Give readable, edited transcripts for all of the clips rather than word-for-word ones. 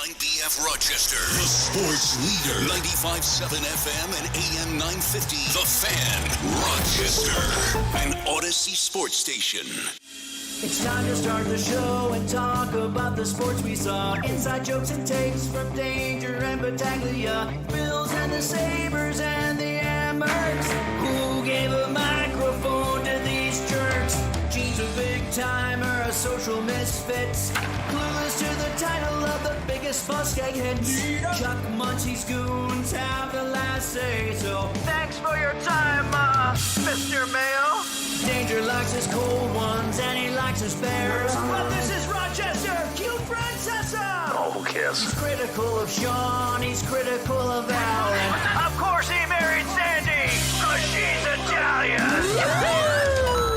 WBF Rochester, the sports leader. 95.7 FM and AM 950. The Fan, Rochester, an Odyssey sports station. It's time to start the show and talk about the sports we saw. Inside jokes and takes from Danger and Battaglia. Bills and the Sabres and the Ambers. Who gave a microphone to these jerks? Gene's a big timer, a social misfit. Clueless to the title of the biggest buskeg hits. Chuck Munchie's goons have the last say. So thanks for your time, Mr. Mayo. Danger likes his cold ones and he likes his bears. But this is Rochester, cute Francesa. Oh, who cares? He's critical of Sean, he's critical of Al. And of course he married Sandy, cause she's Italian.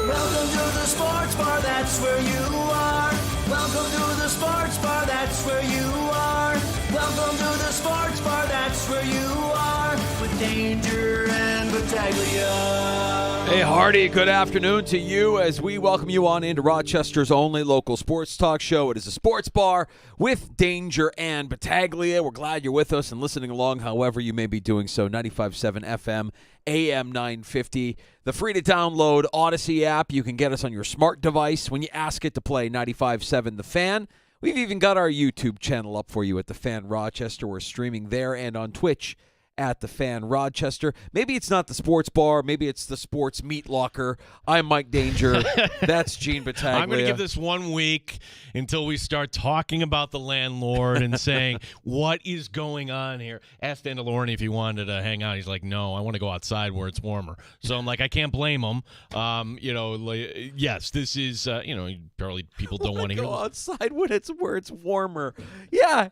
Welcome to the sports bar, that's where you are. Welcome to the sports bar, that's where you are. Welcome to the sports bar, that's where you are. With Danger and Battaglia. Hey, Hardy, good afternoon to you as we welcome you on into Rochester's only local sports talk show. It is a sports bar with Danger and Battaglia. We're glad you're with us and listening along however you may be doing so. 95.7 FM, AM 950. The free-to-download Odyssey app. You can get us on your smart device when you ask it to play 95.7 The Fan. We've even got our YouTube channel up for you at The Fan Rochester. We're streaming there and on Twitch at The Fan Rochester. Maybe it's not the sports bar. Maybe it's the sports meat locker. I'm Mike Danger. That's Gene Battaglia. I'm going to give this 1 week until we start talking about the landlord and saying, what is going on here? Asked Dandalorni if he wanted to hang out. He's like, no, I want to go outside where it's warmer. So I'm like, I can't blame him. Yes, this is, apparently people don't want to hear go outside when where it's warmer. Yeah.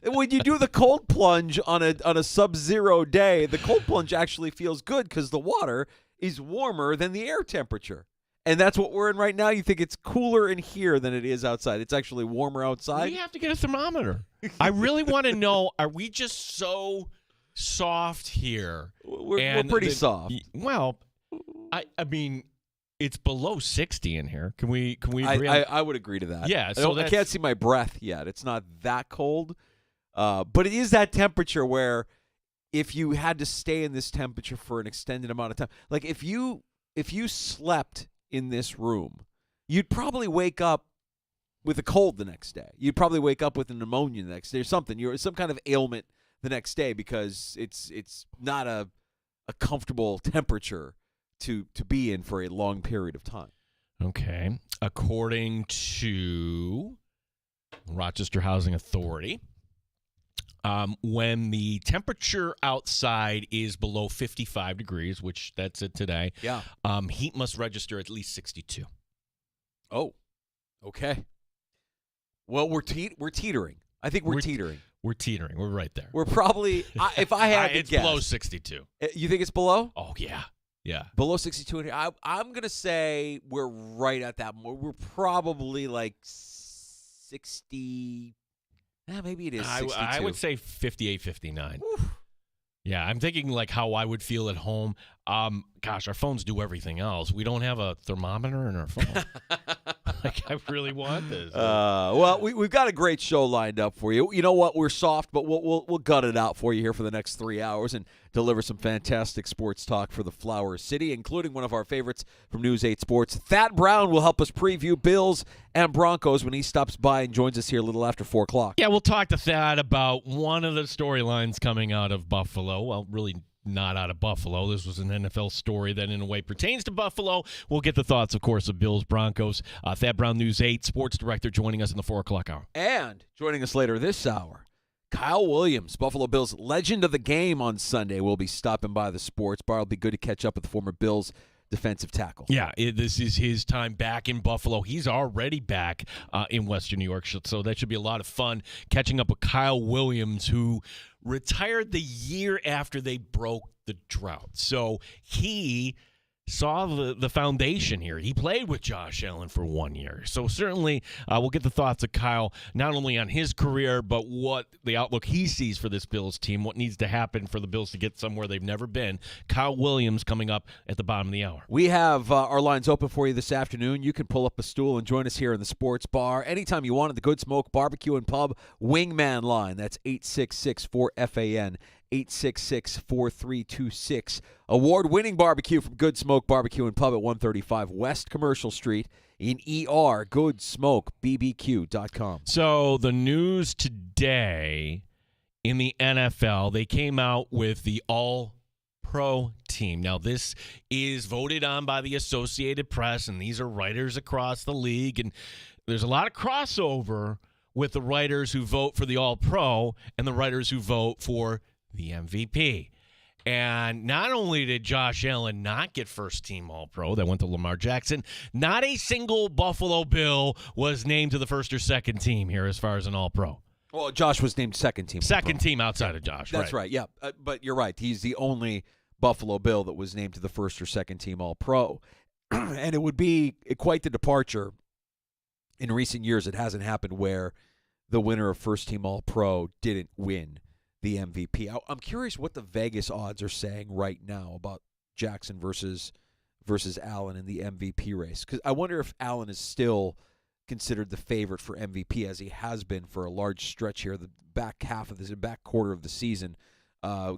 When you do the cold plunge on a sub-zero day, the cold plunge actually feels good because the water is warmer than the air temperature. And that's what we're in right now. You think it's cooler in here than it is outside. It's actually warmer outside. We have to get a thermometer. I really want to know, are we just so soft here? We're pretty soft. Well, I mean, it's below 60 in here. Can we agree? I would agree to that. Yeah. So I can't see my breath yet. It's not that cold. But it is that temperature where if you had to stay in this temperature for an extended amount of time, like if you slept in this room, you'd probably wake up with a cold the next day. You'd probably wake up with a pneumonia the next day or something. You're some kind of ailment the next day because it's not a comfortable temperature to be in for a long period of time. Okay. According to Rochester Housing Authority, when the temperature outside is below 55 degrees, which that's it today, heat must register at least 62. Oh, okay. Well, we're teetering. I think we're teetering. We're teetering. We're right there. We're probably, if I had to it's guess. below 62. You think it's below? Oh, yeah. Yeah. Below 62. I'm going to say we're right at that. We're probably like 60. Maybe it is 62. I would say 58, 59. Oof. Yeah, I'm thinking like how I would feel at home. Gosh, our phones do everything else. We don't have a thermometer in our phone. Like, I really want this. Well, we've got a great show lined up for you. You know what? We're soft, but we'll gut it out for you here for the next 3 hours and deliver some fantastic sports talk for the Flower City, including one of our favorites from News 8 Sports. Thad Brown will help us preview Bills and Broncos when he stops by and joins us here a little after 4 o'clock. Yeah, we'll talk to Thad about one of the storylines coming out of Buffalo. Well, really not out of Buffalo. This was an NFL story that in a way pertains to Buffalo. We'll get the thoughts, of course, of Bills, Broncos. Thad Brown, News 8 sports director, joining us in the 4 o'clock hour. And joining us later this hour, Kyle Williams, Buffalo Bills legend of the game on Sunday, will be stopping by the sports bar. It'll be good to catch up with the former Bills defensive tackle. Yeah, this is his time back in Buffalo. He's already back in Western New York, so that should be a lot of fun catching up with Kyle Williams, who retired the year after they broke the drought. So he saw the foundation here. He played with Josh Allen for 1 year. So certainly we'll get the thoughts of Kyle, not only on his career, but what the outlook he sees for this Bills team, what needs to happen for the Bills to get somewhere they've never been. Kyle Williams coming up at the bottom of the hour. We have our lines open for you this afternoon. You can pull up a stool and join us here in the sports bar anytime you want at the Good Smoke Barbecue and Pub Wingman line. That's 866-4FAN. 866-4326. Award-winning barbecue from Good Smoke Barbecue and Pub at 135 West Commercial Street in ER. GoodSmokeBBQ.com. So the news today in the NFL, they came out with the All-Pro team. Now, this is voted on by the Associated Press, and these are writers across the league, and there's a lot of crossover with the writers who vote for the All-Pro and the writers who vote for the MVP. And not only did Josh Allen not get first-team All-Pro, that went to Lamar Jackson, not a single Buffalo Bill was named to the first or second team here as far as an All-Pro. Well, Josh was named second team. Second team outside of Josh. That's right, yeah. But you're right. He's the only Buffalo Bill that was named to the first or second team All-Pro. And it would be quite the departure. In recent years, it hasn't happened where the winner of first-team All-Pro didn't win the MVP. I'm curious what the Vegas odds are saying right now about Jackson versus Allen in the MVP race. Because I wonder if Allen is still considered the favorite for MVP as he has been for a large stretch here, the back quarter of the season,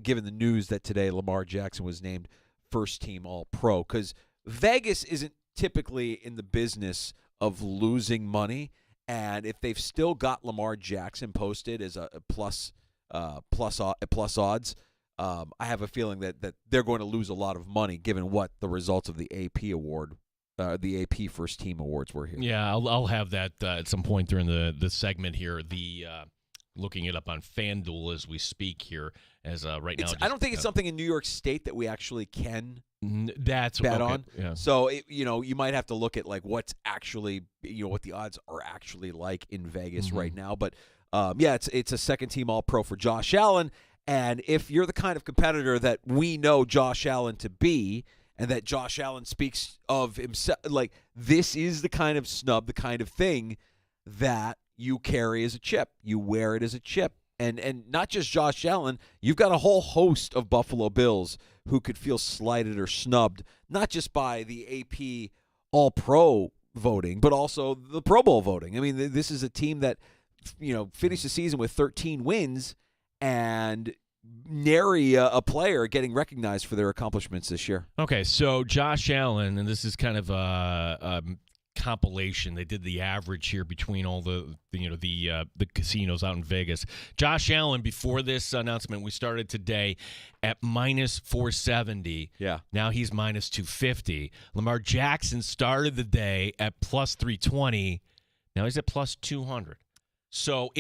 given the news that today Lamar Jackson was named first-team All-Pro. Because Vegas isn't typically in the business of losing money, and if they've still got Lamar Jackson posted as a plus odds, I have a feeling that they're going to lose a lot of money given what the results of the AP award, the AP First Team Awards were here. Yeah, I'll have that at some point during the segment here. Looking it up on FanDuel as we speak here, as right now. I don't think it's something in New York State that we actually can bet on. Yeah. So you might have to look at like what's actually what the odds are actually like in Vegas right now. But it's a second team All-Pro for Josh Allen, and if you're the kind of competitor that we know Josh Allen to be, and that Josh Allen speaks of himself, like this is the kind of snub, the kind of thing that you carry as a chip. You wear it as a chip. And not just Josh Allen, you've got a whole host of Buffalo Bills who could feel slighted or snubbed, not just by the AP All-Pro voting, but also the Pro Bowl voting. I mean, this is a team that finished the season with 13 wins and nary a player getting recognized for their accomplishments this year. Okay, so Josh Allen, and this is kind of a compilation. They did the average here between all the casinos out in Vegas. Josh Allen, before this announcement, we started today at minus 470. Yeah. Now he's minus 250. Lamar Jackson started the day at plus 320. Now he's at plus 200. So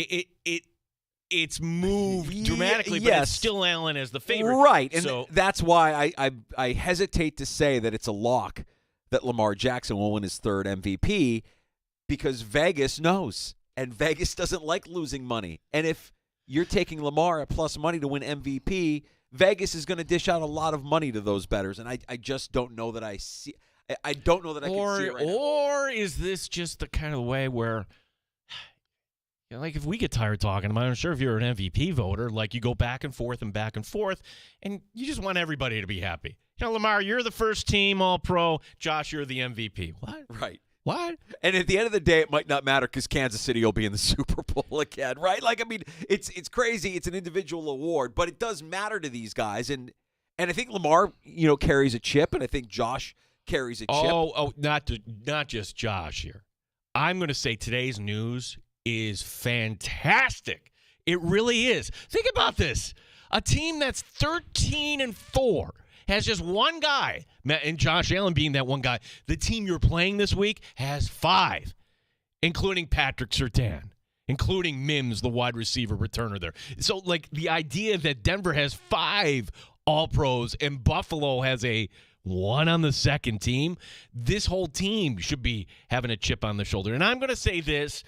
it's moved dramatically, but it's still Allen as the favorite. Right, and that's why I hesitate to say that it's a lock that Lamar Jackson will win his third MVP, because Vegas knows, and Vegas doesn't like losing money. And if you're taking Lamar at plus money to win MVP, Vegas is going to dish out a lot of money to those bettors, and I just don't know that I see. I don't know that I can see it right now. Or is this just the kind of way where, like, if we get tired talking about it, I'm sure if you're an MVP voter, like, you go back and forth, and you just want everybody to be happy. Lamar, you're the first team All-Pro. Josh, you're the MVP. What? Right. What? And at the end of the day, it might not matter because Kansas City will be in the Super Bowl again, right? Like, I mean, it's crazy. It's an individual award, but it does matter to these guys. And I think Lamar, carries a chip, and I think Josh carries a chip. Oh, not just Josh here. I'm going to say today's news is fantastic. It really is. Think about this. A team that's 13-4 has just one guy, and Josh Allen being that one guy. The team you're playing this week has 5, including Patrick Surtain, including Mims, the wide receiver returner there. So, like, the idea that Denver has 5 All-Pros and Buffalo has a 1 on the second team, this whole team should be having a chip on the shoulder. And I'm going to say this,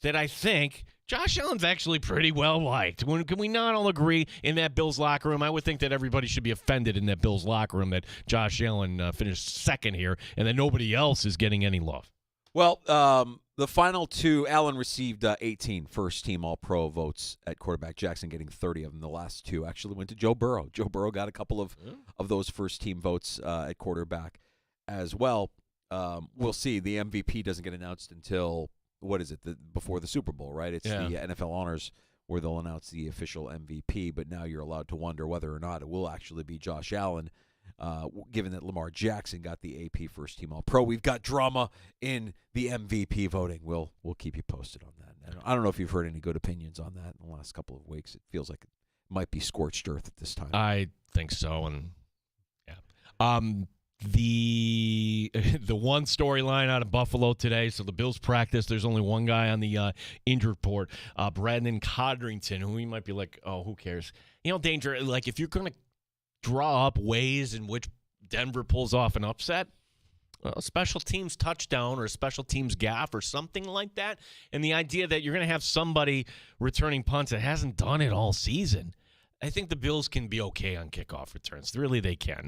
that I think Josh Allen's actually pretty well liked. Can we not all agree in that Bills locker room? I would think that everybody should be offended in that Bills locker room that Josh Allen finished second here and that nobody else is getting any love. Well, the final two, Allen received 18 first-team All-Pro votes at quarterback. Jackson getting 30 of them. The last two actually went to Joe Burrow. Joe Burrow got a couple of those first-team votes at quarterback as well. We'll see. The MVP doesn't get announced until, what is it, before the Super Bowl, right? It's the NFL Honors where they'll announce the official MVP, but now you're allowed to wonder whether or not it will actually be Josh Allen, given that Lamar Jackson got the AP First Team All-Pro. We've got drama in the MVP voting. We'll keep you posted on that. I don't know if you've heard any good opinions on that in the last couple of weeks. It feels like it might be scorched earth at this time. I think so, and yeah. The one storyline out of Buffalo today, so the Bills practice, there's only one guy on the injury report, Brandon Codrington, who we might be like, oh, who cares? Danger, like if you're going to draw up ways in which Denver pulls off an upset, a special teams touchdown or a special teams gaff or something like that, and the idea that you're going to have somebody returning punts that hasn't done it all season, I think the Bills can be okay on kickoff returns. Really, they can.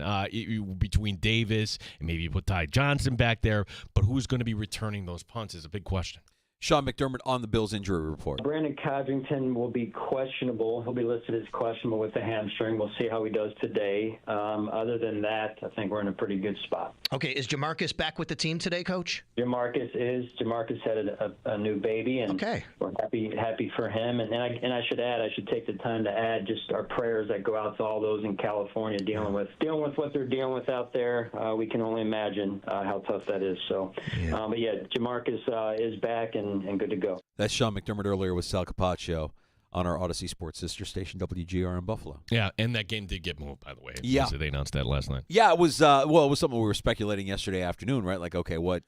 Between Davis and maybe you put Ty Johnson back there, but who's going to be returning those punts is a big question. Sean McDermott on the Bills injury report. Brandon Codrington will be questionable. He'll be listed as questionable with the hamstring. We'll see how he does today. Other than that, I think we're in a pretty good spot. Okay, is Jamarcus back with the team today, Coach? Jamarcus had a new baby, and we're happy for him. And I should take the time to add just our prayers that go out to all those in California dealing with what they're dealing with out there. We can only imagine how tough that is. So, but yeah, Jamarcus is back and good to go. That's Sean McDermott earlier with Sal Capaccio on our Odyssey Sports sister station, WGR in Buffalo. Yeah, and that game did get moved, by the way. So they announced that last night. Yeah, it was it was something we were speculating yesterday afternoon, right? Like, okay, what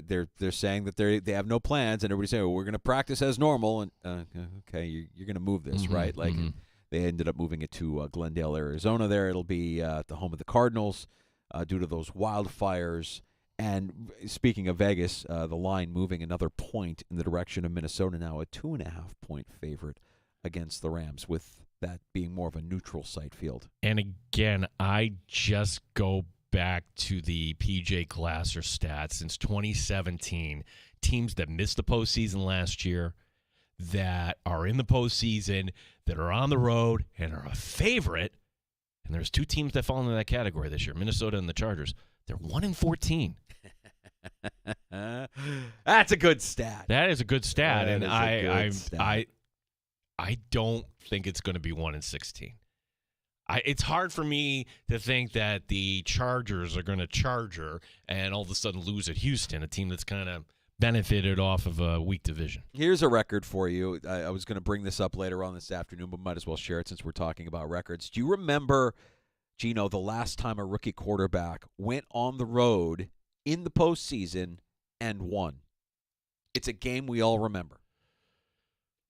they're saying that they have no plans, and everybody's saying, well, we're going to practice as normal, and okay, you're going to move this, right? Like, they ended up moving it to Glendale, Arizona. There, it'll be at the home of the Cardinals due to those wildfires. And speaking of Vegas, the line moving another point in the direction of Minnesota now, a 2.5-point favorite against the Rams, with that being more of a neutral site field. And again, I just go back to the PJ Glasser stats since 2017. Teams that missed the postseason last year, that are in the postseason, that are on the road, and are a favorite. And there's two teams that fall into that category this year, Minnesota and the Chargers. They're 1-14. That's a good stat. That is a good stat, and I don't think it's going to be 1-16. It's hard for me to think that the Chargers are going to charger and all of a sudden lose at Houston, a team that's kind of benefited off of a weak division. Here's a record for you. I was going to bring this up later on this afternoon, but might as well share it since we're talking about records. Do you remember, Gino, the last time a rookie quarterback went on the road in the postseason and won? It's a game we all remember.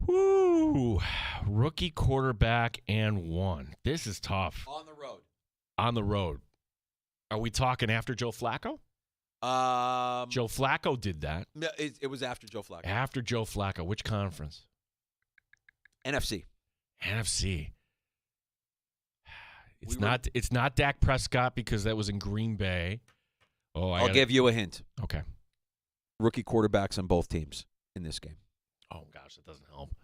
Woo! Rookie quarterback and won. This is tough. On the road. On the road. Are we talking after Joe Flacco? Joe Flacco did that. It was after Joe Flacco. After Joe Flacco. Which conference? NFC. It's not Dak Prescott because that was in Green Bay. I'll give you a hint. Okay. Rookie quarterbacks on both teams in this game. Oh, gosh, that doesn't help.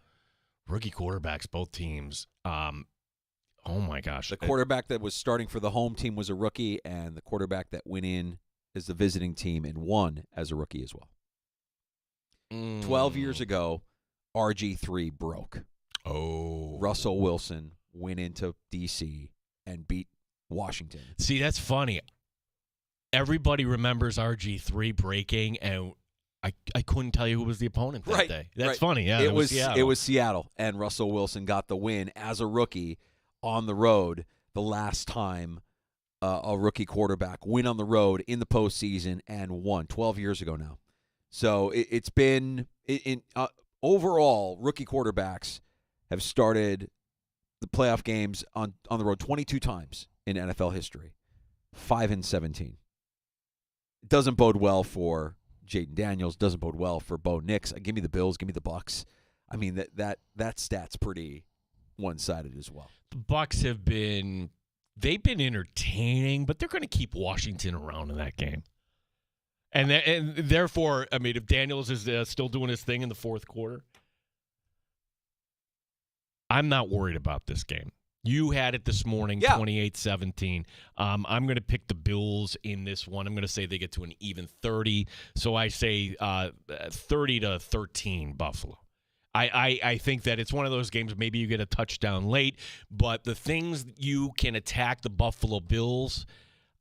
Rookie quarterbacks, both teams. Oh, my gosh. The quarterback that was starting for the home team was a rookie, and the quarterback that went in as the visiting team and won as a rookie as well. 12 years ago, RG3 broke. Oh. Russell Wilson went into D.C. and beat Washington. See, that's funny. Everybody remembers RG3 breaking, and I couldn't tell you who was the opponent that day. That's funny. Yeah, it was Seattle, and Russell Wilson got the win as a rookie on the road the last time a rookie quarterback went on the road in the postseason and won 12 years ago now. So it's been overall, rookie quarterbacks have started the playoff games on the road 22 times in NFL history, 5-17. It doesn't bode well for Jaden Daniels, doesn't bode well for Bo Nix. Give me the Bills, give me the Bucks. I mean, that stat's pretty one-sided as well. The Bucs they've been entertaining, but they're going to keep Washington around in that game. And therefore, I mean, if Daniels is still doing his thing in the fourth quarter, I'm not worried about this game. You had it this morning, 28-17. I'm going to pick the Bills in this one. I'm going to say they get to an even 30. So I say 30-13 Buffalo. I think that it's one of those games, maybe you get a touchdown late, but the things you can attack the Buffalo Bills,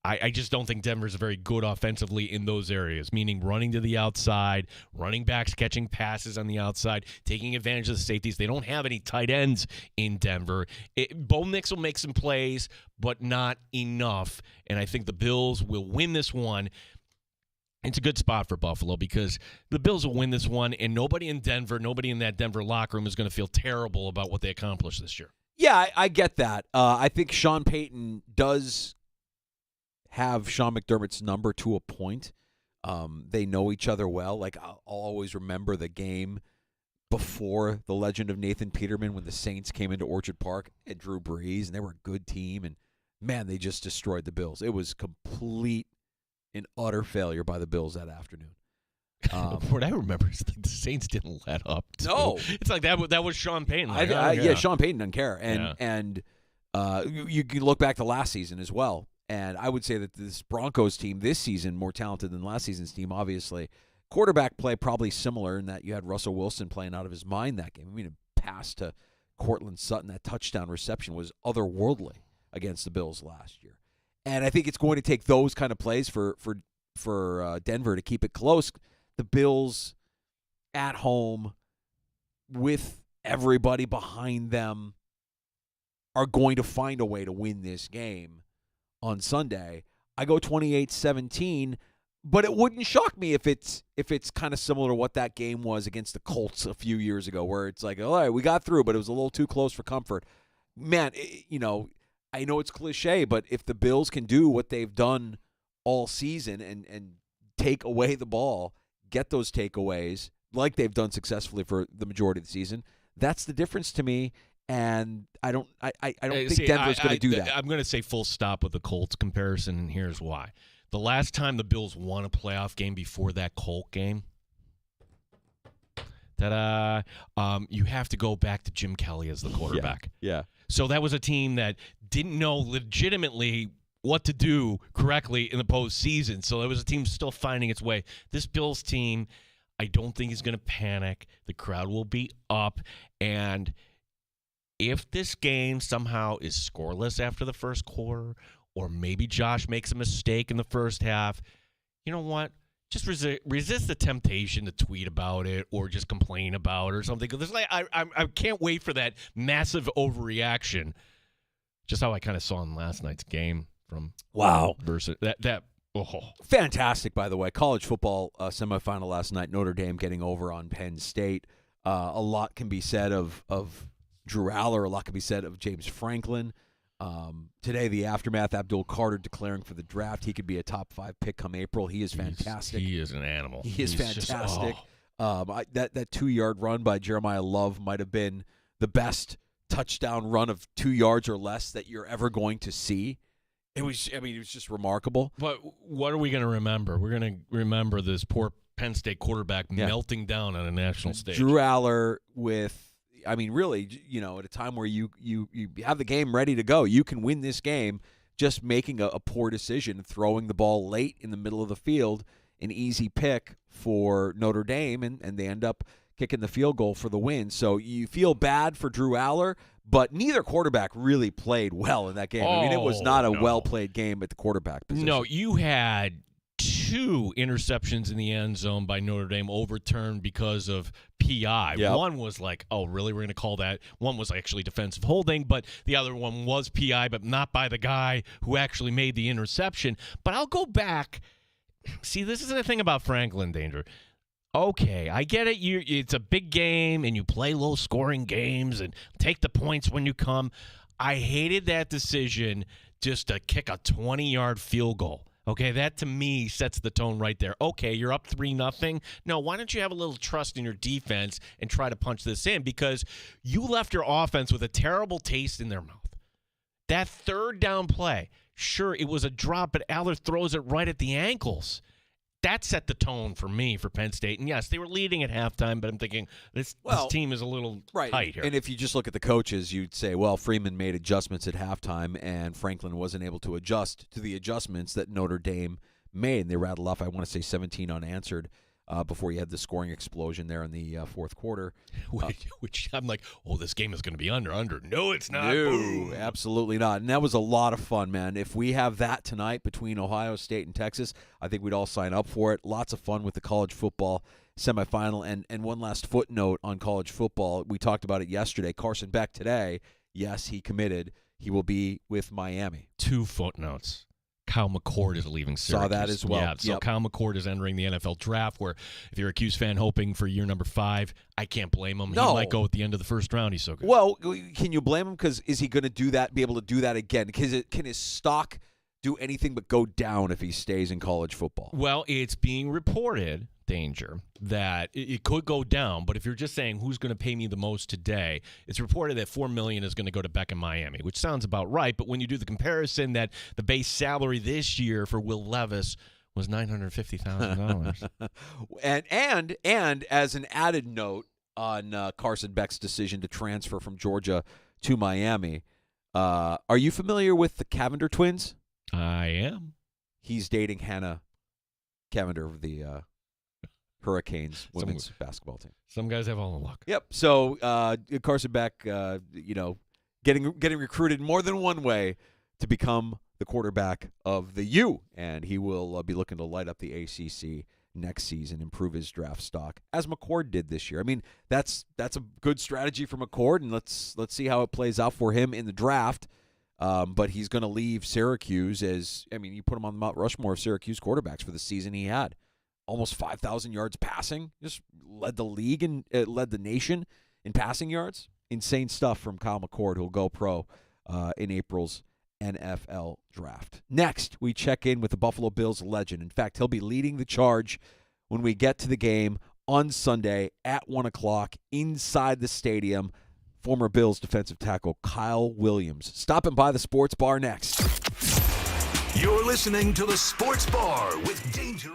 I just don't think Denver's very good offensively in those areas, meaning running to the outside, running backs catching passes on the outside, taking advantage of the safeties. They don't have any tight ends in Denver. Bo Nix will make some plays, but not enough, and I think the Bills will win this one. It's a good spot for Buffalo because the Bills will win this one, and nobody in Denver, nobody in that Denver locker room is going to feel terrible about what they accomplished this year. Yeah, I get that. I think Sean Payton does have Sean McDermott's number to a point. They know each other well. Like, I'll always remember the game before the legend of Nathan Peterman when the Saints came into Orchard Park at Drew Brees, and they were a good team, and, man, they just destroyed the Bills. It was complete and utter failure by the Bills that afternoon. What I remember is like the Saints didn't let up. No. It's like that was Sean Payton. Like, yeah, Sean Payton doesn't care. And you can look back to last season as well. And I would say that this Broncos team this season, more talented than last season's team, obviously. Quarterback play probably similar in that you had Russell Wilson playing out of his mind that game. I mean, a pass to Cortland Sutton, that touchdown reception was otherworldly against the Bills last year. And I think it's going to take those kind of plays for Denver to keep it close. The Bills at home with everybody behind them are going to find a way to win this game on Sunday. I go 28-17, but it wouldn't shock me if it's kind of similar to what that game was against the Colts a few years ago, where it's like, all right, we got through, but it was a little too close for comfort. Man, I know it's cliche, but if the Bills can do what they've done all season and take away the ball, get those takeaways like they've done successfully for the majority of the season, that's the difference to me. And I don't think Denver's going to do that. I'm going to say full stop with the Colts comparison, and here's why. The last time the Bills won a playoff game before that Colt game, you have to go back to Jim Kelly as the quarterback. Yeah. So that was a team that didn't know legitimately what to do correctly in the postseason. So it was a team still finding its way. This Bills team, I don't think is going to panic. The crowd will be up, and if this game somehow is scoreless after the first quarter, or maybe Josh makes a mistake in the first half, you know what? Just resist the temptation to tweet about it or just complain about it or something. Because I can't wait for that massive overreaction. Just how I kind of saw in last night's game from versus that. Oh. Fantastic, by the way. College football semifinal last night. Notre Dame getting over on Penn State. A lot can be said of Drew Aller. A lot can be said of James Franklin. Today, the aftermath, Abdul Carter declaring for the draft. He could be a top 5 pick come April. He is fantastic. He is an animal. He's fantastic. That 2-yard run by Jeremiah Love might have been the best touchdown run of 2 yards or less that you're ever going to see. It was just remarkable. But what are we going to remember? We're going to remember this poor Penn State quarterback melting down on a national stage. Drew Aller really, at a time where you have the game ready to go, you can win this game just making a poor decision, throwing the ball late in the middle of the field, an easy pick for Notre Dame, and they end up kicking the field goal for the win. So you feel bad for Drew Aller, but neither quarterback really played well in that game. It was not a well-played game at the quarterback position. No, you had 2 interceptions in the end zone by Notre Dame overturned because of PI. Yep. One was like, oh, really? We're going to call that? One was actually defensive holding, but the other one was PI, but not by the guy who actually made the interception. But I'll go back. See, this is the thing about Franklin, Danger. Okay, I get it. It's a big game, and you play low-scoring games and take the points when you come. I hated that decision just to kick a 20-yard field goal. Okay, that to me sets the tone right there. Okay, you're up 3-0. No, why don't you have a little trust in your defense and try to punch this in? Because you left your offense with a terrible taste in their mouth. That third down play, sure, it was a drop, but Aller throws it right at the ankles. That set the tone for me for Penn State. And yes, they were leading at halftime, but I'm thinking this team is a little tight here. And if you just look at the coaches, you'd say, well, Freeman made adjustments at halftime, and Franklin wasn't able to adjust to the adjustments that Notre Dame made. And they rattled off, I want to say, 17 unanswered before you had the scoring explosion there in the fourth quarter. Which I'm like, oh, this game is going to be under. No, it's not. No, Boom. absolutely not. And that was a lot of fun, man. If we have that tonight between Ohio State and Texas, I think we'd all sign up for it. Lots of fun with the college football semifinal. And one last footnote on college football. We talked about it yesterday. Carson Beck today, yes, he committed. He will be with Miami. 2 footnotes. Kyle McCord is leaving Syracuse. Saw that as well. Yeah, so Kyle McCord is entering the NFL draft, where if you're a Cuse fan hoping for year number 5, I can't blame him. No. He might go at the end of the first round. He's so good. Well, can you blame him? Because is he going to do that, be able to do that again? Because can his stock do anything but go down if he stays in college football? Well, it's being reported, Danger, that it could go down, but if you're just saying who's going to pay me the most today, it's reported that $4 million is going to go to Beck in Miami, which sounds about right. But when you do the comparison, that the base salary this year for Will Levis was $950,000. and as an added note on Carson Beck's decision to transfer from Georgia to Miami, are you familiar with the Cavender twins? I am. He's dating Hannah Cavender of the Hurricanes women's basketball team. Some guys have all the luck. Yep. So Carson Beck, getting recruited more than one way to become the quarterback of the U, and he will be looking to light up the ACC next season, improve his draft stock, as McCord did this year. I mean, that's a good strategy for McCord, and let's see how it plays out for him in the draft. But he's going to leave Syracuse you put him on the Mount Rushmore of Syracuse quarterbacks for the season he had. Almost 5,000 yards passing. Just led the league and led the nation in passing yards. Insane stuff from Kyle McCord, who'll go pro in April's NFL draft. Next, we check in with the Buffalo Bills legend. In fact, he'll be leading the charge when we get to the game on Sunday at 1 o'clock inside the stadium. Former Bills defensive tackle Kyle Williams. Stopping by the Sports Bar next. You're listening to the Sports Bar with Danger.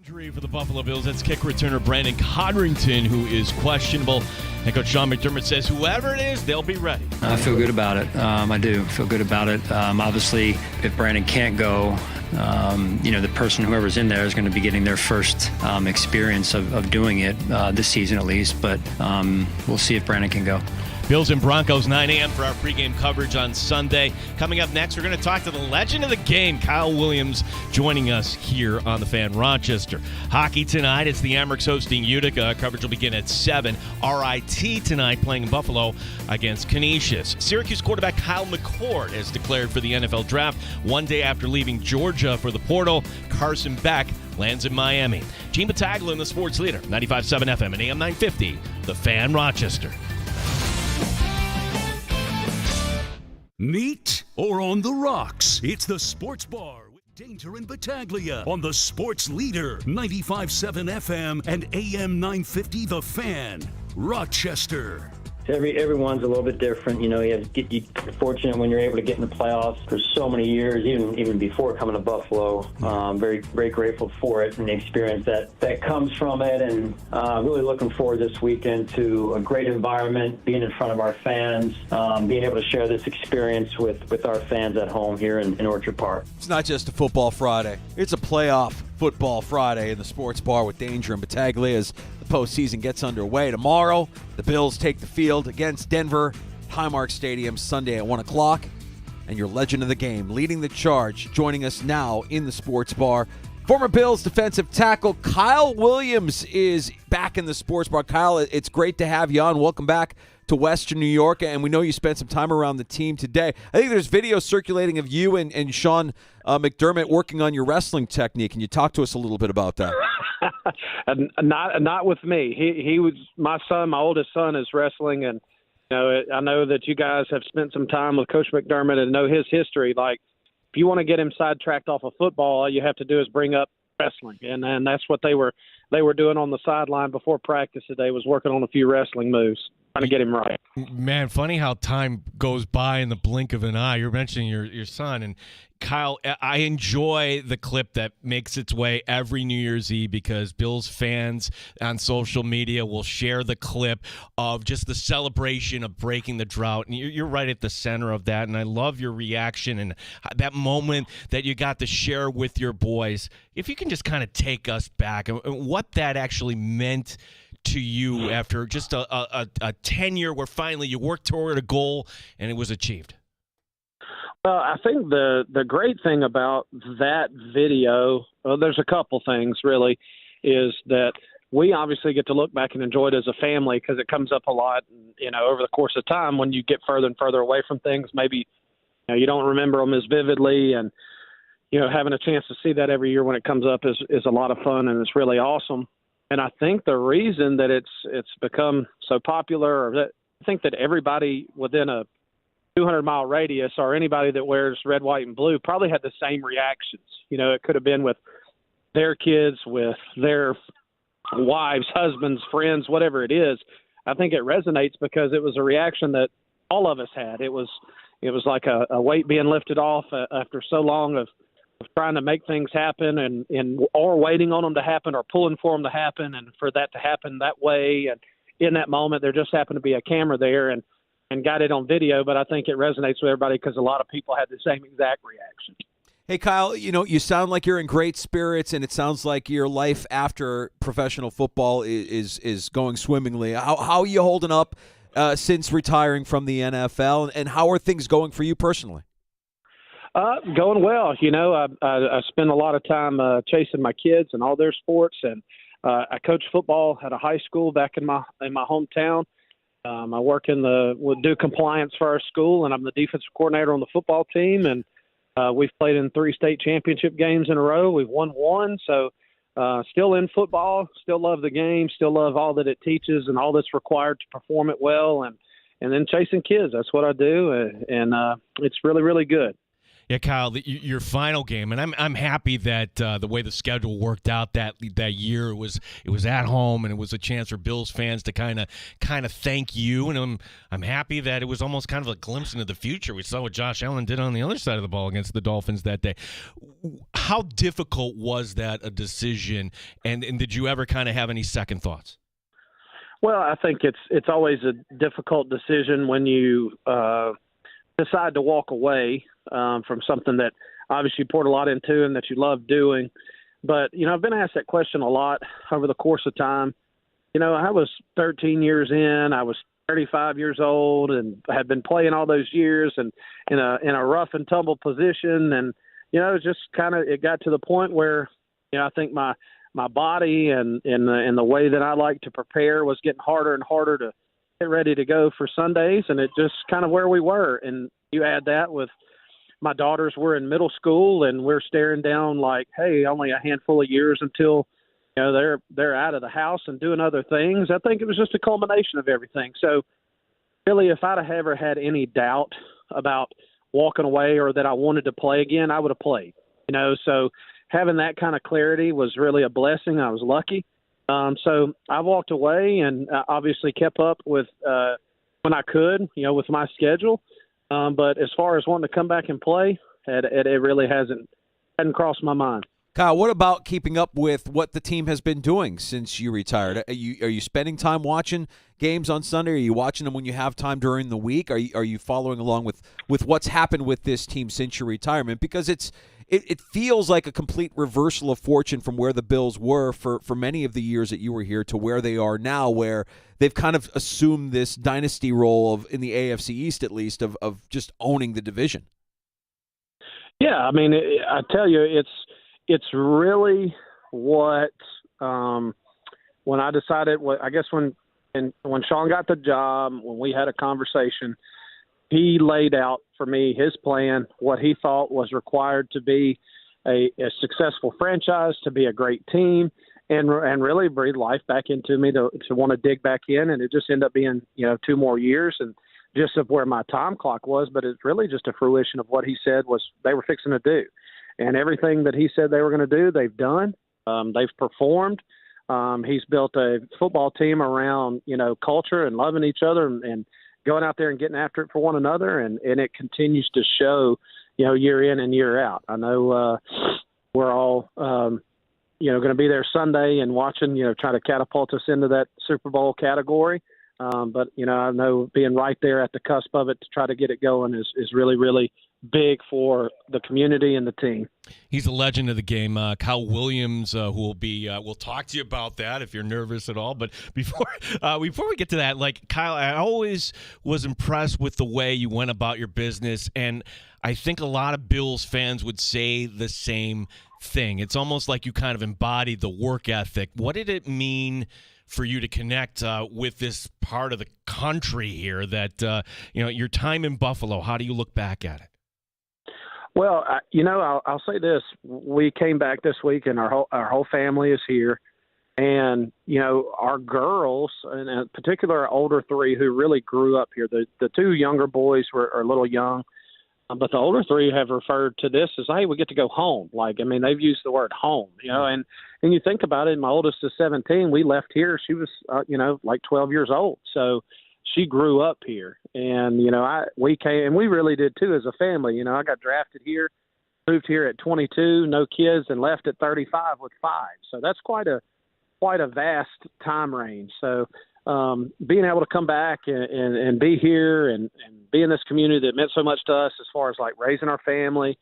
Injury for the Buffalo Bills. That's kick returner Brandon Codrington, who is questionable. And Coach Sean McDermott says whoever it is, they'll be ready. I feel good about it. I do feel good about it. Obviously, if Brandon can't go, the person, whoever's in there, is going to be getting their first experience of doing it this season at least. But we'll see if Brandon can go. Bills and Broncos, 9 a.m. for our pregame coverage on Sunday. Coming up next, we're going to talk to the legend of the game, Kyle Williams, joining us here on the Fan Rochester. Hockey tonight, it's the Amherst hosting Utica. Coverage will begin at 7. RIT tonight playing in Buffalo against Canisius. Syracuse quarterback Kyle McCord has declared for the NFL Draft. One day after leaving Georgia for the portal, Carson Beck lands in Miami. Gene Battaglia in the sports leader, 95.7 FM and AM 950, the Fan Rochester. Neat or on the rocks? It's the Sports Bar with Danger and Battaglia on the Sports Leader, 95.7 FM and AM 950 The Fan, Rochester. Everyone's a little bit different. You're fortunate when you're able to get in the playoffs for so many years, even before coming to Buffalo. Very, very grateful for it and the experience that comes from it. And really looking forward this weekend to a great environment, being in front of our fans, being able to share this experience with our fans at home here in Orchard Park. It's not just a football Friday. It's a playoff football Friday in the Sports Bar with Danger and Battaglia as the postseason gets underway. Tomorrow, the Bills take the field against Denver, Highmark Stadium, Sunday at 1 o'clock. And your legend of the game, leading the charge, joining us now in the Sports Bar, former Bills defensive tackle Kyle Williams is back in the Sports Bar. Kyle, it's great to have you on. Welcome back to Western New York, and we know you spent some time around the team today. I think there's video circulating of you and Sean McDermott working on your wrestling technique. Can you talk to us a little bit about that? Not with me. He was my son. My oldest son is wrestling, and I know that you guys have spent some time with Coach McDermott and know his history. Like, if you want to get him sidetracked off of football, all you have to do is bring up wrestling, and that's what they were doing on the sideline before practice today, was working on a few wrestling moves, trying to get him right. Man, funny how time goes by in the blink of an eye. You're mentioning your son, and Kyle, I enjoy the clip that makes its way every New Year's Eve because Bills fans on social media will share the clip of just the celebration of breaking the drought. And you're right at the center of that, and I love your reaction and that moment that you got to share with your boys. If you can just kind of take us back and what that actually meant to you after just a tenure where finally you worked toward a goal and it was achieved. Well, I think the great thing about that video, there's a couple things really, is that we obviously get to look back and enjoy it as a family because it comes up a lot, over the course of time when you get further and further away from things. Maybe you don't remember them as vividly, and having a chance to see that every year when it comes up is a lot of fun, and it's really awesome. And I think the reason that it's become so popular, or that I think that everybody within a 200-mile radius or anybody that wears red, white, and blue probably had the same reactions. It could have been with their kids, with their wives, husbands, friends, whatever it is. I think it resonates because it was a reaction that all of us had. It was like a weight being lifted off after so long of trying to make things happen and or waiting on them to happen or pulling for them to happen, and for that to happen that way. And in that moment, there just happened to be a camera there and got it on video. But I think it resonates with everybody because a lot of people had the same exact reaction. Hey, Kyle, you sound like you're in great spirits, and it sounds like your life after professional football is going swimmingly. How are you holding up since retiring from the NFL, and how are things going for you personally? Going well. I spend a lot of time chasing my kids and all their sports, and I coach football at a high school back in my hometown. I work do compliance for our school, and I'm the defensive coordinator on the football team. And we've played in 3 state championship games in a row. We've won 1. So still in football, still love the game, still love all that it teaches and all that's required to perform it well. And then chasing kids, that's what I do. And it's really, really good. Yeah, Kyle, your final game, and I'm happy that the way the schedule worked out that year, it was at home, and it was a chance for Bills fans to kind of thank you, and I'm happy that it was almost kind of a glimpse into the future. We saw what Josh Allen did on the other side of the ball against the Dolphins that day. How difficult was that a decision, and did you ever kind of have any second thoughts? Well, I think it's always a difficult decision when you decide to walk away from something that obviously you poured a lot into and that you love doing. But, I've been asked that question a lot over the course of time. I was 13 years in, I was 35 years old and had been playing all those years and in a rough and tumble position. And, just kind of, it got to the point where, I think my body and the way that I like to prepare was getting harder and harder to get ready to go for Sundays. And it just kind of where we were. And you add that with my daughters were in middle school and we're staring down like, hey, only a handful of years until, they're out of the house and doing other things. I think it was just a culmination of everything. So really, if I'd have ever had any doubt about walking away or that I wanted to play again, I would have played, so having that kind of clarity was really a blessing. I was lucky. So I walked away and obviously kept up with when I could, with my schedule. But as far as wanting to come back and play, it really hadn't crossed my mind. Kyle, what about keeping up with what the team has been doing since you retired? Are you spending time watching games on Sunday? Are you watching them when you have time during the week? Are you following along with what's happened with this team since your retirement? Because it feels like a complete reversal of fortune from where the Bills were for many of the years that you were here to where they are now, where they've kind of assumed this dynasty role of, in the AFC East at least, of just owning the division. Yeah, I mean, I tell you, it's really what when I decided, I guess when Sean got the job, when we had a conversation, he laid out for me his plan, what he thought was required to be a successful franchise, to be a great team, and really breathe life back into me to want to dig back in. And it just ended up being, 2 more years and just of where my time clock was. But it's really just a fruition of what he said was they were fixing to do. And everything that he said they were going to do, they've done. They've performed. He's built a football team around, culture and loving each other and going out there and getting after it for one another. And it continues to show, year in and year out. I know we're all, going to be there Sunday and watching, try to catapult us into that Super Bowl category. But, I know being right there at the cusp of it to try to get it going is really, really big for the community and the team. He's a legend of the game. Kyle Williams, who will be, we'll talk to you about that if you're nervous at all. But before we get to that, like Kyle, I always was impressed with the way you went about your business. And I think a lot of Bills fans would say the same thing. It's almost like you kind of embodied the work ethic. What did it mean for you to connect with this part of the country here that, your time in Buffalo? How do you look back at it? Well, I'll say this. We came back this week and our whole family is here. And, our girls, and in particular our older 3 who really grew up here, the 2 younger boys are a little young, but the older 3 have referred to this as, hey, we get to go home. They've used the word home, and you think about it, my oldest is 17. We left here. She was, 12 years old. So she grew up here, and, we came, and we really did too as a family. I got drafted here, moved here at 22, no kids, and left at 35 with 5. So that's quite a vast time range. So being able to come back and be here and be in this community that meant so much to us as far as like raising our family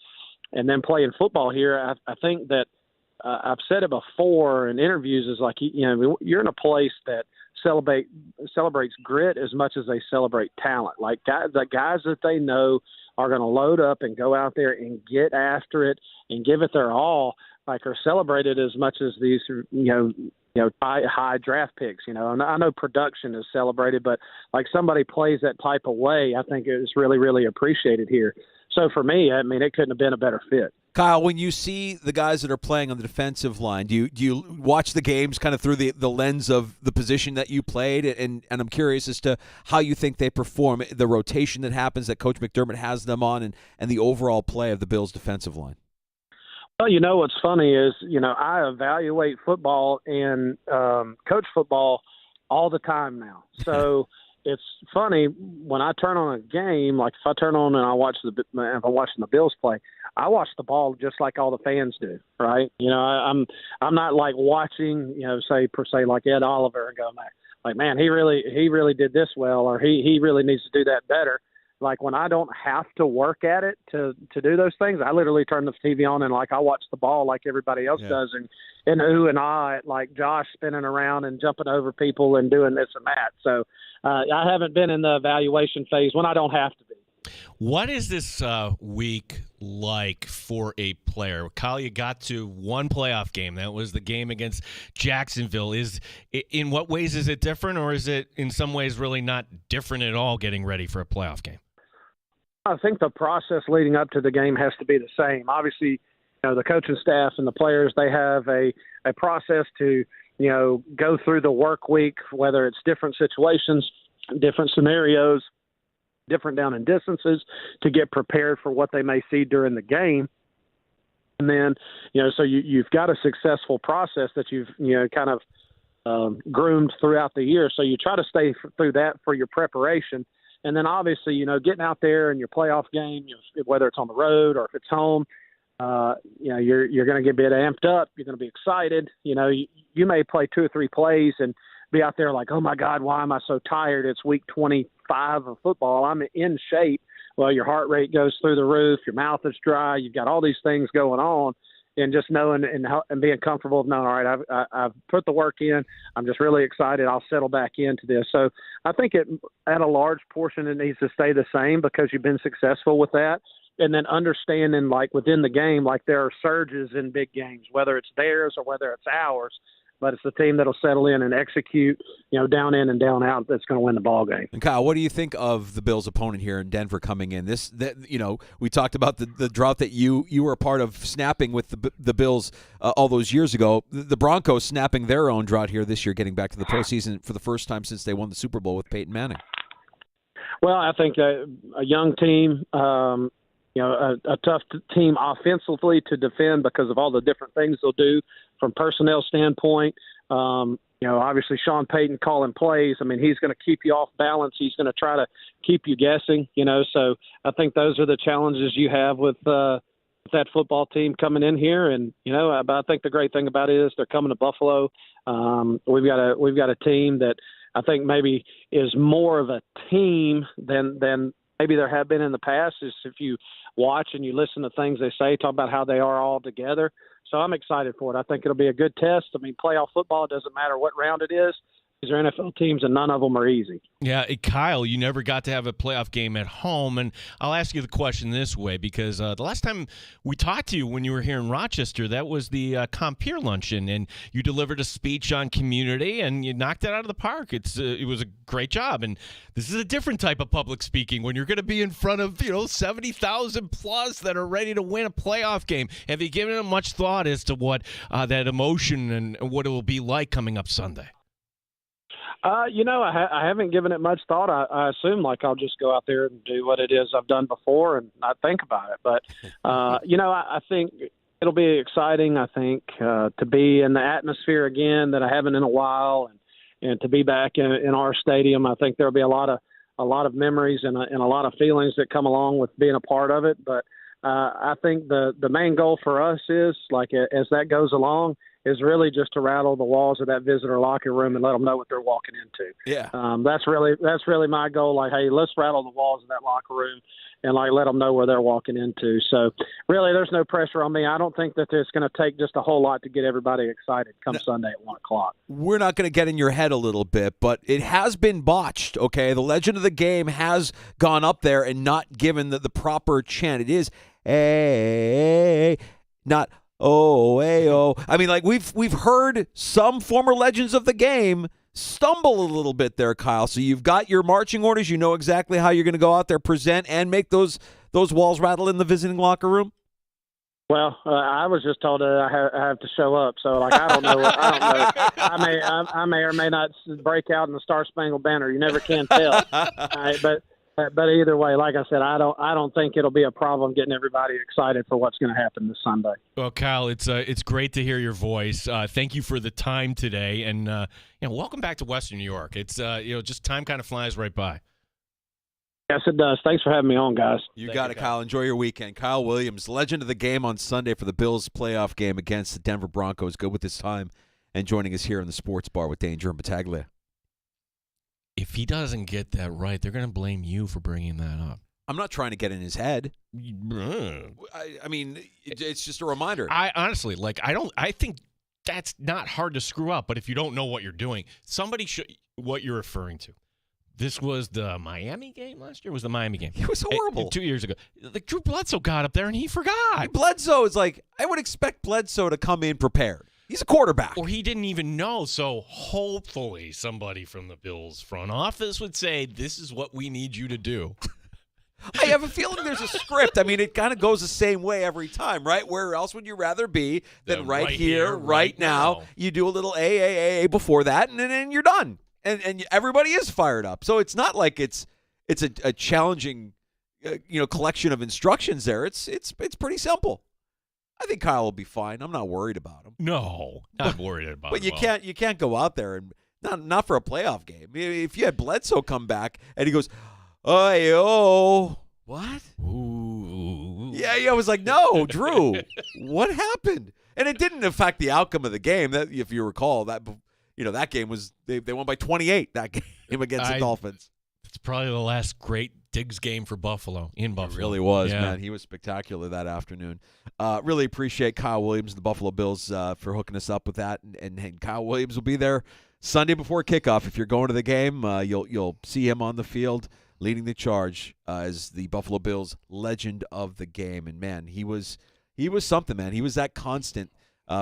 and then playing football here, I think that I've said it before in interviews, is like, you're in a place that celebrates grit as much as they celebrate talent. Like the guys that they know are going to load up and go out there and get after it and give it their all, like, are celebrated as much as these, high draft picks. I know production is celebrated, but like somebody plays that type of way, I think it's really, really appreciated here. So for me, I mean, it couldn't have been a better fit. Kyle, when you see the guys that are playing on the defensive line, do you watch the games kind of through the lens of the position that you played? And I'm curious as to how you think they perform, the rotation that happens that Coach McDermott has them on, and the overall play of the Bills' defensive line. Well, what's funny is, I evaluate football and coach football all the time now. So it's funny when I turn on a game, like if I turn on and if I'm watching the Bills play, I watch the ball just like all the fans do, right? I'm not like watching, say per se like Ed Oliver and go, like, man, he really did this well, or he really needs to do that better. Like when I don't have to work at it to do those things, I literally turn the TV on and like I watch the ball like everybody else does, and ooh and ah at like Josh spinning around and jumping over people and doing this and that. So I haven't been in the evaluation phase when I don't have to be. What is this week like for a player? Kyle, you got to one playoff game. That was the game against Jacksonville. In what ways is it different, or is it in some ways really not different at all getting ready for a playoff game? I think the process leading up to the game has to be the same. Obviously, the coaching staff and the players, they have a process to, go through the work week, whether it's different situations, different scenarios, different down and distances, to get prepared for what they may see during the game. And then, so you've got a successful process that you've, kind of groomed throughout the year. So you try to stay through that for your preparation. And then obviously, getting out there in your playoff game, whether it's on the road or if it's home, you're going to get a bit amped up. You're going to be excited. You may play 2 or 3 plays and be out there like, oh my God, why am I so tired? It's week 25 of football. I'm in shape. Well, your heart rate goes through the roof. Your mouth is dry. You've got all these things going on. And just knowing and being comfortable of knowing, all right, I've put the work in. I'm just really excited. I'll settle back into this. So I think at a large portion it needs to stay the same because you've been successful with that. And then understanding, like within the game, like there are surges in big games, whether it's theirs or whether it's ours. But it's the team that'll settle in and execute, down in and down out that's going to win the ball game. And Kyle, what do you think of the Bills' opponent here in Denver coming in? We talked about the drought that you were a part of snapping with the Bills all those years ago. The Broncos snapping their own drought here this year, getting back to the postseason for the first time since they won the Super Bowl with Peyton Manning. Well, I think a young team, a tough team offensively to defend because of all the different things they'll do from personnel standpoint. Obviously Sean Payton calling plays. I mean, he's going to keep you off balance. He's going to try to keep you guessing, so I think those are the challenges you have with that football team coming in here. And, but I think the great thing about it is they're coming to Buffalo. We've got a team that I think maybe is more of a team than maybe there have been in the past. Is if you watch and you listen to things they say, talk about how they are all together. So I'm excited for it. I think it'll be a good test. I mean, playoff football, it doesn't matter what round it is. These are NFL teams, and none of them are easy. Yeah, Kyle, you never got to have a playoff game at home, and I'll ask you the question this way because the last time we talked to you when you were here in Rochester, that was the Compeer Luncheon, and you delivered a speech on community, and you knocked it out of the park. It was a great job, and this is a different type of public speaking when you're going to be in front of 70,000 plus that are ready to win a playoff game. Have you given it much thought as to what that emotion and what it will be like coming up Sunday? I haven't given it much thought. I assume I'll just go out there and do what it is I've done before and not think about it. But, I think it'll be exciting, I think, to be in the atmosphere again that I haven't in a while and to be back in our stadium. I think there'll be a lot of memories and a lot of feelings that come along with being a part of it. But I think the main goal for us is, as that goes along, is really just to rattle the walls of that visitor locker room and let them know what they're walking into. Yeah. That's really my goal. Hey, let's rattle the walls of that locker room and let them know where they're walking into. So really there's no pressure on me. I don't think that it's going to take just a whole lot to get everybody excited come Sunday at 1:00. We're not going to get in your head a little bit, but it has been botched, okay? The legend of the game has gone up there and not given the proper chant. It is, hey, not oh, hey, oh. I mean, we've heard some former legends of the game stumble a little bit there, Kyle. So you've got your marching orders. You know exactly how you're going to go out there, present, and make those those walls rattle in the visiting locker room? Well, I was just told that I have to show up, so like I don't know. I don't know. I may or may not break out in the Star Spangled Banner. You never can tell. But either way, like I said, I don't think it'll be a problem getting everybody excited for what's going to happen this Sunday. Well, Kyle, it's great to hear your voice. Thank you for the time today, and welcome back to Western New York. It's just time kind of flies right by. Yes, it does. Thanks for having me on, guys. You got it, Kyle. Enjoy your weekend. Kyle Williams, legend of the game on Sunday for the Bills playoff game against the Denver Broncos. Good with his time and joining us here in the Sports Bar with Danger and Battaglia. If he doesn't get that right, they're going to blame you for bringing that up. I'm not trying to get in his head. I mean, it's just a reminder. I honestly, I think that's not hard to screw up, but if you don't know what you're doing, somebody should, what you're referring to. This was the Miami game last year? It was the Miami game. It was horrible. 2 years ago. Like Drew Bledsoe got up there and he forgot. Bledsoe is like, I would expect Bledsoe to come in prepared. He's a quarterback. Or he didn't even know. So hopefully somebody from the Bills front office would say, this is what we need you to do. I have a feeling there's a script. I mean, it kind of goes the same way every time, right? Where else would you rather be than right here, right now? You do a little AAA before that, and then you're done. And everybody is fired up. So it's not like it's a challenging collection of instructions there. It's pretty simple. I think Kyle will be fine. I'm not worried about him. No, not worried about him. But you can't go out there and not for a playoff game. If you had Bledsoe come back and he goes, oh, what? Ooh. Yeah, I was like, no, Drew, what happened? And it didn't affect the outcome of the game. That, if you recall, that game was they won by 28. That game against the Dolphins. It's probably the last great Diggs game for Buffalo in Buffalo. It really was, yeah. Man. He was spectacular that afternoon. Really appreciate Kyle Williams, the Buffalo Bills, for hooking us up with that. And Kyle Williams will be there Sunday before kickoff. If you're going to the game, you'll see him on the field leading the charge as the Buffalo Bills legend of the game. And man, he was something, man. He was that constant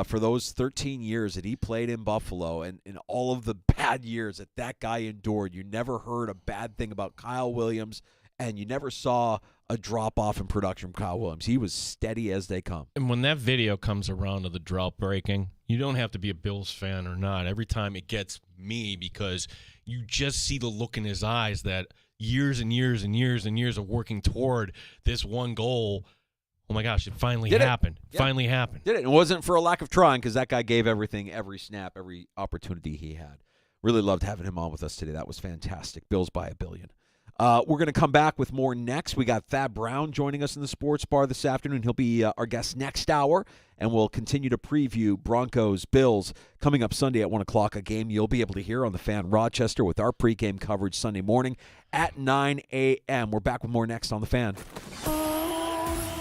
for those 13 years that he played in Buffalo, and in all of the bad years that guy endured. You never heard a bad thing about Kyle Williams, and you never saw a drop-off in production from Kyle Williams. He was steady as they come. And when that video comes around of the drought breaking, you don't have to be a Bills fan or not. Every time it gets me because you just see the look in his eyes that years and years and years and years of working toward this one goal. Oh, my gosh, it finally happened. Yeah. Finally happened. Did it. It wasn't for a lack of trying because that guy gave everything, every snap, every opportunity he had. Really loved having him on with us today. That was fantastic. Bills by $1 billion. We're going to come back with more next. We got Thad Brown joining us in the Sports Bar this afternoon. He'll be our guest next hour, and we'll continue to preview Broncos Bills coming up Sunday at 1 o'clock, a game you'll be able to hear on the Fan Rochester with our pregame coverage Sunday morning at 9 a.m. We're back with more next on the Fan.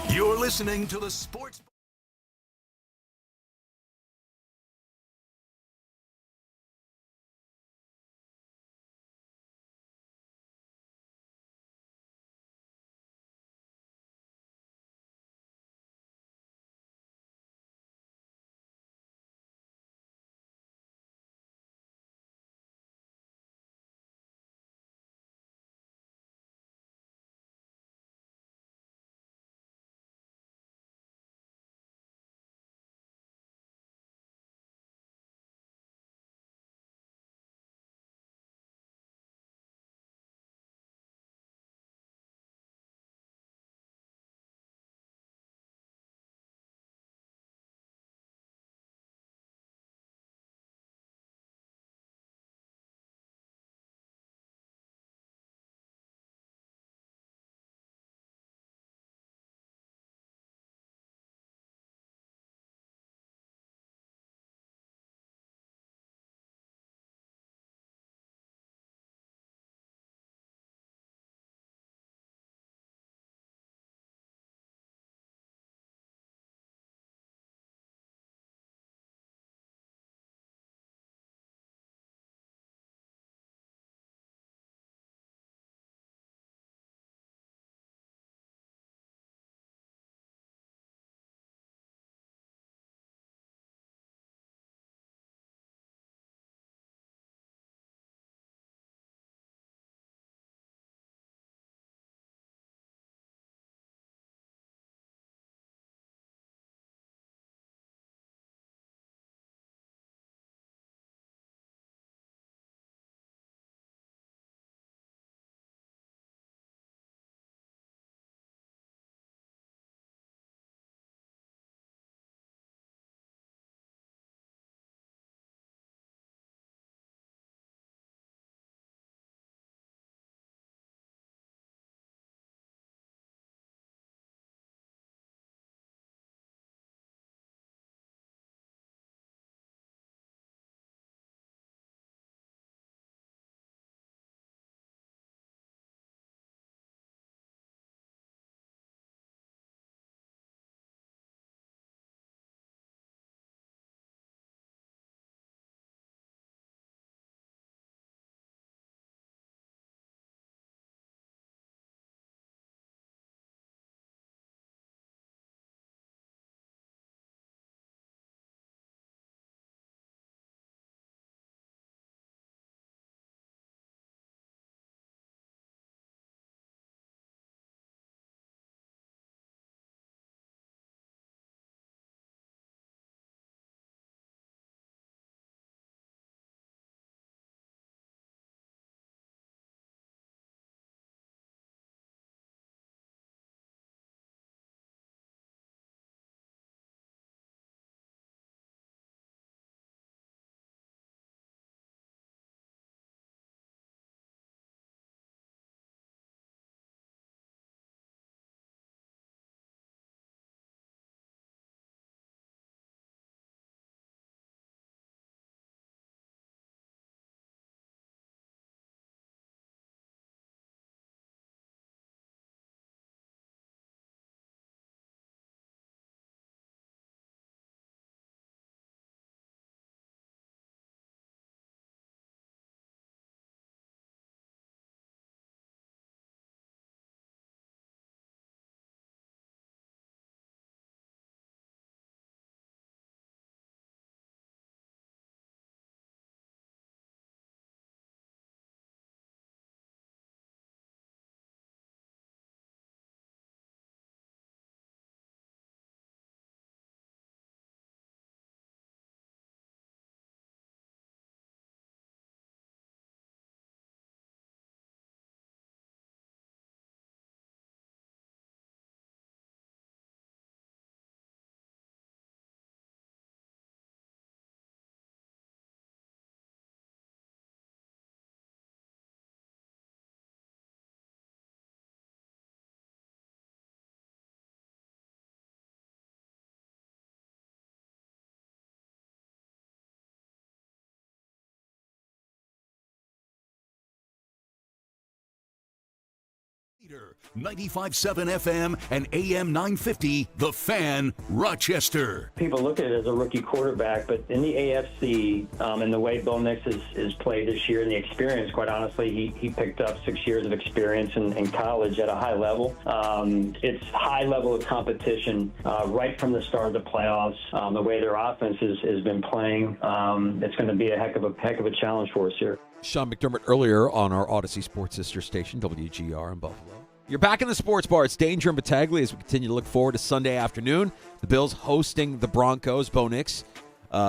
You're listening to the Sports Leader, 95.7 FM and AM 950, The Fan, Rochester. People look at it as a rookie quarterback, but in the AFC, and the way Bo Nix is played this year and the experience, quite honestly, he picked up 6 years of experience in college at a high level. It's high level of competition right from the start of the playoffs. The way their offense has been playing, it's going to be a heck of a challenge for us here. Sean McDermott earlier on our Odyssey Sports sister station, WGR in Buffalo. You're back in the sports bar. It's Danger and Battaglia as we continue to look forward to Sunday afternoon. The Bills hosting the Broncos, Bo Nix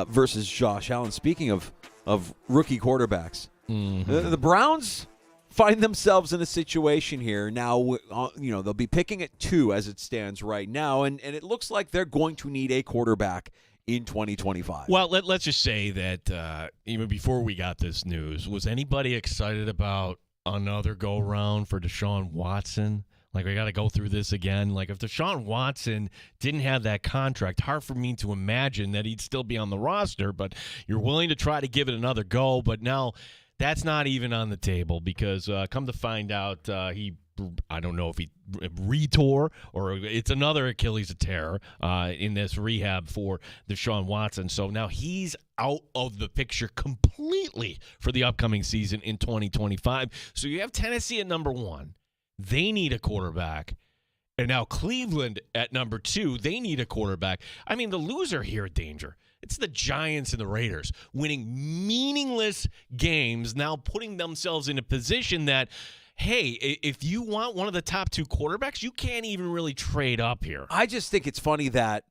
versus Josh Allen. Speaking of rookie quarterbacks, the Browns find themselves in a situation here now. They'll be picking at 2 as it stands right now, and it looks like they're going to need a quarterback in 2025. Well, let's just say that even before we got this news, was anybody excited about another go-round for Deshaun Watson? Like, we got to go through this again. Like, if Deshaun Watson didn't have that contract, hard for me to imagine that he'd still be on the roster, but you're willing to try to give it another go. But now that's not even on the table because come to find out I don't know if he re-tore or it's another Achilles tear in this rehab for Deshaun Watson. So now he's out of the picture completely for the upcoming season in 2025. So you have Tennessee at number 1. They need a quarterback. And now Cleveland at number 2. They need a quarterback. I mean, the loser here at Danger, it's the Giants and the Raiders winning meaningless games, now putting themselves in a position that, hey, if you want one of the top 2 quarterbacks, you can't even really trade up here. I just think it's funny that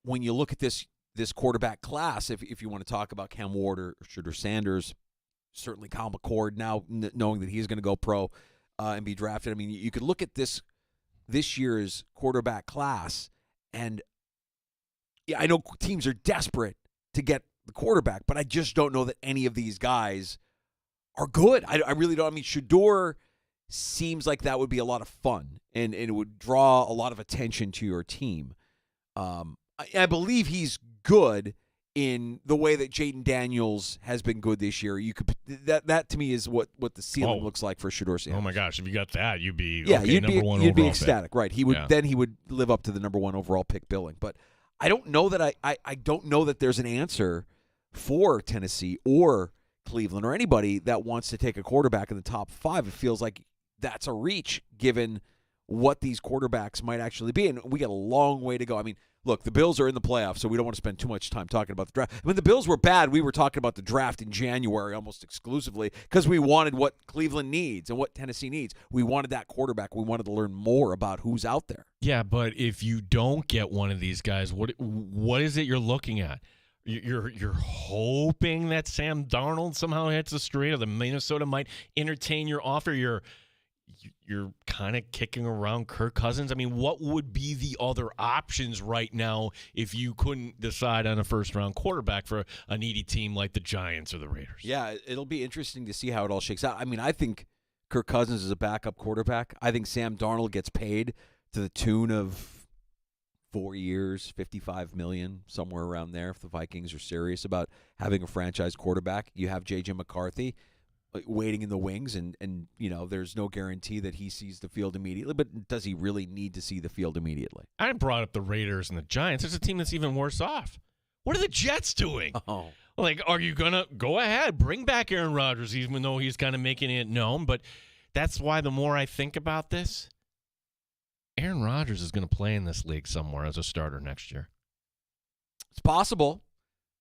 when you look at this quarterback class, if you want to talk about Cam Ward or Shedeur Sanders, certainly Kyle McCord, now knowing that he's going to go pro and be drafted. I mean, you could look at this year's quarterback class, and yeah, I know teams are desperate to get the quarterback, but I just don't know that any of these guys are good. I really don't. I mean, Shedeur seems like that would be a lot of fun, and it would draw a lot of attention to your team. I believe he's good in the way that Jaden Daniels has been good this year. You could that to me is what the ceiling looks like for Shedeur Sanders. Oh my gosh, if you got that, you'd be number 1 you'd be ecstatic, right? He would then he would live up to the number 1 overall pick billing. But I don't know that I don't know that there's an answer for Tennessee or Cleveland or anybody that wants to take a quarterback in the top 5. It feels like that's a reach given what these quarterbacks might actually be. And we got a long way to go. I mean, look, the Bills are in the playoffs, so we don't want to spend too much time talking about the draft. When the Bills were bad, we were talking about the draft in January almost exclusively because we wanted what Cleveland needs and what Tennessee needs. We wanted that quarterback. We wanted to learn more about who's out there. Yeah, but if you don't get one of these guys, what is it you're looking at? You're hoping that Sam Darnold somehow hits a straight, or the Minnesota might entertain your offer. You're kind of kicking around Kirk Cousins. I mean, what would be the other options right now if you couldn't decide on a first-round quarterback for a needy team like the Giants or the Raiders? Yeah, it'll be interesting to see how it all shakes out. I mean, I think Kirk Cousins is a backup quarterback. I think Sam Darnold gets paid to the tune of 4 years, $55 million, somewhere around there if the Vikings are serious about having a franchise quarterback. You have J.J. McCarthy waiting in the wings, and there's no guarantee that he sees the field immediately, but does he really need to see the field immediately? I brought up the Raiders and the Giants. There's a team that's even worse off. What are the Jets doing? Oh. Like, are you going to go ahead, bring back Aaron Rodgers, even though he's kind of making it known? But that's why the more I think about this, Aaron Rodgers is going to play in this league somewhere as a starter next year. It's possible.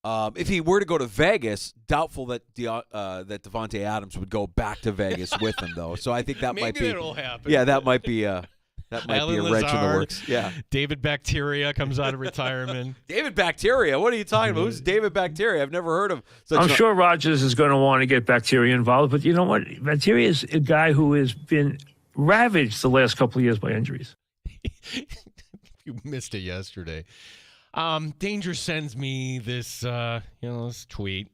If he were to go to Vegas, doubtful that that Devontae Adams would go back to Vegas with him, though. So I think that might be. Maybe it'll happen. Yeah, that might be a wrench in the works. Yeah. David Bacteria comes out of retirement. David Bacteria? What are you talking about? Who's David Bacteria? I've never heard of. I'm sure Rodgers is going to want to get Bacteria involved, but you know what? Bacteria is a guy who has been ravaged the last couple of years by injuries. You missed it yesterday. Danger sends me this, this tweet.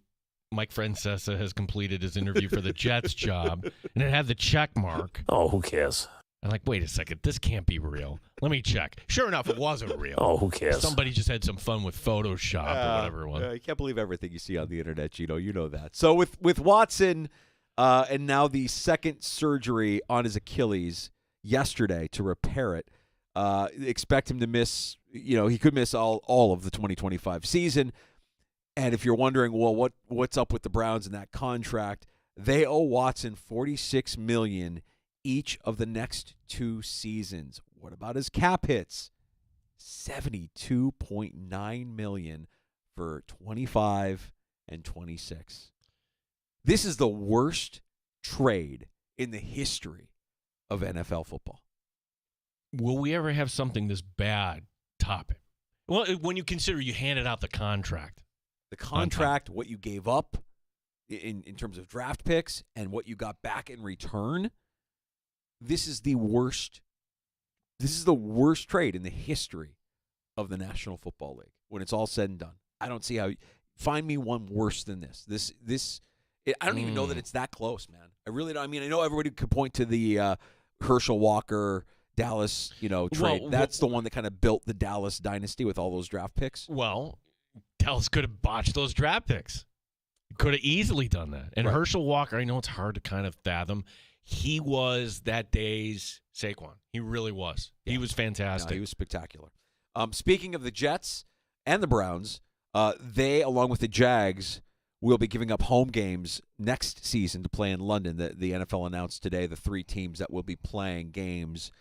Mike Francesa has completed his interview for the Jets job, and it had the check mark. Oh, who cares? I'm like, wait a second, this can't be real. Let me check. Sure enough, it wasn't real. Oh, who cares? Somebody just had some fun with Photoshop or whatever it was. I can't believe everything you see on the internet, Gino. You know that. So with Watson and now the second surgery on his Achilles, yesterday to repair it. Expect him to miss, he could miss all of the 2025 season. And if you're wondering, well, what's up with the Browns and that contract, they owe Watson $46 million each of the next 2 seasons. What about his cap hits? $72.9 million for 25 and 26. This is the worst trade in the history of NFL football. Will we ever have something this bad topic? Well, when you consider you handed out the contract. The contract, what you gave up in terms of draft picks and what you got back in return, this is the worst. This is the worst trade in the history of the National Football League. When it's all said and done, I don't see how. Find me one worse than this. I don't even know that it's that close, man. I really don't. I mean, I know everybody could point to the Herschel Walker Dallas, trade. That's the one that kind of built the Dallas dynasty with all those draft picks. Well, Dallas could have botched those draft picks. Could have easily done that. And right. Herschel Walker, I know it's hard to kind of fathom. He was that day's Saquon. He really was. Yeah. He was fantastic. No, he was spectacular. Speaking of the Jets and the Browns, they, along with the Jags, will be giving up home games next season to play in London. The NFL announced today the 3 teams that will be playing games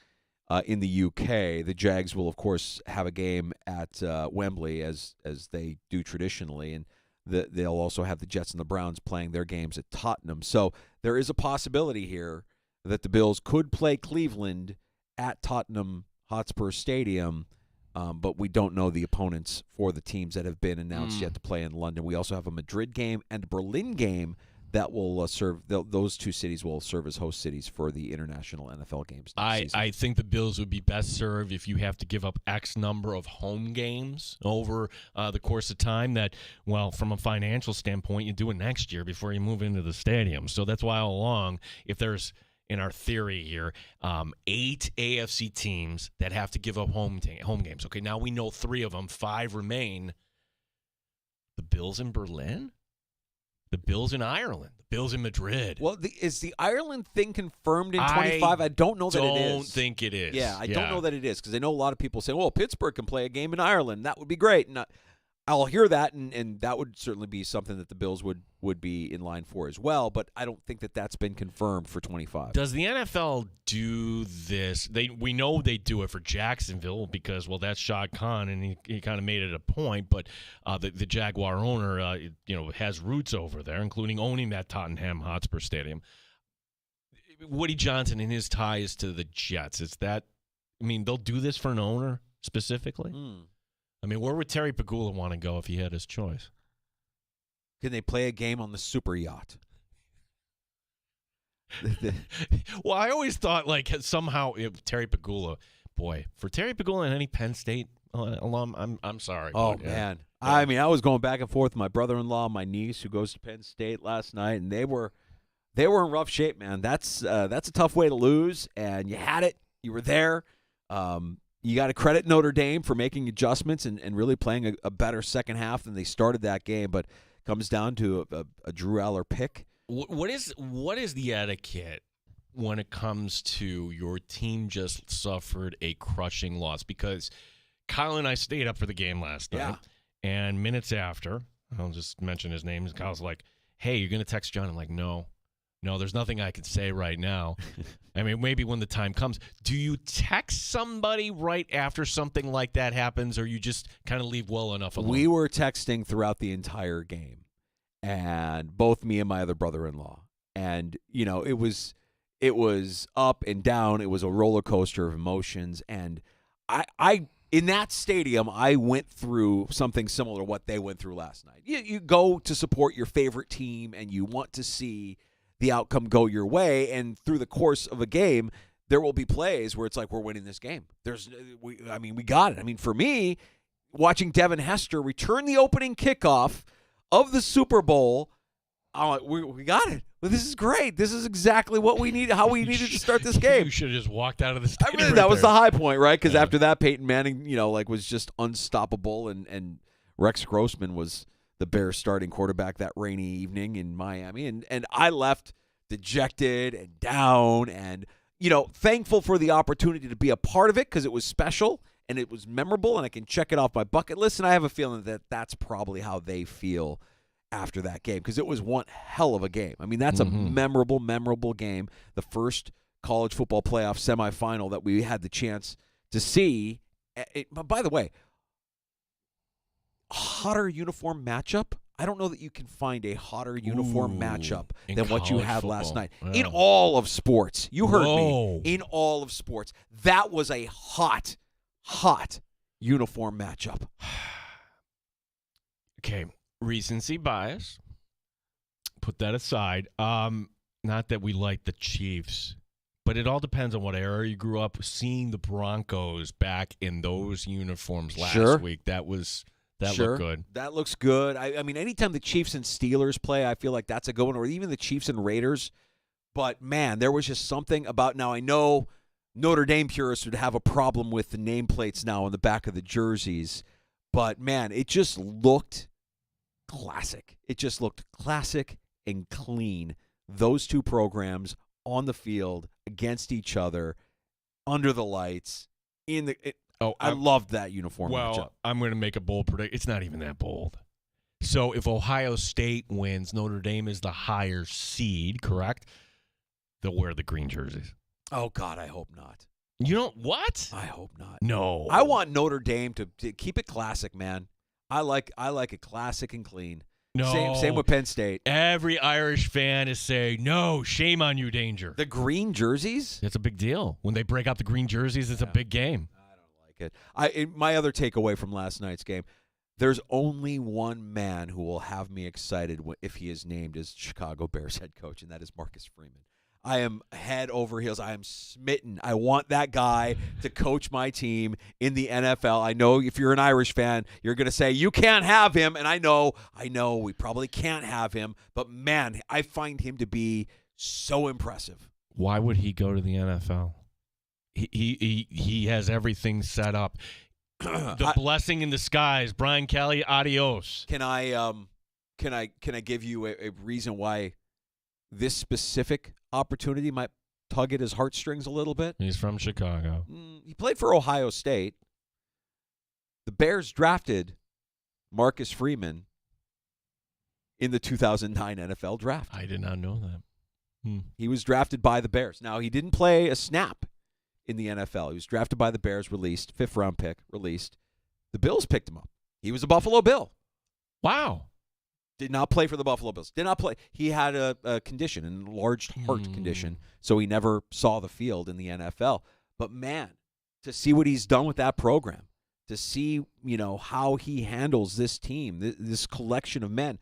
in the UK. The Jags will, of course, have a game at Wembley as they do traditionally, and they'll also have the Jets and the Browns playing their games at Tottenham. So there is a possibility here that the Bills could play Cleveland at Tottenham Hotspur Stadium, but we don't know the opponents for the teams that have been announced yet to play in London. We also have a Madrid game and a Berlin game that will serve. Those 2 cities will serve as host cities for the international NFL games next season. I think the Bills would be best served if you have to give up X number of home games over the course of time that, well, from a financial standpoint, you do it next year before you move into the stadium. So that's why all along, if there's, in our theory here, 8 AFC teams that have to give up home games. Okay, now we know 3 of them. 5 remain. The Bills in Berlin? The Bills in Ireland. The Bills in Madrid. Well, is the Ireland thing confirmed in 25? I don't know that it is. I don't think it is. Yeah, I don't know that it is because I know a lot of people say, well, Pittsburgh can play a game in Ireland. That would be great. And I'll hear that, and that would certainly be something that the Bills would be in line for as well, but I don't think that that's been confirmed for 25. Does the NFL do this? We know they do it for Jacksonville because, well, that's Shad Khan, and he kind of made it a point, but the Jaguar owner, has roots over there, including owning that Tottenham Hotspur Stadium. Woody Johnson and his ties to the Jets, they'll do this for an owner specifically? I mean, where would Terry Pegula want to go if he had his choice? Can they play a game on the super yacht? Well, I always thought somehow Terry Pegula, for Terry Pegula and any Penn State alum, I'm sorry. Oh, man. Yeah. I mean, I was going back and forth with my brother-in-law, my niece, who goes to Penn State last night, and they were in rough shape, man. That's a tough way to lose, and you had it. You were there. You got to credit Notre Dame for making adjustments and really playing a better second half than they started that game, but comes down to a Drew Aller pick. What is the etiquette when it comes to your team just suffered a crushing loss? Because Kyle and I stayed up for the game last night, and minutes after, I'll just mention his name, Kyle's like, hey, you're going to text John? I'm like, no, there's nothing I can say right now. I mean, maybe when the time comes. Do you text somebody right after something like that happens, or you just kind of leave well enough alone? We were texting throughout the entire game, and both me and my other brother-in-law. And, it was up and down. It was a roller coaster of emotions. And I in that stadium, I went through something similar to what they went through last night. You go to support your favorite team, and you want to see the outcome go your way, and through the course of a game, there will be plays where it's like, we're winning this game. We got it. I mean, for me, watching Devin Hester return the opening kickoff of the Super Bowl, I'm like, we got it. Well, this is great. This is exactly what we need. How we needed to start this game. You should have just walked out of the stadium. That was the high point, right? Because after that, Peyton Manning, was just unstoppable, and Rex Grossman was the Bears starting quarterback that rainy evening in Miami. And I left dejected and down. And, thankful for the opportunity to be a part of it because it was special and it was memorable and I can check it off my bucket list. And I have a feeling that that's probably how they feel after that game because it was one hell of a game. I mean, that's a memorable game. The first college football playoff semifinal that we had the chance to see. But by the way, hotter uniform matchup. I don't know that you can find a hotter uniform matchup than what you had last night. Yeah. In all of sports. You heard me. In all of sports. That was a hot uniform matchup. Okay. Recency bias. Put that aside. Not that we like the Chiefs, but it all depends on what era you grew up. Seeing the Broncos back in those uniforms last week, that looked good. That looks good. I mean, anytime the Chiefs and Steelers play, I feel like that's a good one, or even the Chiefs and Raiders. But, man, there was just something about – now, I know Notre Dame purists would have a problem with the nameplates now on the back of the jerseys. But, man, it just looked classic. It just looked classic and clean. Those two programs on the field against each other, under the lights, in the I loved that uniform matchup. I'm going to make a bold prediction. It's not even that bold. So if Ohio State wins, Notre Dame is the higher seed, correct? They'll wear the green jerseys. Oh, God, I hope not. You know what? I hope not. No. I want Notre Dame to keep it classic, man. I like it classic and clean. No. Same with Penn State. Every Irish fan is saying, no, shame on you, Danger. The green jerseys? It's a big deal. When they break out the green jerseys, it's a big game. My other takeaway from last night's game, there's only one man who will have me excited if he is named as Chicago Bears head coach, and that is Marcus Freeman. I am head over heels. I am smitten. I want that guy to coach my team in the NFL. I know if you're an Irish fan, you're going to say, you can't have him, and I know we probably can't have him, but, man, I find him to be so impressive. Why would he go to the NFL? He has everything set up. The blessing in disguise. Brian Kelly, adios. Can I give you a reason why this specific opportunity might tug at his heartstrings a little bit? He's from Chicago. He played for Ohio State. The Bears drafted Marcus Freeman in the 2009 NFL draft. I did not know that. He was drafted by the Bears. Now, he didn't play a snap in the NFL. He was drafted by the Bears, released, fifth-round pick, released. The Bills picked him up. He was a Buffalo Bill. Wow. Did not play for the Buffalo Bills. Did not play. He had a condition, an enlarged heart condition, so he never saw the field in the NFL. But, man, to see what he's done with that program, to see, how he handles this team, this collection of men,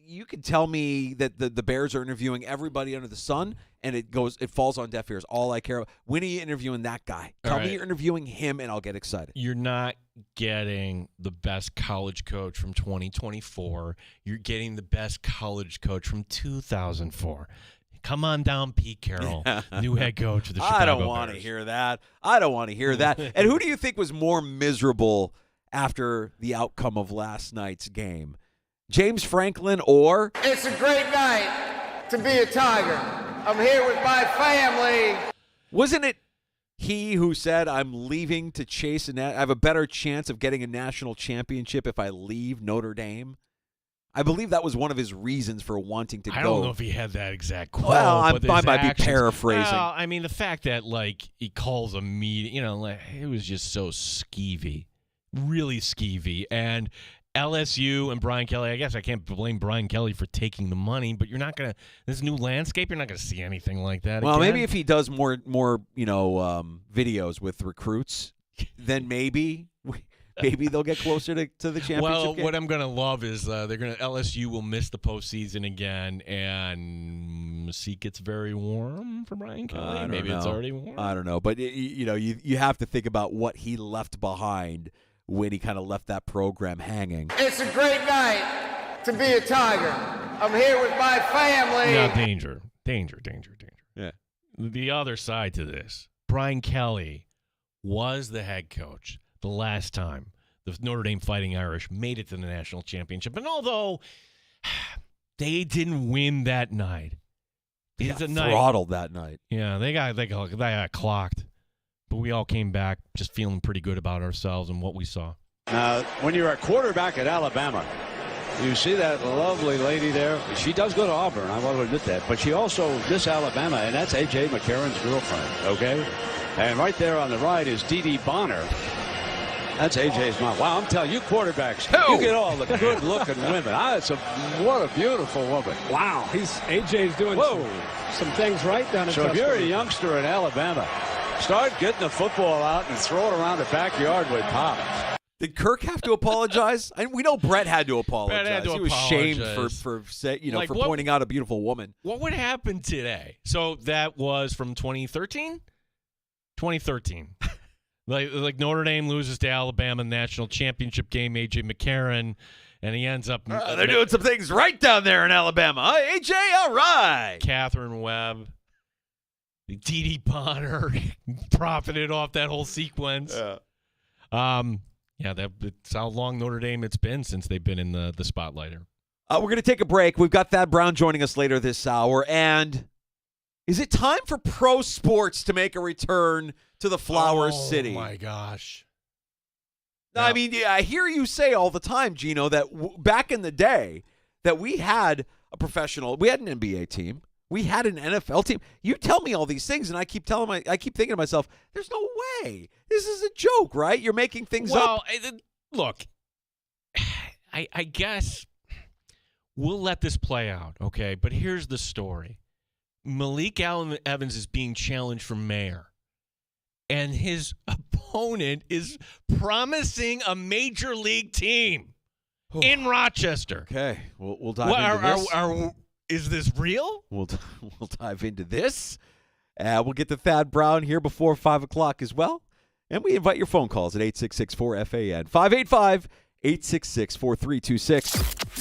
you can tell me that the Bears are interviewing everybody under the sun, and it falls on deaf ears. All I care about. When are you interviewing that guy? Tell me you're interviewing him, and I'll get excited. You're not getting the best college coach from 2024. You're getting the best college coach from 2004. Come on down, Pete Carroll, new head coach of the Chicago Bears. I don't want to hear that. I don't want to hear that. And who do you think was more miserable after the outcome of last night's game? James Franklin or... It's a great night to be a Tiger. I'm here with my family. Wasn't it he who said, I'm leaving to chase I have a better chance of getting a national championship if I leave Notre Dame? I believe that was one of his reasons for wanting to go. I don't know if he had that exact quote. Well, I might be paraphrasing. Well, I mean, the fact that, he calls a meeting, it was just so skeevy. Really skeevy. And LSU and Brian Kelly, I guess I can't blame Brian Kelly for taking the money, but you're not going to – this new landscape, you're not going to see anything like that Well, again. Maybe if he does more videos with recruits, then maybe they'll get closer to the championship game. What I'm going to love is LSU will miss the postseason again, and the seat gets very warm for Brian Kelly. Maybe it's already warm. I don't know, but you have to think about what he left behind when he kind of left that program hanging. It's a great night to be a Tiger. I'm here with my family. Now, danger. Yeah. The other side to this, Brian Kelly was the head coach the last time the Notre Dame Fighting Irish made it to the national championship. And although they didn't win that night, It's a night. Throttled that night. Yeah, they got clocked. But we all came back just feeling pretty good about ourselves and what we saw. When you're a quarterback at Alabama, you see that lovely lady there. She does go to Auburn, I want to admit that. But she also Miss Alabama, and that's A.J. McCarron's girlfriend, okay? And right there on the right is Dee Dee Bonner. That's A.J.'s mom. Wow, I'm telling you, quarterbacks, you get all the good-looking women. What a beautiful woman. Wow, A.J.'s doing some things right down in So if you're a Tuscaloosa. youngster in Alabama, start getting the football out and throw it around the backyard with Pops. Did Kirk have to apologize? We know Brett had to apologize. Brett had to he was shamed apologize. for Like, for what- pointing out a beautiful woman. What would happen today? So that was from 2013? 2013. like Notre Dame loses to Alabama in the national championship game, A.J. McCarron, and he ends up... They're doing some things right down there in Alabama. AJ, all right. Catherine Webb. Dee Dee Bonner profited off that whole sequence. That's how long Notre Dame it's been since they've been in the spotlight here. We're going to take a break. We've got Thad Brown joining us later this hour. And is it time for pro sports to make a return to the Flower City? Oh, my gosh. No, I mean, I hear you say all the time, Gino, that back in the day that we had an NBA team. We had an NFL team. You tell me all these things, and I keep thinking to myself, "There's no way. This is a joke, right? You're making things up." Well, look, I guess we'll let this play out, okay? But here's the story: Malik Allen Evans is being challenged for mayor, and his opponent is promising a major league team in Rochester. Okay, we'll dive into this. Is this real? We'll dive into this. We'll get to Thad Brown here before 5 o'clock as well. And we invite your phone calls at 866-4FAN, 585-866-4326.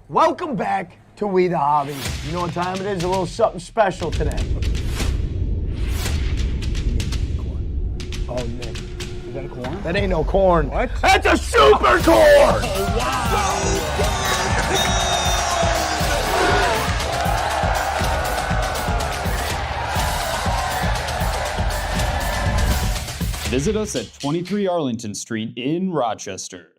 Welcome back to We the Hobby. You know what time it is? A little something special today. Oh, Nick. You got a corn? That ain't no corn. What? That's a super corn! Oh, wow. Visit us at 23 Arlington Street in Rochester.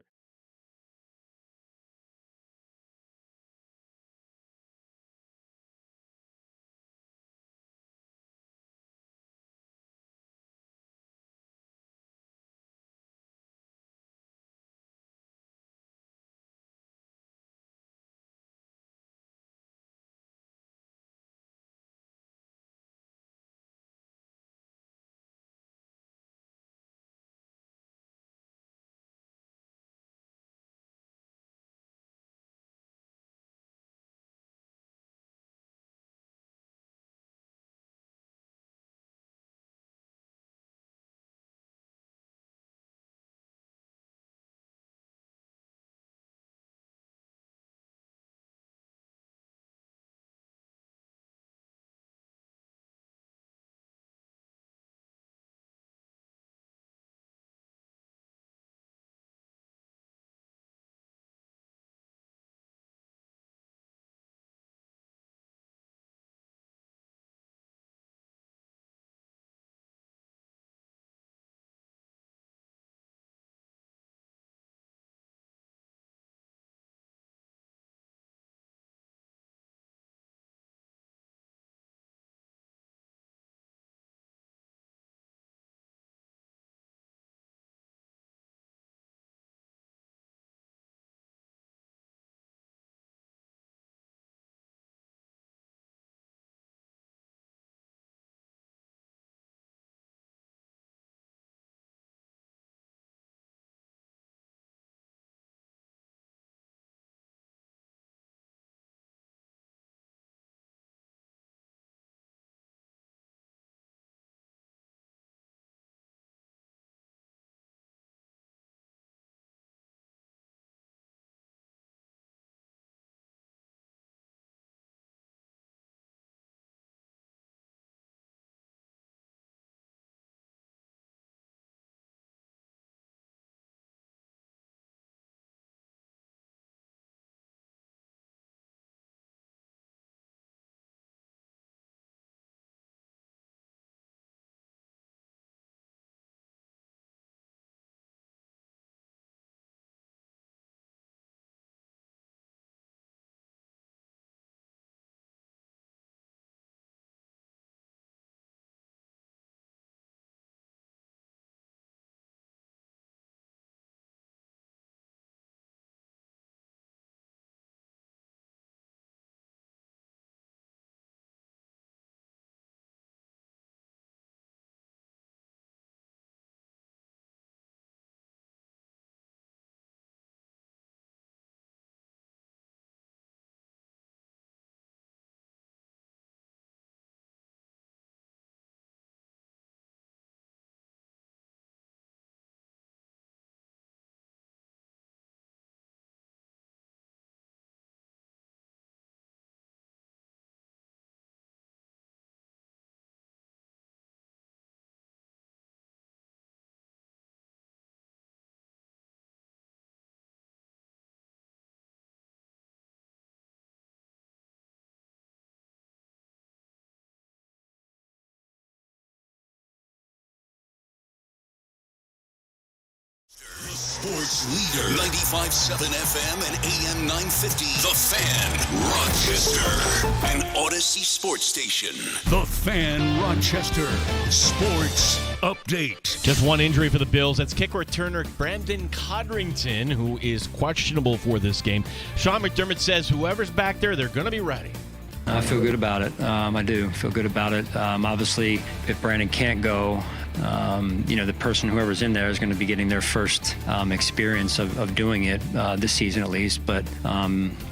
sports leader. 95.7 FM and AM 950. The Fan, Rochester. An Odyssey sports station. The Fan, Rochester. Sports update. Just one injury for the Bills. That's kick returner Brandon Codrington, who is questionable for this game. Sean McDermott says whoever's back there, they're going to be ready. I feel good about it. I do feel good about it. Obviously, if Brandon can't go, the person, whoever's in there, is going to be getting their first experience of doing it this season at least. But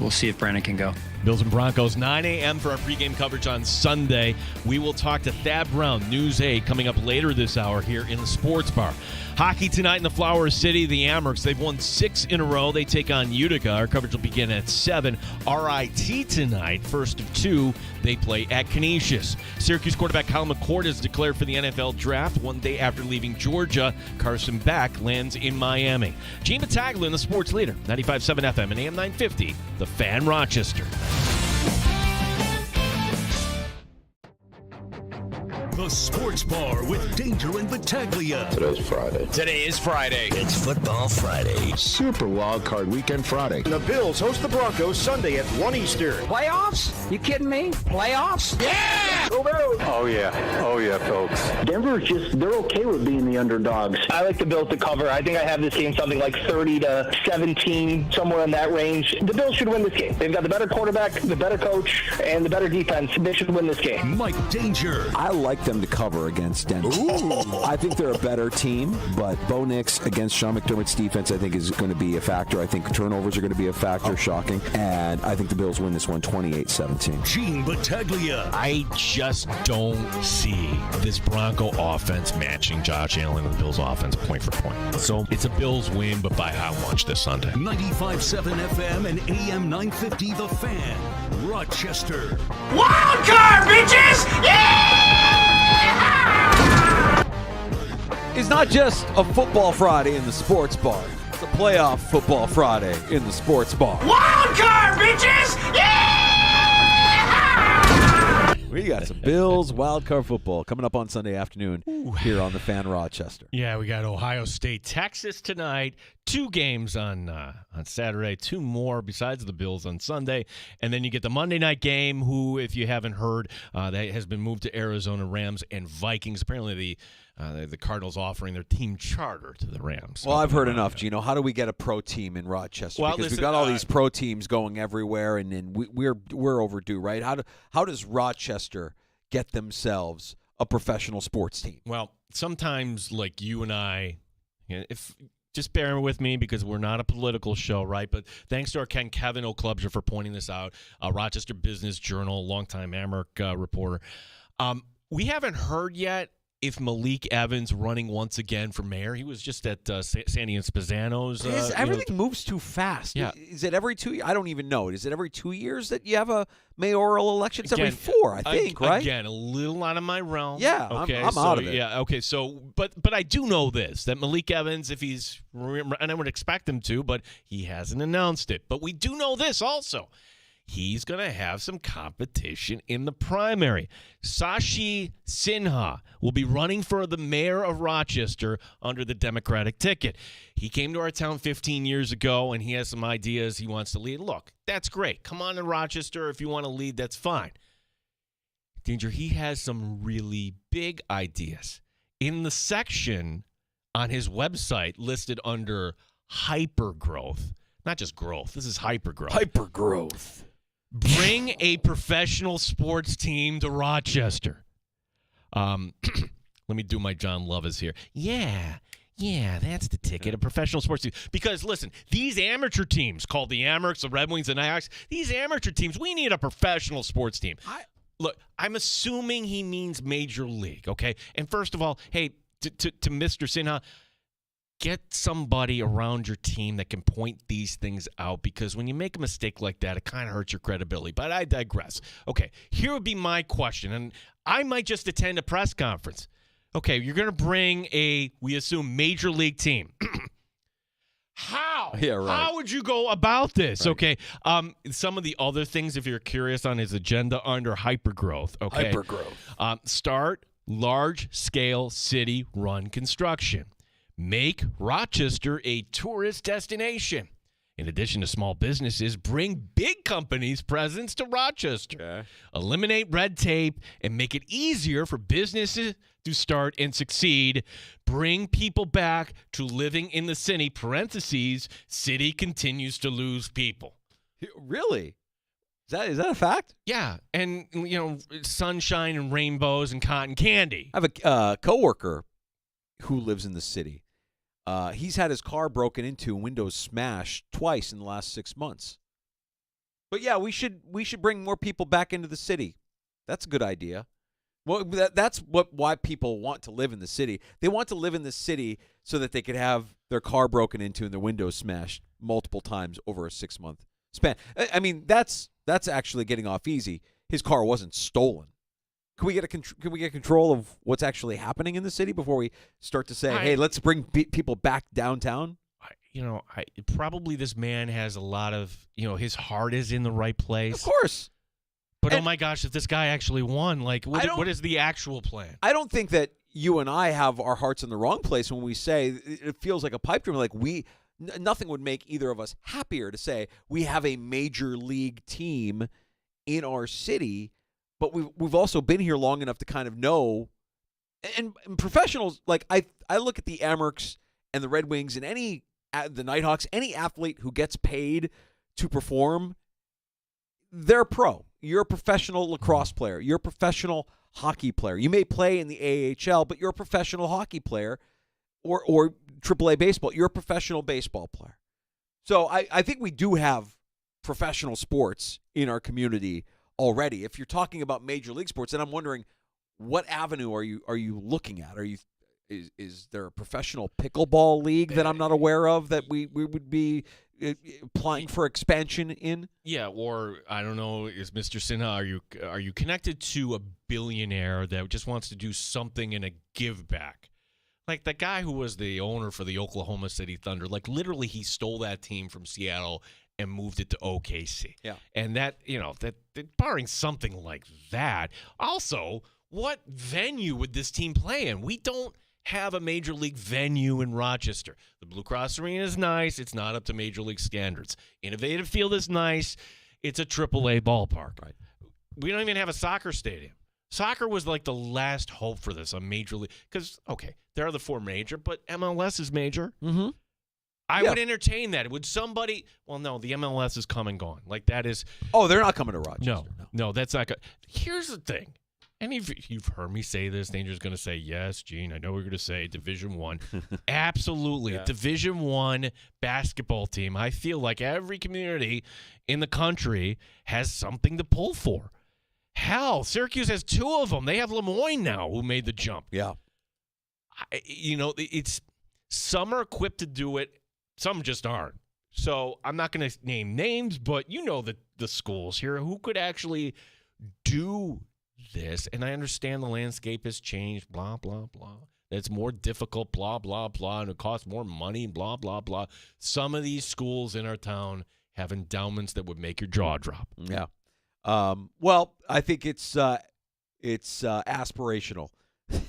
we'll see if Brandon can go. Bills and Broncos, 9 a.m. for our pregame coverage on Sunday. We will talk to Thad Brown, News 8, coming up later this hour here in the Sports Bar. Hockey tonight in the Flower City, the Amherst. They've won 6 in a row. They take on Utica. Our coverage will begin at 7. RIT tonight, first of 2. They play at Canisius. Syracuse quarterback Kyle McCord is declared for the NFL draft one day after leaving Georgia. Carson Beck lands in Miami. Gene Battaglia in the sports leader, 95.7 FM and AM 950, The Fan, Rochester. The Sports Bar with Danger and Battaglia. Today's Friday. Today is Friday. It's Football Friday. Super Wild Card Weekend Friday. The Bills host the Broncos Sunday at 1 Eastern. Playoffs? You kidding me? Playoffs? Yeah! Go Bills! Oh, yeah. Oh, yeah, folks. Denver's they're okay with being the underdogs. I like the Bills to cover. I think I have this game something like 30-17, somewhere in that range. The Bills should win this game. They've got the better quarterback, the better coach, and the better defense. They should win this game. Mike Danger. I like them to cover against Denver. I think they're a better team, but Bo Nix against Sean McDermott's defense, I think, is going to be a factor. I think turnovers are going to be a factor, shocking, and I think the Bills win this one 28-17. Gene Battaglia. I just don't see this Bronco offense matching Josh Allen and the Bills offense point for point. So it's a Bills win, but by how much this Sunday? 95.7 FM and AM 950 The Fan, Rochester. Wild card, bitches! Yeah! It's not just a football Friday in the sports bar. It's a playoff football Friday in the sports bar. Wild card, bitches! Yeah! We got some Bills wild card football coming up on Sunday afternoon here on the Fan, Rochester. Yeah, we got Ohio State, Texas tonight. 2 games on Saturday, 2 more besides the Bills on Sunday. And then you get the Monday night game, who, if you haven't heard, that has been moved to Arizona, Rams and Vikings. Apparently the Cardinals offering their team charter to the Rams. Well, I've heard enough, Gino. How do we get a pro team in Rochester? Well, because we've got all these pro teams going everywhere, and then we're overdue, right? How does Rochester get themselves a professional sports team? Well, sometimes, like you and I, just bear with me because we're not a political show, right? But thanks to our Ken Kevin O'Clubser for pointing this out, Rochester Business Journal, longtime Amherst reporter. We haven't heard yet if Malik Evans running once again for mayor. He was just at Sandy and Spazzano's. Everything moves too fast. Yeah. Is it every 2 years? I don't even know. Is it every 2 years that you have a mayoral election? It's every 4, I think, right? Again, a little out of my realm. Yeah, okay, I'm out of it. Yeah, okay. So, but I do know this, that Malik Evans, if he's, and I would expect him to, but he hasn't announced it. But we do know this also. He's going to have some competition in the primary. Sashi Sinha will be running for the mayor of Rochester under the Democratic ticket. He came to our town 15 years ago, and he has some ideas he wants to lead. Look, that's great. Come on to Rochester. If you want to lead, that's fine. Danger, he has some really big ideas. In the section on his website listed under hypergrowth, not just growth, this is hypergrowth. Hypergrowth. Bring a professional sports team to Rochester. Let me do my John Lovers here. Yeah, that's the ticket, a professional sports team. Because, listen, these amateur teams called the Amherst, the Red Wings, and Ajax, these amateur teams, we need a professional sports team. Look, I'm assuming he means major league, okay? And first of all, hey, to Mr. Sinha, get somebody around your team that can point these things out, because when you make a mistake like that, it kind of hurts your credibility. But I digress. Okay, here would be my question, and I might just attend a press conference. Okay, you're going to bring we assume, major league team. How? Yeah, right. How would you go about this? Right. Okay, some of the other things, if you're curious on his agenda under hypergrowth. Okay, hypergrowth. Start large-scale city-run construction. Make Rochester a tourist destination. In addition to small businesses, bring big companies' presence to Rochester. Okay. Eliminate red tape and make it easier for businesses to start and succeed. Bring people back to living in the city. Parentheses, city continues to lose people. Really? Is that a fact? Yeah, and, sunshine and rainbows and cotton candy. I have a coworker who lives in the city. He's had his car broken into, windows smashed twice in the last 6 months. But yeah, we should bring more people back into the city. That's a good idea. Well, that's why people want to live in the city. They want to live in the city so that they could have their car broken into and their windows smashed multiple times over a 6-month span. I mean, that's actually getting off easy. His car wasn't stolen. Can we get control of what's actually happening in the city before we start to say, hey, let's bring people back downtown? Probably this man has a lot of, his heart is in the right place. Of course. But, oh, my gosh, if this guy actually won, what is the actual plan? I don't think that you and I have our hearts in the wrong place when we say it feels like a pipe dream. Like nothing would make either of us happier to say we have a major league team in our city, but we've also been here long enough to kind of know. And professionals, like I look at the Amerks and the Red Wings and the Nighthawks, any athlete who gets paid to perform, they're pro. You're a professional lacrosse player. You're a professional hockey player. You may play in the AHL, but you're a professional hockey player or AAA baseball. You're a professional baseball player. So I think we do have professional sports in our community already. If you're talking about major league sports, and I'm wondering what avenue are you looking at? Is there a professional pickleball league that I'm not aware of that we would be applying for expansion in? Yeah, or I don't know, is Mr. Sinha, are you connected to a billionaire that just wants to do something in a give back? Like the guy who was the owner for the Oklahoma City Thunder, like literally he stole that team from Seattle and moved it to OKC. Yeah. And that barring something like that. Also, what venue would this team play in? We don't have a major league venue in Rochester. The Blue Cross Arena is nice. It's not up to major league standards. Innovative Field is nice. It's a AAA ballpark. Right. We don't even have a soccer stadium. Soccer was like the last hope for this, a major league. Because, okay, there are the four major, but MLS is major. Mm-hmm. I would entertain that. Would somebody – well, no, the MLS is come and gone. Like that is – Oh, they're not coming to Rochester. No, that's not good. Here's the thing. And you've heard me say this. Danger's going to say, yes, Gene, I know we're going to say Division I. Absolutely. Yeah. A Division I basketball team. I feel like every community in the country has something to pull for. Hell, Syracuse has two of them. They have Lemoyne now who made the jump. Yeah. Some are equipped to do it. Some just aren't. So I'm not going to name names, but you know the schools here who could actually do this. And I understand the landscape has changed, blah, blah, blah. It's more difficult, blah, blah, blah, and it costs more money, blah, blah, blah. Some of these schools in our town have endowments that would make your jaw drop. Yeah. Well, I think it's aspirational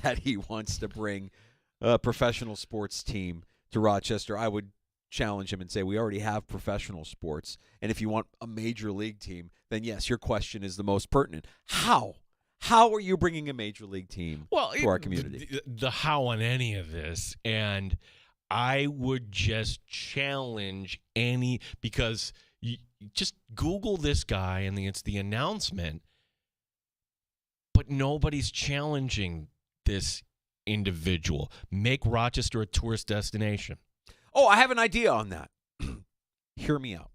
that he wants to bring a professional sports team to Rochester. I would challenge him and say we already have professional sports, and if you want a major league team, then yes, your question is the most pertinent. How are you bringing a major league team to our community? The how on any of this, and I would just challenge because you just Google this guy and it's the announcement, but nobody's challenging this individual. Make Rochester a tourist destination. Oh, I have an idea on that. Hear me out,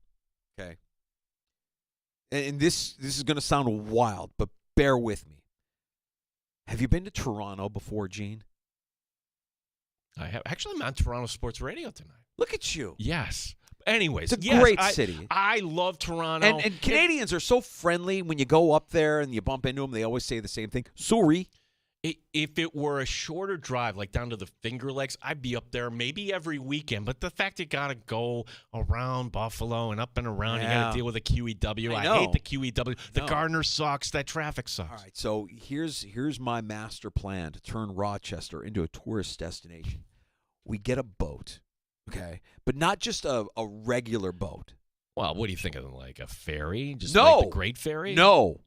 okay? And this is going to sound wild, but bear with me. Have you been to Toronto before, Gene? I have. Actually, I'm on Toronto Sports Radio tonight. Look at you. Yes. Anyways, it's a great city. I love Toronto. And Canadians are so friendly. When you go up there and you bump into them, they always say the same thing. Sorry. If it were a shorter drive, like down to the Finger Lakes, I'd be up there maybe every weekend. But the fact you got to go around Buffalo and up and around, you got to deal with the QEW. I hate the QEW. The Gardner sucks. That traffic sucks. All right, so here's my master plan to turn Rochester into a tourist destination. we get a boat, okay? But not just a regular boat. Well, what do you think of like a ferry? Just No. like the Great Ferry? No.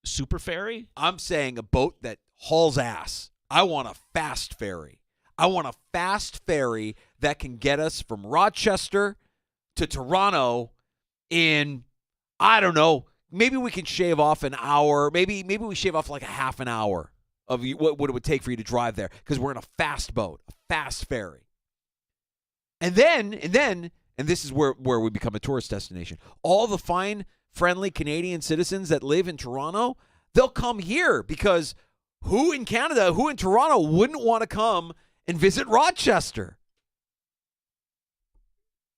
Super ferry? I'm saying a boat that hauls ass. I want a fast ferry. I want a fast ferry that can get us from Rochester to Toronto in, I don't know, maybe we can shave off an hour. Maybe we shave off like a half an hour of what it would take for you to drive there because we're in a fast boat, a fast ferry. And this is where we become a tourist destination. All the fine, friendly Canadian citizens that live in Toronto, they'll come here because who in Canada, who in Toronto wouldn't want to come and visit Rochester?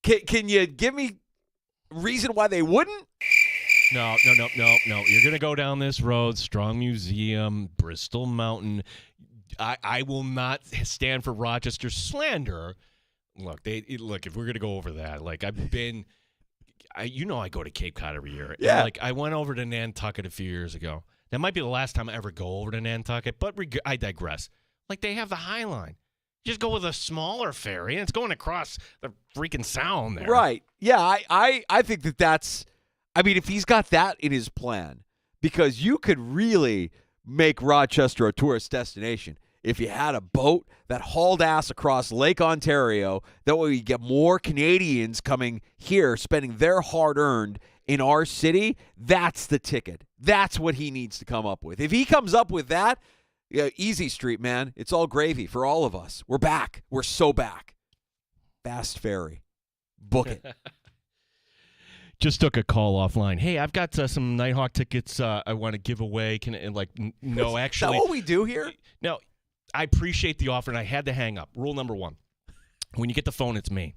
Can you give me reason why they wouldn't? No. You're going to go down this road, Strong Museum, Bristol Mountain. I will not stand for Rochester slander. Look, if we're going to go over that, like I've been, I go to Cape Cod every year. Yeah. And like I went over to Nantucket a few years ago. That might be the last time I ever go over to Nantucket, but I digress. Like they have the High Line. You just go with a smaller ferry, and it's going across the freaking sound there. Right. Yeah, I think that's, I mean, if he's got that in his plan, because you could really make Rochester a tourist destination if you had a boat that hauled ass across Lake Ontario. That way you get more Canadians coming here, spending their hard-earned in our city. That's the ticket. That's what he needs to come up with. If he comes up with that, yeah, easy street, man. It's all gravy for all of us. We're back. We're so back. Fast ferry. Book it. Just took a call offline. Hey, I've got some Nighthawk tickets I want to give away. No, actually. Is that what we do here? No, I appreciate the offer, and I had to hang up. Rule number 1. When you get the phone, it's me.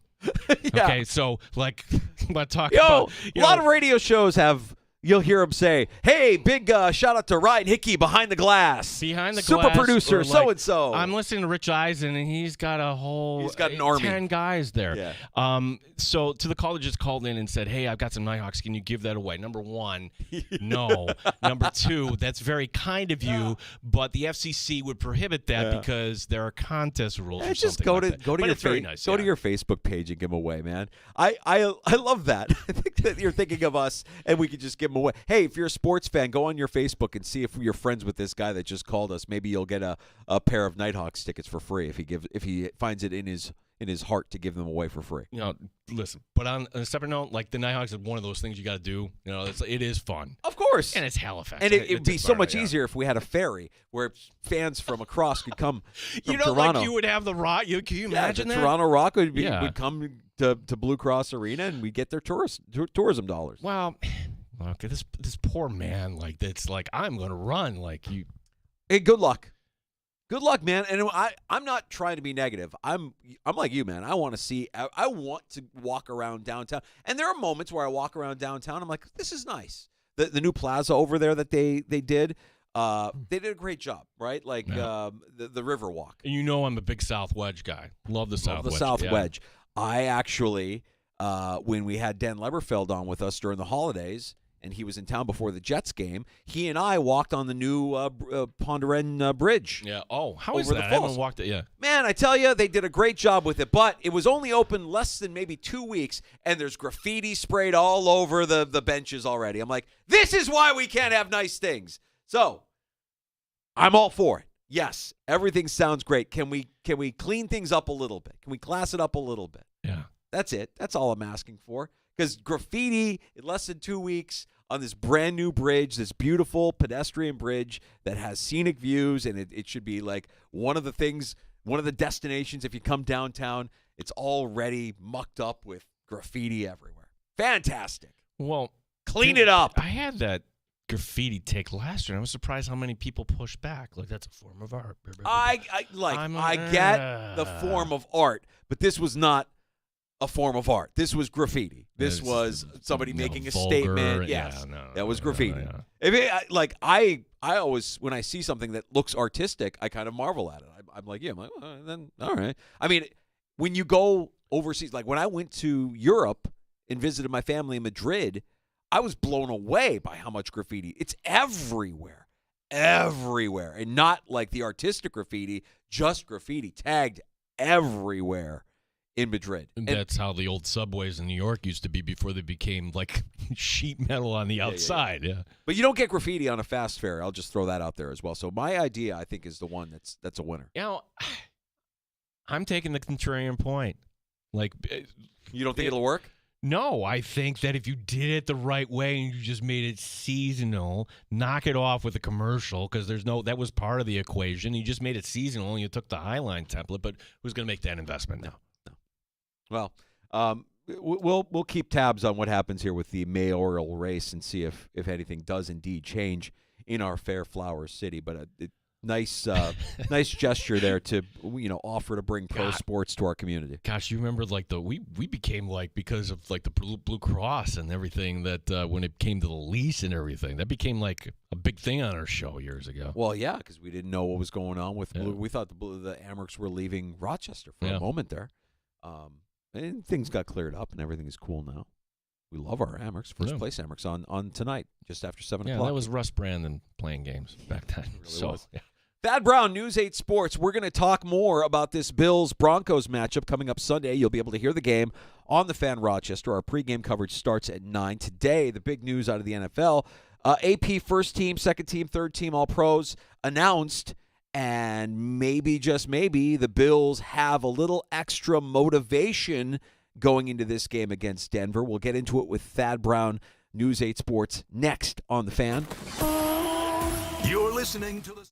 Yeah. Okay, so, like, let's talk a about... lot of radio shows have... You'll hear him say, hey, big shout out to Ryan Hickey behind the glass. Behind the Super glass. producer, Like, so-and-so. I'm listening to Rich Eisen, and he's got an army. 10 guys there. Yeah. So to the caller just called in and said, hey, I've got some Nighthawks. Can you give that away? Number 1, no. Number 2, that's very kind of you, but the FCC would prohibit that because there are contest rules or just something go like to that. go to But your it's very nice. go to your Facebook page and give them away, man. I love that. I think that you're thinking of us and we could just give them away. Hey, if you're a sports fan, go on your Facebook and see if you're friends with this guy that just called us. Maybe you'll get a pair of Nighthawks tickets for free if he finds it in his heart to give them away for free. Listen, but on a separate note, like the Nighthawks is one of those things you got to do. It is fun. Of course. And it's Halifax. And it would be so much easier if we had a ferry where fans from across could come from Toronto. Like you would have the Rock. Can you imagine that? Toronto Rock would come to Blue Cross Arena and we get their tourism dollars. Well, look, this poor man, like, it's like, I'm going to run. Like, you. Hey, good luck. Good luck, man. And I'm not trying to be negative. I'm like you, man. I want to walk around downtown. And there are moments where I walk around downtown. I'm like, this is nice. The new plaza over there that they did, they did a great job, right? Like the River Walk. And I'm a big South Wedge guy. Love the South Wedge. South Wedge. I actually, when we had Dan Leberfeld on with us during the holidays, and he was in town before the Jets game, he and I walked on the new Ponderen Bridge. Yeah. Oh, how is over that? the I falls. haven't walked it yet. Man, I tell you, they did a great job with it, but it was only open less than maybe 2 weeks, and there's graffiti sprayed all over the benches already. I'm like, this is why we can't have nice things. So, I'm all for it. Yes, everything sounds great. Can we clean things up a little bit? Can we class it up a little bit? Yeah. That's it. That's all I'm asking for. Because graffiti in less than 2 weeks on this brand new bridge, this beautiful pedestrian bridge that has scenic views, and it should be like one of the destinations if you come downtown. It's already mucked up with graffiti everywhere. Fantastic. Well, clean it up. I had that graffiti take last year, and I was surprised how many people pushed back. Like, that's a form of art. I get the form of art, but this was not a form of art. This was graffiti. This was somebody making a statement. Yes, that was graffiti. I always, when I see something that looks artistic, I kind of marvel at it. I'm like, then all right. I mean, when you go overseas, like when I went to Europe and visited my family in Madrid, I was blown away by how much graffiti. It's everywhere, and not like the artistic graffiti, just graffiti tagged everywhere in Madrid. And that's how the old subways in New York used to be before they became like sheet metal on the outside. Yeah. But you don't get graffiti on a fast fare. I'll just throw that out there as well. So my idea, I think, is the one that's a winner. You know, I'm taking the contrarian point. Like, you don't think it'll work? No, I think that if you did it the right way and you just made it seasonal, knock it off with a commercial because that was part of the equation. You just made it seasonal and you took the Highline template, but who's going to make that investment now? No. Well, we'll keep tabs on what happens here with the mayoral race and see if anything does indeed change in our fair flower city. But nice gesture there to offer to bring pro sports to our community. Gosh, you remember like we became like because of like the Blue Cross and everything that when it came to the lease and everything that became like a big thing on our show years ago. Well, yeah, because we didn't know what was going on with Blue. We thought the Amerks were leaving Rochester for a moment there, and things got cleared up and everything is cool now. We love our Amerks, first place Amerks on tonight just after 7 o'clock. Yeah, that was Russ Brandon playing games back then. It really was. Yeah. Thad Brown, News 8 Sports. We're going to talk more about this Bills-Broncos matchup coming up Sunday. You'll be able to hear the game on the Fan Rochester. Our pregame coverage starts at 9. Today, the big news out of the NFL, AP first team, second team, third team, all pros announced, and maybe, just maybe, the Bills have a little extra motivation going into this game against Denver. We'll get into it with Thad Brown, News 8 Sports, next on the Fan. You're listening to the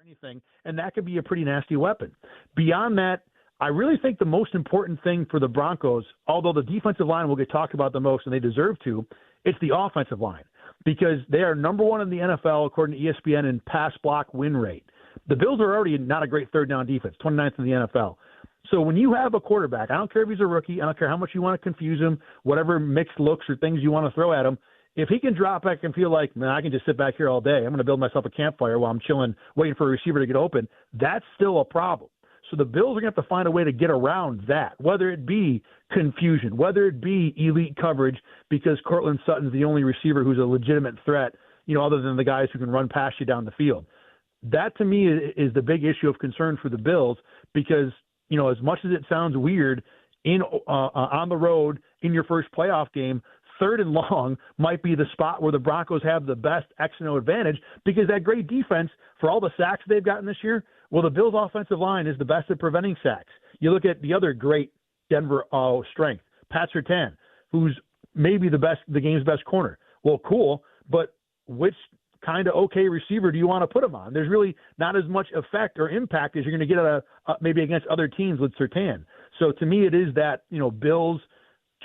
anything, and that could be a pretty nasty weapon. Beyond that, I really think the most important thing for the Broncos, although the defensive line will get talked about the most and they deserve to, it's the offensive line because they are number one in the NFL according to ESPN in pass block win rate. The Bills are already not a great third down defense, 29th in the NFL. So when you have a quarterback, I don't care if he's a rookie, I don't care how much you want to confuse him, whatever mixed looks or things you want to throw at him, if he can drop back and feel like, man, I can just sit back here all day, I'm going to build myself a campfire while I'm chilling, waiting for a receiver to get open, that's still a problem. So the Bills are going to have to find a way to get around that, whether it be confusion, whether it be elite coverage because Cortland Sutton's the only receiver who's a legitimate threat, other than the guys who can run past you down the field. That, to me, is the big issue of concern for the Bills because, as much as it sounds weird, on the road in your first playoff game, 3rd and long might be the spot where the Broncos have the best X and O advantage because that great defense, for all the sacks they've gotten this year, well, the Bills' offensive line is the best at preventing sacks. You look at the other great Denver strength, Pat Surtain, who's maybe the game's best corner. Well, cool, but which kind of okay receiver do you want to put him on? There's really not as much effect or impact as you're going to get maybe against other teams with Surtain. So to me, it is that, Bills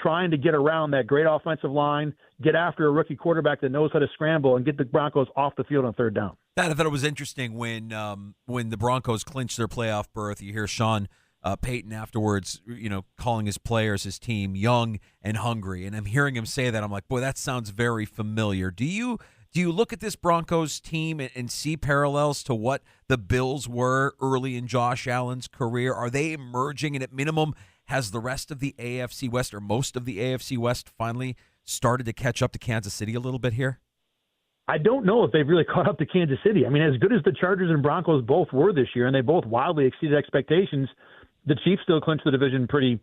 trying to get around that great offensive line, get after a rookie quarterback that knows how to scramble, and get the Broncos off the field on 3rd down. I thought it was interesting when the Broncos clinched their playoff berth. You hear Sean Payton afterwards, calling his players, his team, young and hungry. And I'm hearing him say that. I'm like, boy, that sounds very familiar. Do you look at this Broncos team and see parallels to what the Bills were early in Josh Allen's career? Are they emerging, and at minimum, has the rest of the AFC West or most of the AFC West finally started to catch up to Kansas City a little bit here? I don't know if they've really caught up to Kansas City. I mean, as good as the Chargers and Broncos both were this year, and they both wildly exceeded expectations, the Chiefs still clinched the division pretty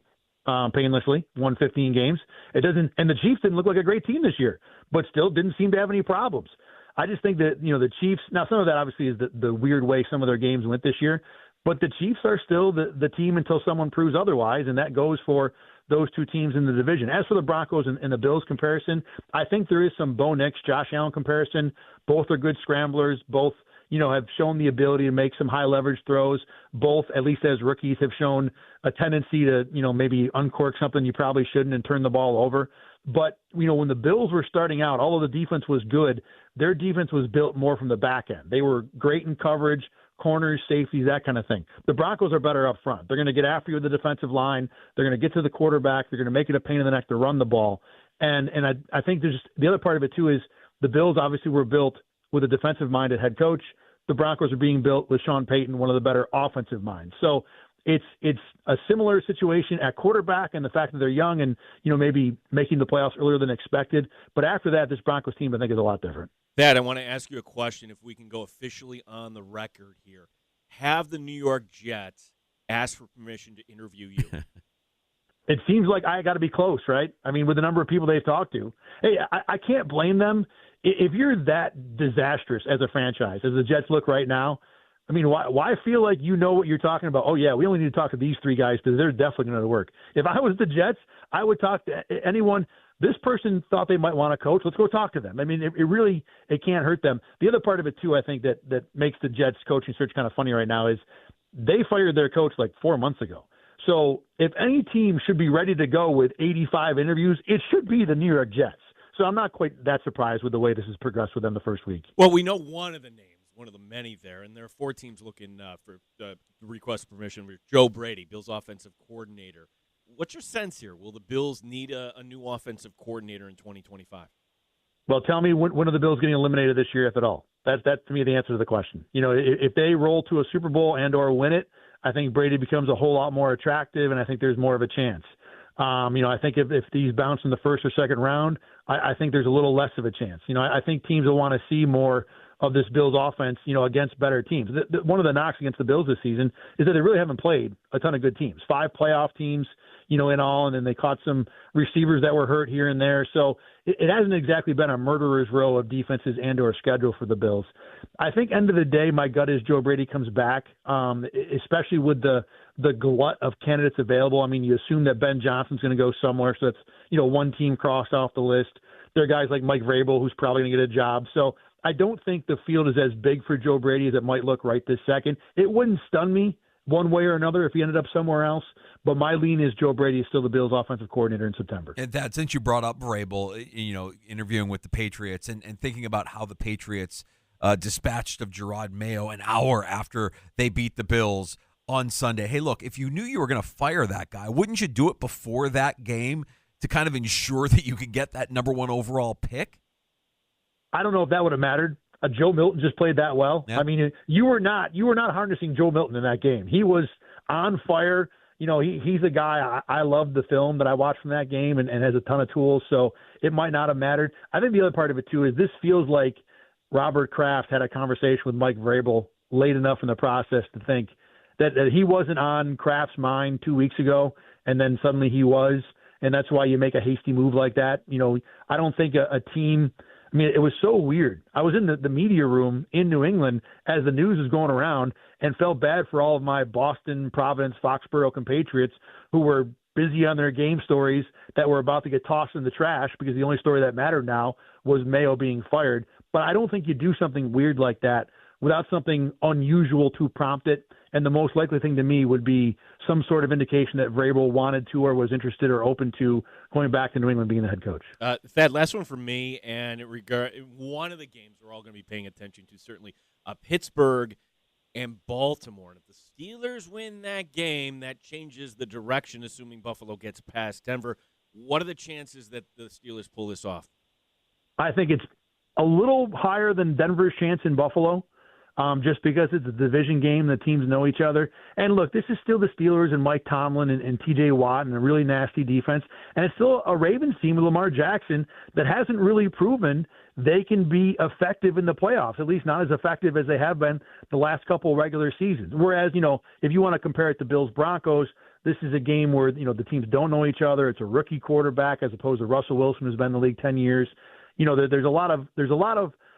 painlessly, won 15 games. And the Chiefs didn't look like a great team this year, but still didn't seem to have any problems. I just think that, the Chiefs, now some of that obviously is the weird way some of their games went this year, but the Chiefs are still the team until someone proves otherwise, and that goes for those two teams in the division. As for the Broncos and the Bills comparison, I think there is some Bo Nix, Josh Allen comparison. Both are good scramblers. Both, have shown the ability to make some high leverage throws. Both, at least as rookies, have shown a tendency to, maybe uncork something you probably shouldn't and turn the ball over. But, when the Bills were starting out, although the defense was good, their defense was built more from the back end. They were great in coverage, corners, safeties, that kind of thing. The Broncos are better up front. They're going to get after you with the defensive line. They're going to get to the quarterback. They're going to make it a pain in the neck to run the ball. And I think there's the other part of it too is the Bills obviously were built with a defensive-minded head coach. The Broncos are being built with Sean Payton, one of the better offensive minds. So it's a similar situation at quarterback and the fact that they're young and, maybe making the playoffs earlier than expected. But after that, this Broncos team, I think, is a lot different. Thad, I want to ask you a question if we can go officially on the record here. Have the New York Jets asked for permission to interview you? It seems like I got to be close, right? I mean, with the number of people they've talked to. Hey, I can't blame them. If you're that disastrous as a franchise, as the Jets look right now, I mean, why feel like you know what you're talking about? Oh, yeah, we only need to talk to these three guys because they're definitely going to work. If I was the Jets, I would talk to anyone. This person thought they might want to coach. Let's go talk to them. I mean, it can't hurt them. The other part of it, too, I think that makes the Jets coaching search kind of funny right now is they fired their coach like 4 months ago. So if any team should be ready to go with 85 interviews, it should be the New York Jets. So I'm not quite that surprised with the way this has progressed with them the first week. Well, we know one of the names, one of the many there, and there are 4 teams looking for request permission for Joe Brady, Bills offensive coordinator. What's your sense here? Will the Bills need a new offensive coordinator in 2025? Well, tell me when are the Bills getting eliminated this year, if at all? That's to me the answer to the question. If they roll to a Super Bowl and or win it, I think Brady becomes a whole lot more attractive, and I think there's more of a chance. I think if these bounce in the first or second round, I think there's a little less of a chance. I think teams will want to see more of this Bills offense, against better teams. One of the knocks against the Bills this season is that they really haven't played a ton of good teams. 5 playoff teams, in all, and then they caught some receivers that were hurt here and there. So it hasn't exactly been a murderer's row of defenses and or schedule for the Bills. I think end of the day, my gut is Joe Brady comes back, especially with the glut of candidates available. I mean, you assume that Ben Johnson's going to go somewhere, so that's, one team crossed off the list. There are guys like Mike Vrabel who's probably going to get a job. So I don't think the field is as big for Joe Brady as it might look right this second. It wouldn't stun me one way or another if he ended up somewhere else, but my lean is Joe Brady is still the Bills' offensive coordinator in September. And that, since you brought up Vrabel, interviewing with the Patriots and thinking about how the Patriots dispatched of Gerard Mayo an hour after they beat the Bills on Sunday. Hey, look, if you knew you were going to fire that guy, wouldn't you do it before that game to kind of ensure that you could get that number 1 overall pick? I don't know if that would have mattered. Joe Milton just played that well. Yeah. I mean, you were not harnessing Joe Milton in that game. He was on fire. He's a guy. I love the film that I watched from that game and has a ton of tools. So it might not have mattered. I think the other part of it too is this feels like Robert Kraft had a conversation with Mike Vrabel late enough in the process to think that he wasn't on Kraft's mind 2 weeks ago, and then suddenly he was, and that's why you make a hasty move like that. I don't think a team. I mean, it was so weird. I was in the media room in New England as the news was going around and felt bad for all of my Boston, Providence, Foxborough compatriots who were busy on their game stories that were about to get tossed in the trash because the only story that mattered now was Mayo being fired. But I don't think you do something weird like that without something unusual to prompt it. And the most likely thing to me would be some sort of indication that Vrabel wanted to or was interested or open to going back to New England being the head coach. Thad, last one for me, and one of the games we're all going to be paying attention to, certainly Pittsburgh and Baltimore. And if the Steelers win that game, that changes the direction, assuming Buffalo gets past Denver. What are the chances that the Steelers pull this off? I think it's a little higher than Denver's chance in Buffalo. Just because it's a division game, the teams know each other. And look, this is still the Steelers and Mike Tomlin and T.J. Watt and a really nasty defense. And it's still a Ravens team with Lamar Jackson that hasn't really proven they can be effective in the playoffs, at least not as effective as they have been the last couple regular seasons. Whereas, if you want to compare it to Bills-Broncos, this is a game where, the teams don't know each other. It's a rookie quarterback as opposed to Russell Wilson, who's been in the league 10 years. There's a lot of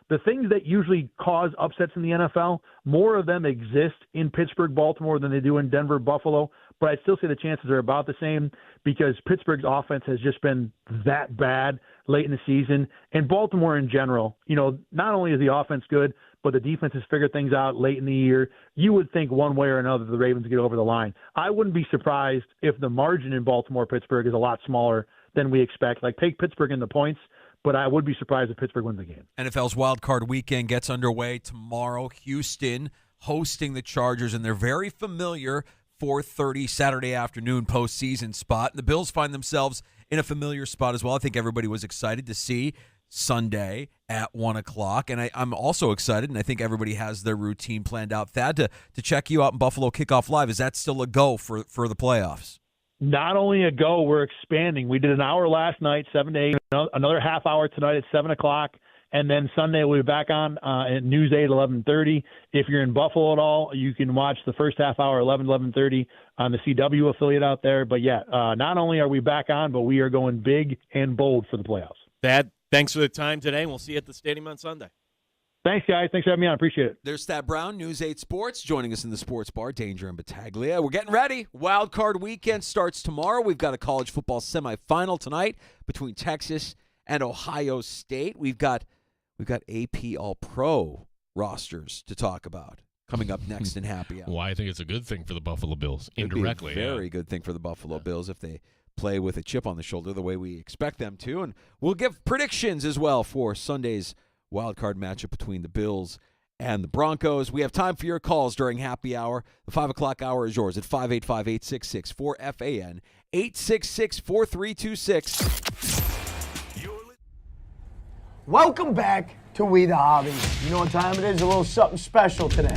the things that usually cause upsets in the NFL, more of them exist in Pittsburgh, Baltimore than they do in Denver, Buffalo. But I'd still say the chances are about the same because Pittsburgh's offense has just been that bad late in the season. And Baltimore in general, not only is the offense good, but the defense has figured things out late in the year. You would think one way or another the Ravens get over the line. I wouldn't be surprised if the margin in Baltimore-Pittsburgh is a lot smaller than we expect. Like, take Pittsburgh in the points. But I would be surprised if Pittsburgh wins the game. NFL's Wild Card Weekend gets underway tomorrow. Houston hosting the Chargers in their very familiar 4:30 Saturday afternoon postseason spot. And the Bills find themselves in a familiar spot as well. I think everybody was excited to see Sunday at 1 o'clock. And I'm also excited, and I think everybody has their routine planned out. Thad, to check you out in Buffalo Kickoff Live, is that still a go for the playoffs? Not only a go, we're expanding. We did an hour last night, 7 to 8, another half hour tonight at 7 o'clock, and then Sunday we'll be back on at News 8 at 11:30. If you're in Buffalo at all, you can watch the first half hour, 11 to 11:30, on the CW affiliate out there. But, not only are we back on, but we are going big and bold for the playoffs. Thad, thanks for the time today, and we'll see you at the stadium on Sunday. Thanks, guys. Thanks for having me on. Appreciate it. There's Thad Brown, News 8 Sports, joining us in the sports bar, Danger and Battaglia. We're getting ready. Wild Card Weekend starts tomorrow. We've got a college football semifinal tonight between Texas and Ohio State. We've got AP All-Pro rosters to talk about coming up next in Happy Hour. Well, I think it's a good thing for the Buffalo Bills, indirectly. It'd be a very good thing for the Buffalo Bills if they play with a chip on the shoulder the way we expect them to. And we'll give predictions as well for Sunday's wild card matchup between the Bills and the Broncos. We have time for your calls during Happy Hour. The 5 o'clock hour is yours at 585-866-4FAN, 866-4326. Welcome back to We the Hobby. You know what time it is? A little something special today.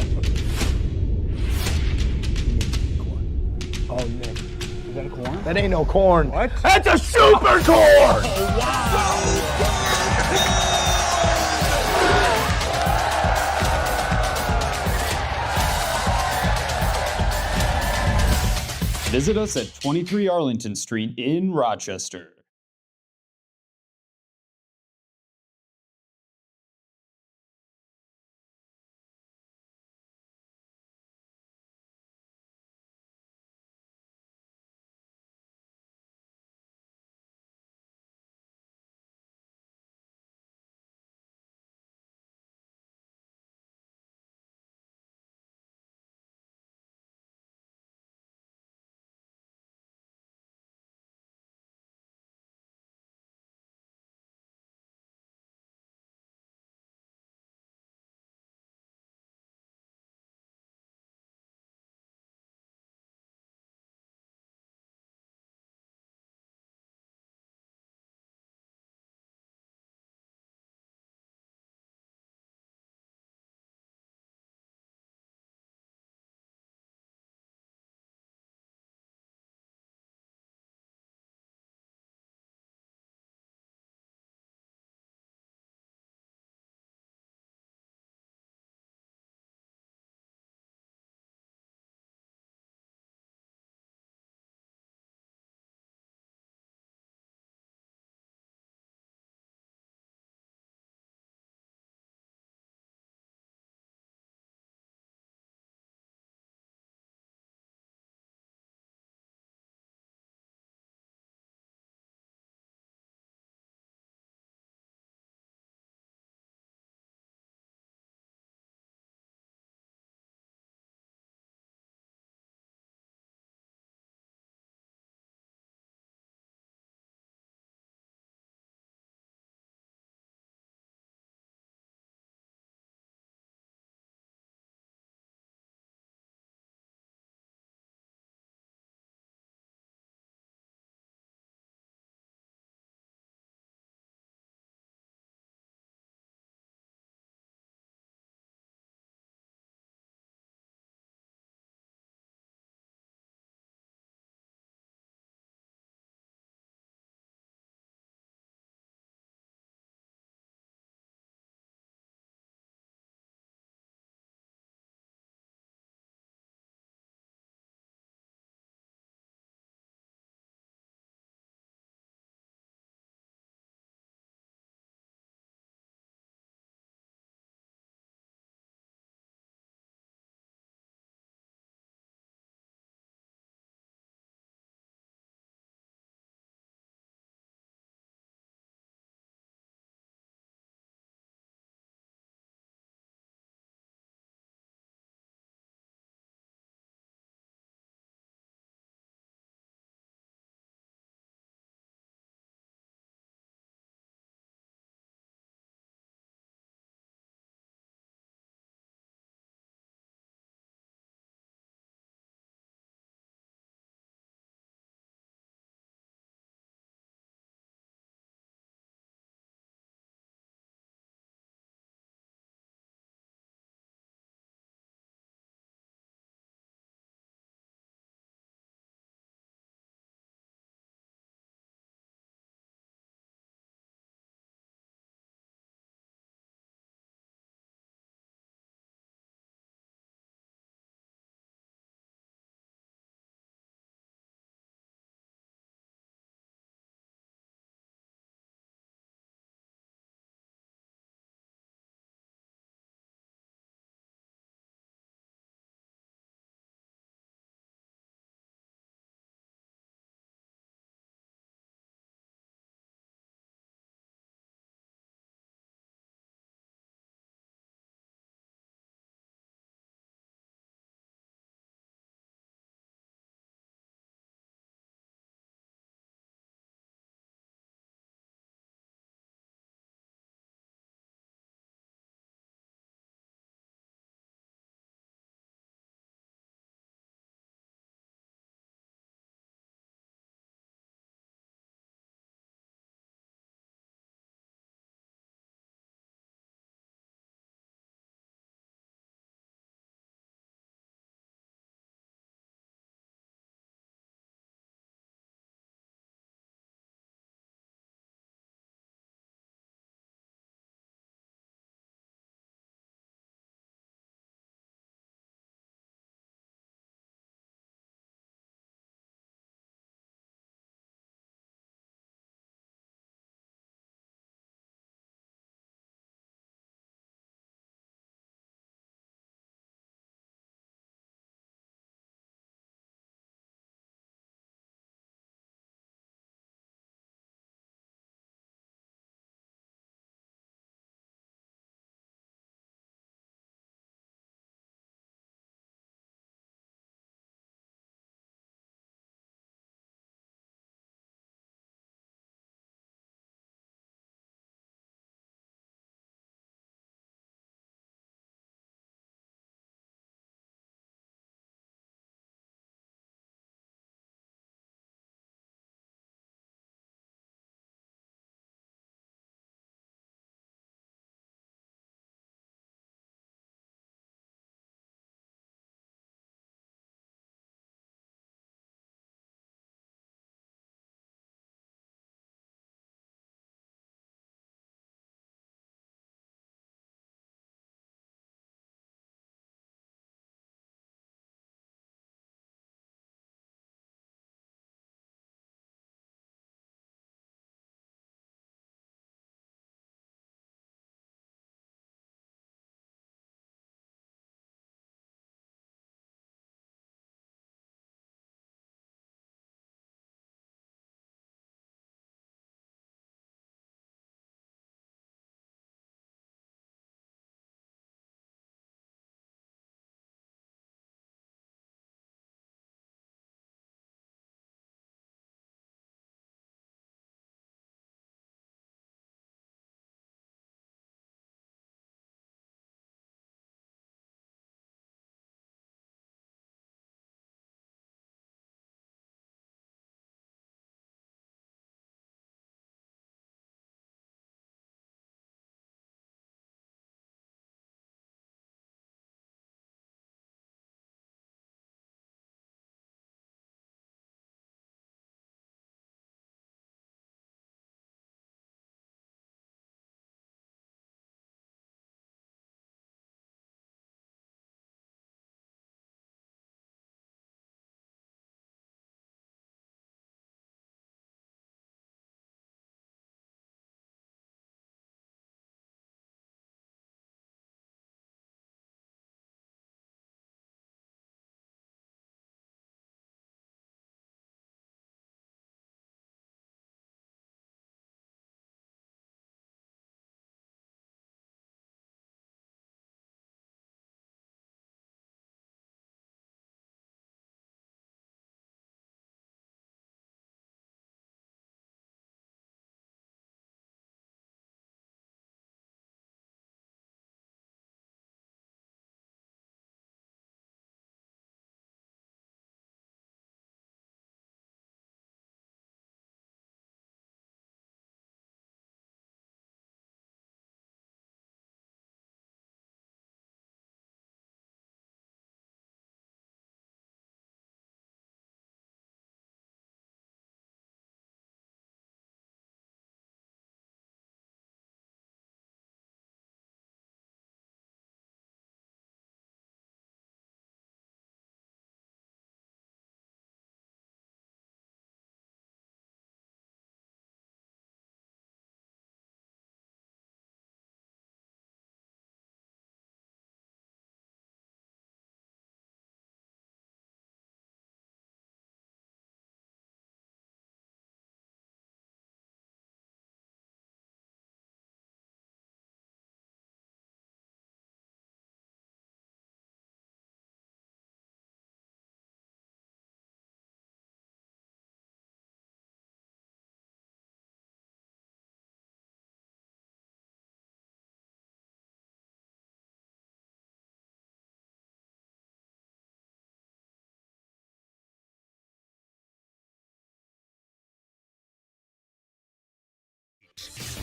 Oh, Nick. Is that a corn? That ain't no corn. What? That's a super corn! Oh, wow. Visit us at 23 Arlington Street in Rochester.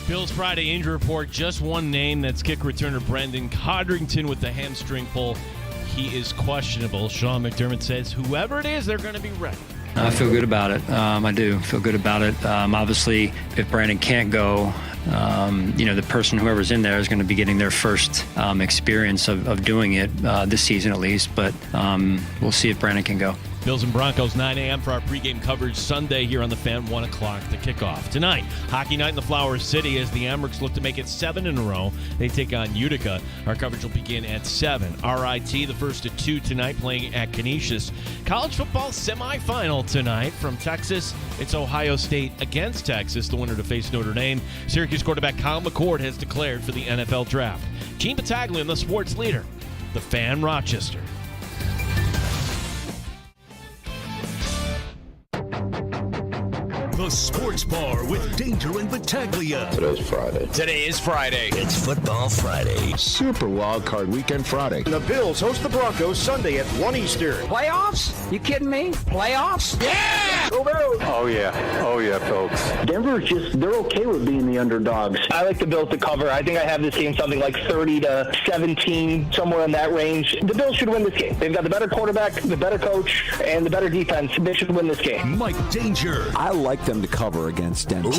Bills Friday injury report. Just one name. That's kick returner Brendan Codrington with the hamstring pull. He is questionable. Sean McDermott says whoever it is, they're going to be ready. I feel good about it. I do feel good about it. Obviously, if Brandon can't go, the person, whoever's in there, is going to be getting their first experience of doing it this season at least. But we'll see if Brandon can go. Bills and Broncos, 9 a.m. for our pregame coverage Sunday here on the Fan, 1 o'clock to kickoff. Tonight, Hockey Night in the Flower City as the Amherst look to make it 7 in a row. They take on Utica. Our coverage will begin at 7. RIT, the first at 2 tonight, playing at Canisius. College football semifinal tonight from Texas. It's Ohio State against Texas, the winner to face Notre Dame. Syracuse quarterback Kyle McCord has declared for the NFL Draft. Gene Battaglia, the sports leader, the Fan, Rochester. The Sports Bar with Danger and Battaglia. Today's Friday. Today is Friday. It's Football Friday. Super Wild Card Weekend Friday. The Bills host the Broncos Sunday at 1 Eastern. Playoffs? You kidding me? Playoffs? Yeah! Go Bills! Oh, yeah, folks. Denver's they're okay with being the underdogs. I like the Bills to cover. I think I have this game something like 30-17, somewhere in that range. The Bills should win this game. They've got the better quarterback, the better coach, and the better defense. They should win this game. Mike Danger. I like them to cover against Denver.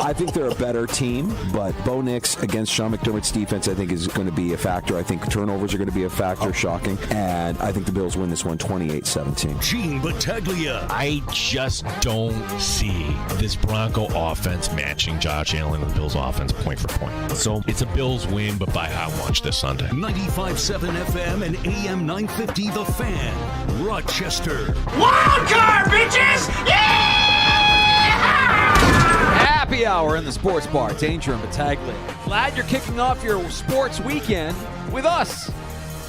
I think they're a better team, but Bo Nix against Sean McDermott's defense, I think, is going to be a factor. I think turnovers are going to be a factor, shocking, and I think the Bills win this one 28-17. Gene Battaglia. I just don't see this Bronco offense matching Josh Allen and the Bills offense point for point. So it's a Bills win, but by how much this Sunday? 95.7 FM and AM 950 The Fan, Rochester. Wild card, bitches! Yeah! Happy hour in the sports bar. Danger and Battaglia. Glad you're kicking off your sports weekend with us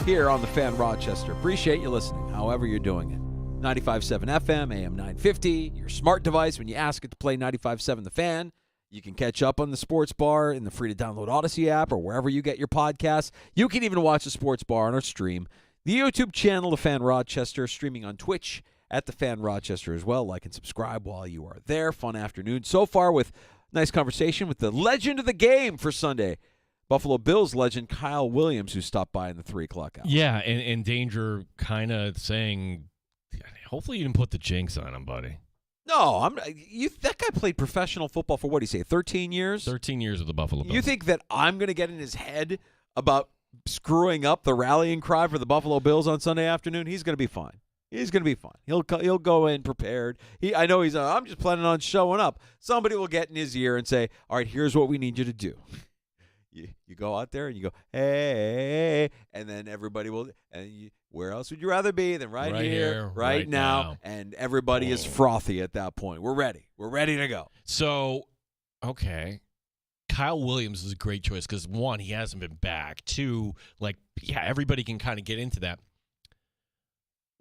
here on the Fan Rochester. Appreciate you listening, however you're doing it. 95.7 FM, AM 950, your smart device. When you ask it to play 95.7 The Fan, you can catch up on the sports bar in the free-to-download Odyssey app or wherever you get your podcasts. You can even watch the sports bar on our stream. The YouTube channel, The Fan Rochester, streaming on Twitch at The Fan Rochester as well. Like and subscribe while you are there. Fun afternoon so far with nice conversation with the legend of the game for Sunday, Buffalo Bills legend Kyle Williams, who stopped by in the 3 o'clock hour. Yeah, and Danger kind of saying, hopefully you didn't put the jinx on him, buddy. No, that guy played professional football for, what do you say, 13 years? 13 years with the Buffalo Bills. You think that I'm going to get in his head about screwing up the rallying cry for the Buffalo Bills on Sunday afternoon? He's going to be fine. He's going to be fine. He'll go in prepared. I know I'm just planning on showing up. Somebody will get in his ear and say, all right, here's what we need you to do. You go out there and you go, hey, and then everybody will, where else would you rather be than right here, right now? And everybody is frothy at that point. We're ready. We're ready to go. So, okay. Kyle Williams is a great choice because, one, he hasn't been back. Two, everybody can kind of get into that.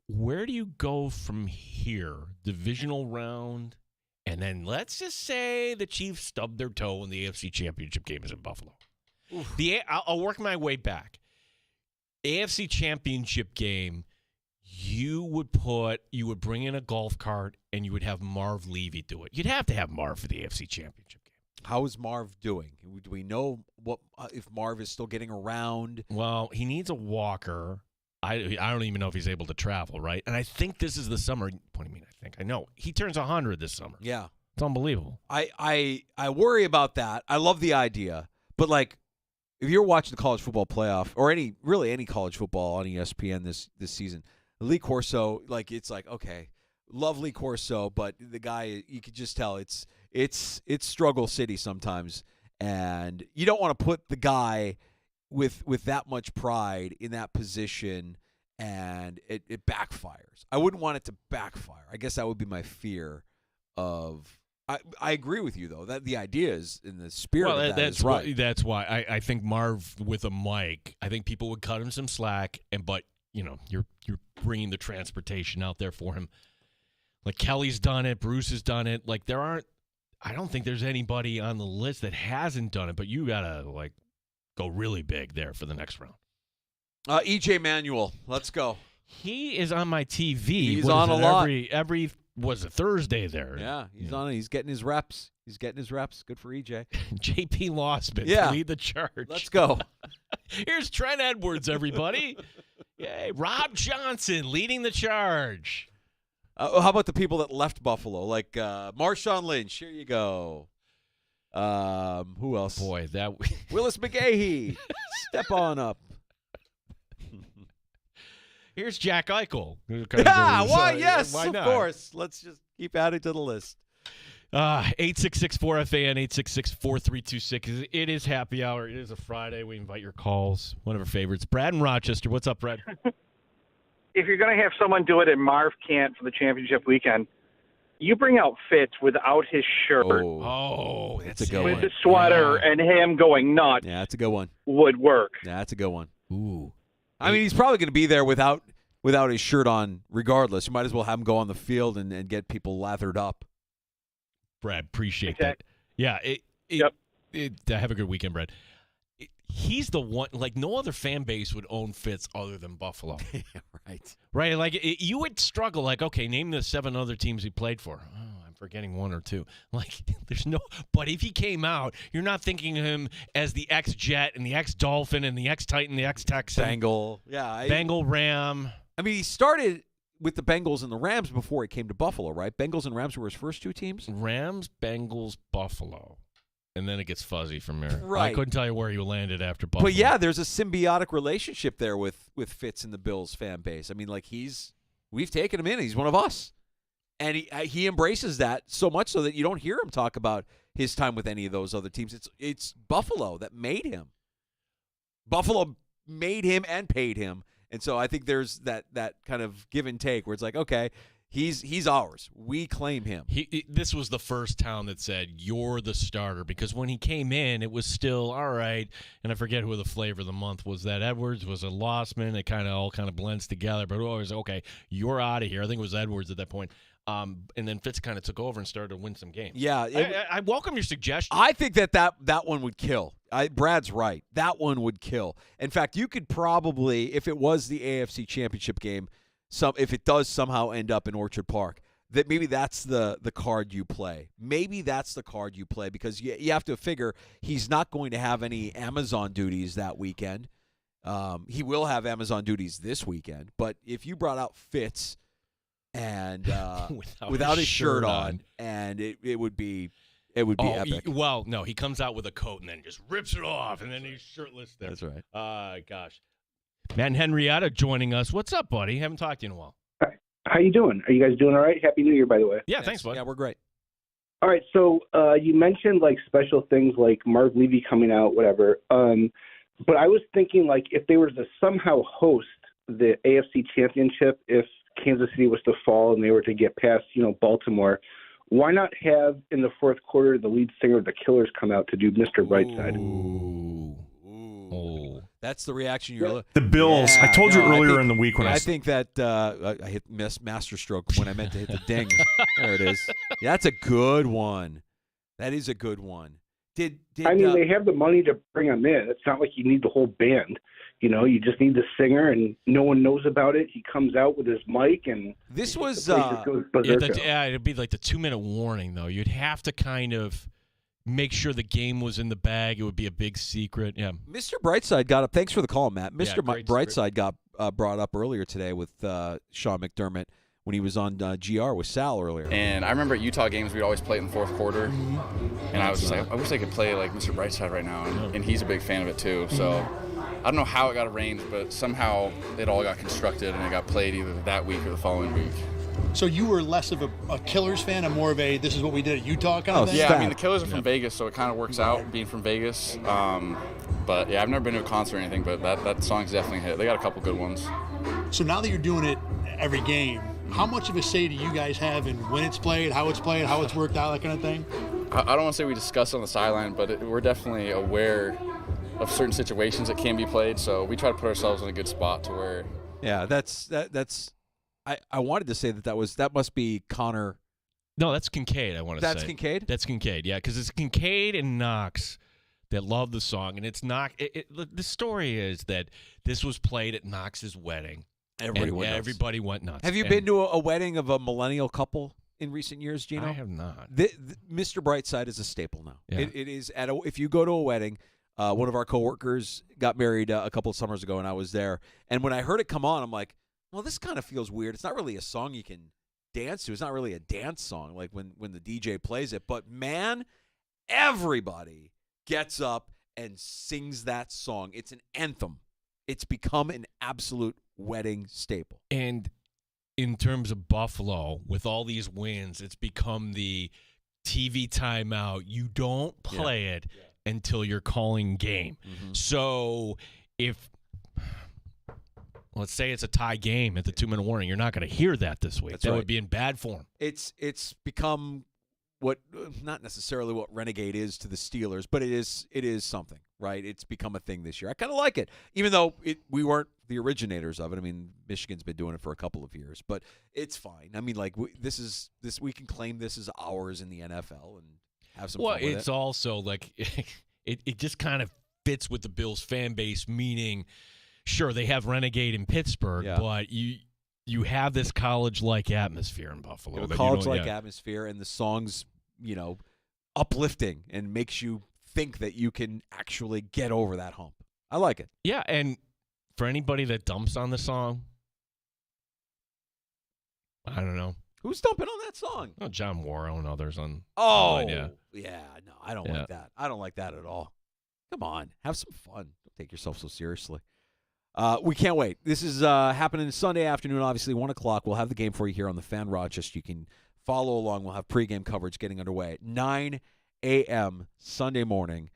Where do you go from here? Divisional round, and then let's just say the Chiefs stubbed their toe in the AFC Championship game is in Buffalo. I'll work my way back. AFC Championship game, you would bring in a golf cart and you would have Marv Levy do it. You'd have to have Marv for the AFC Championship game. How is Marv doing? Do we know what if Marv is still getting around? Well, he needs a walker. I don't even know if he's able to travel, right? And I think this is the summer. What do you mean I think? I know. He turns 100 this summer. Yeah. It's unbelievable. I worry about that. I love the idea. But, if you're watching the college football playoff or any college football on ESPN this season, Lee Corso, it's okay, love Lee Corso, but the guy, you could just tell it's struggle city sometimes. And you don't want to put the guy with that much pride in that position, and it backfires. I wouldn't want it to backfire. I guess that would be my fear of. I agree with you though that the idea is in the spirit. Well, of that is right. That's why I think Marv with a mic. I think people would cut him some slack, but you're bringing the transportation out there for him. Like Kelly's done it, Bruce has done it. I don't think there's anybody on the list that hasn't done it. But you gotta go really big there for the next round. EJ Manuel, let's go. He is on my TV. He's on a lot. Every was it Thursday there? Yeah, he's on it. He's getting his reps. Good for EJ. JP Lossman to lead the charge. Let's go. Here's Trent Edwards, everybody. Yay. Rob Johnson leading the charge. How about the people that left Buffalo? Like Marshawn Lynch. Here you go. Who else? Boy, that Willis McGahee. Step on up. Here's Jack Eichel. Yes, why not? Of course. Let's just keep adding to the list. 866-4FAN, 866-4326. It is happy hour. It is a Friday. We invite your calls. One of our favorites. Brad in Rochester. What's up, Brad? If you're going to have someone do it, and Marv can't for the championship weekend, you bring out Fitz without his shirt. Oh, that's a good one. With his sweater and him going nuts. Yeah, that's a good one. Would work. Yeah, that's a good one. Ooh. I mean, he's probably going to be there without his shirt on regardless. You might as well have him go on the field and get people lathered up. Brad, appreciate that. Yeah, have a good weekend, Brad. He's the one, like no other fan base would own Fitz other than Buffalo. Right. Right, like you would struggle, like, okay, name the 7 other teams he played for. Oh, I'm forgetting 1 or 2. Like, there's no, but if he came out, you're not thinking of him as the ex-Jet and the ex-Dolphin and the ex-Titan, the ex-Texan. Bengal. Yeah. Bengal, Ram. I mean, he started with the Bengals and the Rams before he came to Buffalo, right? Bengals and Rams were his first 2 teams? Rams, Bengals, Buffalo. And then it gets fuzzy from there. Right. I couldn't tell you where you landed after Buffalo. But, yeah, there's a symbiotic relationship there with Fitz and the Bills fan base. I mean, like, we've taken him in. He's one of us. And he embraces that so much so that you don't hear him talk about his time with any of those other teams. It's Buffalo that made him. Buffalo made him and paid him. And so I think there's that kind of give and take where it's like, okay, he's ours. We claim him. This was the first town that said, you're the starter. Because when he came in, it was still, all right, and I forget who the flavor of the month was. That Edwards was a Lossman. It all blends together. But always, okay, you're out of here. I think it was Edwards at that point. And then Fitz kind of took over and started to win some games. Yeah. I welcome your suggestion. I think that one would kill. Brad's right. That one would kill. In fact, you could probably, if it was the AFC Championship game, if it does somehow end up in Orchard Park, that maybe that's the card you play. Maybe that's the card you play because you have to figure he's not going to have any Amazon duties that weekend. He will have Amazon duties this weekend. But if you brought out Fitz and without his shirt on, and it would be epic. Well, no, he comes out with a coat and then just rips it off, and then he's shirtless there. That's right. Gosh. Matt and Henrietta joining us. What's up, buddy? Haven't talked to you in a while. How you doing? Are you guys doing all right? Happy New Year, by the way. Yeah, thanks, bud. Yeah, we're great. All right, so you mentioned like special things like Marv Levy coming out, whatever. But I was thinking like if they were to somehow host the AFC Championship, if Kansas City was to fall and they were to get past, Baltimore, why not have in the fourth quarter the lead singer of the Killers come out to do Mr. Brightside? Ooh. That's the reaction you're looking. The Bills. Yeah, I told you earlier think, in the week when I think that I hit master stroke when I meant to hit the ding. There it is. Yeah, that's a good one. That is a good one. They have the money to bring him in. It's not like you need the whole band. You just need the singer, and no one knows about it. He comes out with his mic, and this was it'd be like the 2-minute warning, though. You'd have to kind of make sure the game was in the bag. It would be a big secret. Yeah. Mr. Brightside got up. Thanks for the call, Matt. Mr. Brightside got brought up earlier today with Sean McDermott when he was on GR with Sal earlier. And I remember at Utah games, we'd always play it in the fourth quarter. And I was just like, I wish I could play like Mr. Brightside right now. And he's a big fan of it too. So I don't know how it got arranged, but somehow it all got constructed and it got played either that week or the following week. So you were less of a Killers fan and more of a this is what we did at Utah kind of thing? Yeah, I mean, the Killers are from Vegas, so it kind of works out being from Vegas. But, yeah, I've never been to a concert or anything, but that song's definitely a hit. They got a couple good ones. So now that you're doing it every game, how much of a say do you guys have in when it's played, how it's worked out, that kind of thing? I don't want to say we discuss on the sideline, but we're definitely aware of certain situations that can be played, so we try to put ourselves in a good spot to where. Yeah, that's. I wanted to say that must be Connor. No, that's Kincaid. I want to say that's Kincaid. That's Kincaid. Yeah, because it's Kincaid and Knox that love the song, and it's not. The story is that this was played at Knox's wedding. Everybody went nuts. Have you been to a wedding of a millennial couple? in recent years, Gino? I have not. Mr. Brightside is a staple now. Yeah. It is if you go to a wedding. One of our coworkers got married a couple of summers ago, and I was there. And when I heard it come on, I'm like, well, this kind of feels weird. It's not really a song you can dance to. It's not really a dance song like when the DJ plays it. But, man, everybody gets up and sings that song. It's an anthem. It's become an absolute wedding staple. And in terms of Buffalo, with all these wins, it's become the TV timeout. You don't play it until you're calling game. Mm-hmm. So if, let's say it's a tie game at the 2-minute warning, you're not going to hear that this week. That would be in bad form. It's become what, not necessarily what Renegade is to the Steelers, but it is something, right? It's become a thing this year. I kind of like it, even though we weren't the originators of it. I mean, Michigan's been doing it for a couple of years, but it's fine. I mean, like we can claim this as ours in the NFL and have some fun with it. Well, it's also like it just kind of fits with the Bills fan base, meaning, sure, they have Renegade in Pittsburgh, but you have this college-like atmosphere in Buffalo. College-like atmosphere, and the song's, uplifting and makes you think that you can actually get over that hump. I like it. Yeah, and for anybody that dumps on the song, I don't know. Who's dumping on that song? Oh, John Warren and others on. Oh, yeah. No, I don't like that. I don't like that at all. Come on, have some fun. Don't take yourself so seriously. We can't wait. This is happening Sunday afternoon, obviously, 1 o'clock. We'll have the game for you here on the Fan Rochester. You can follow along. We'll have pregame coverage getting underway at 9 a.m. Sunday morning.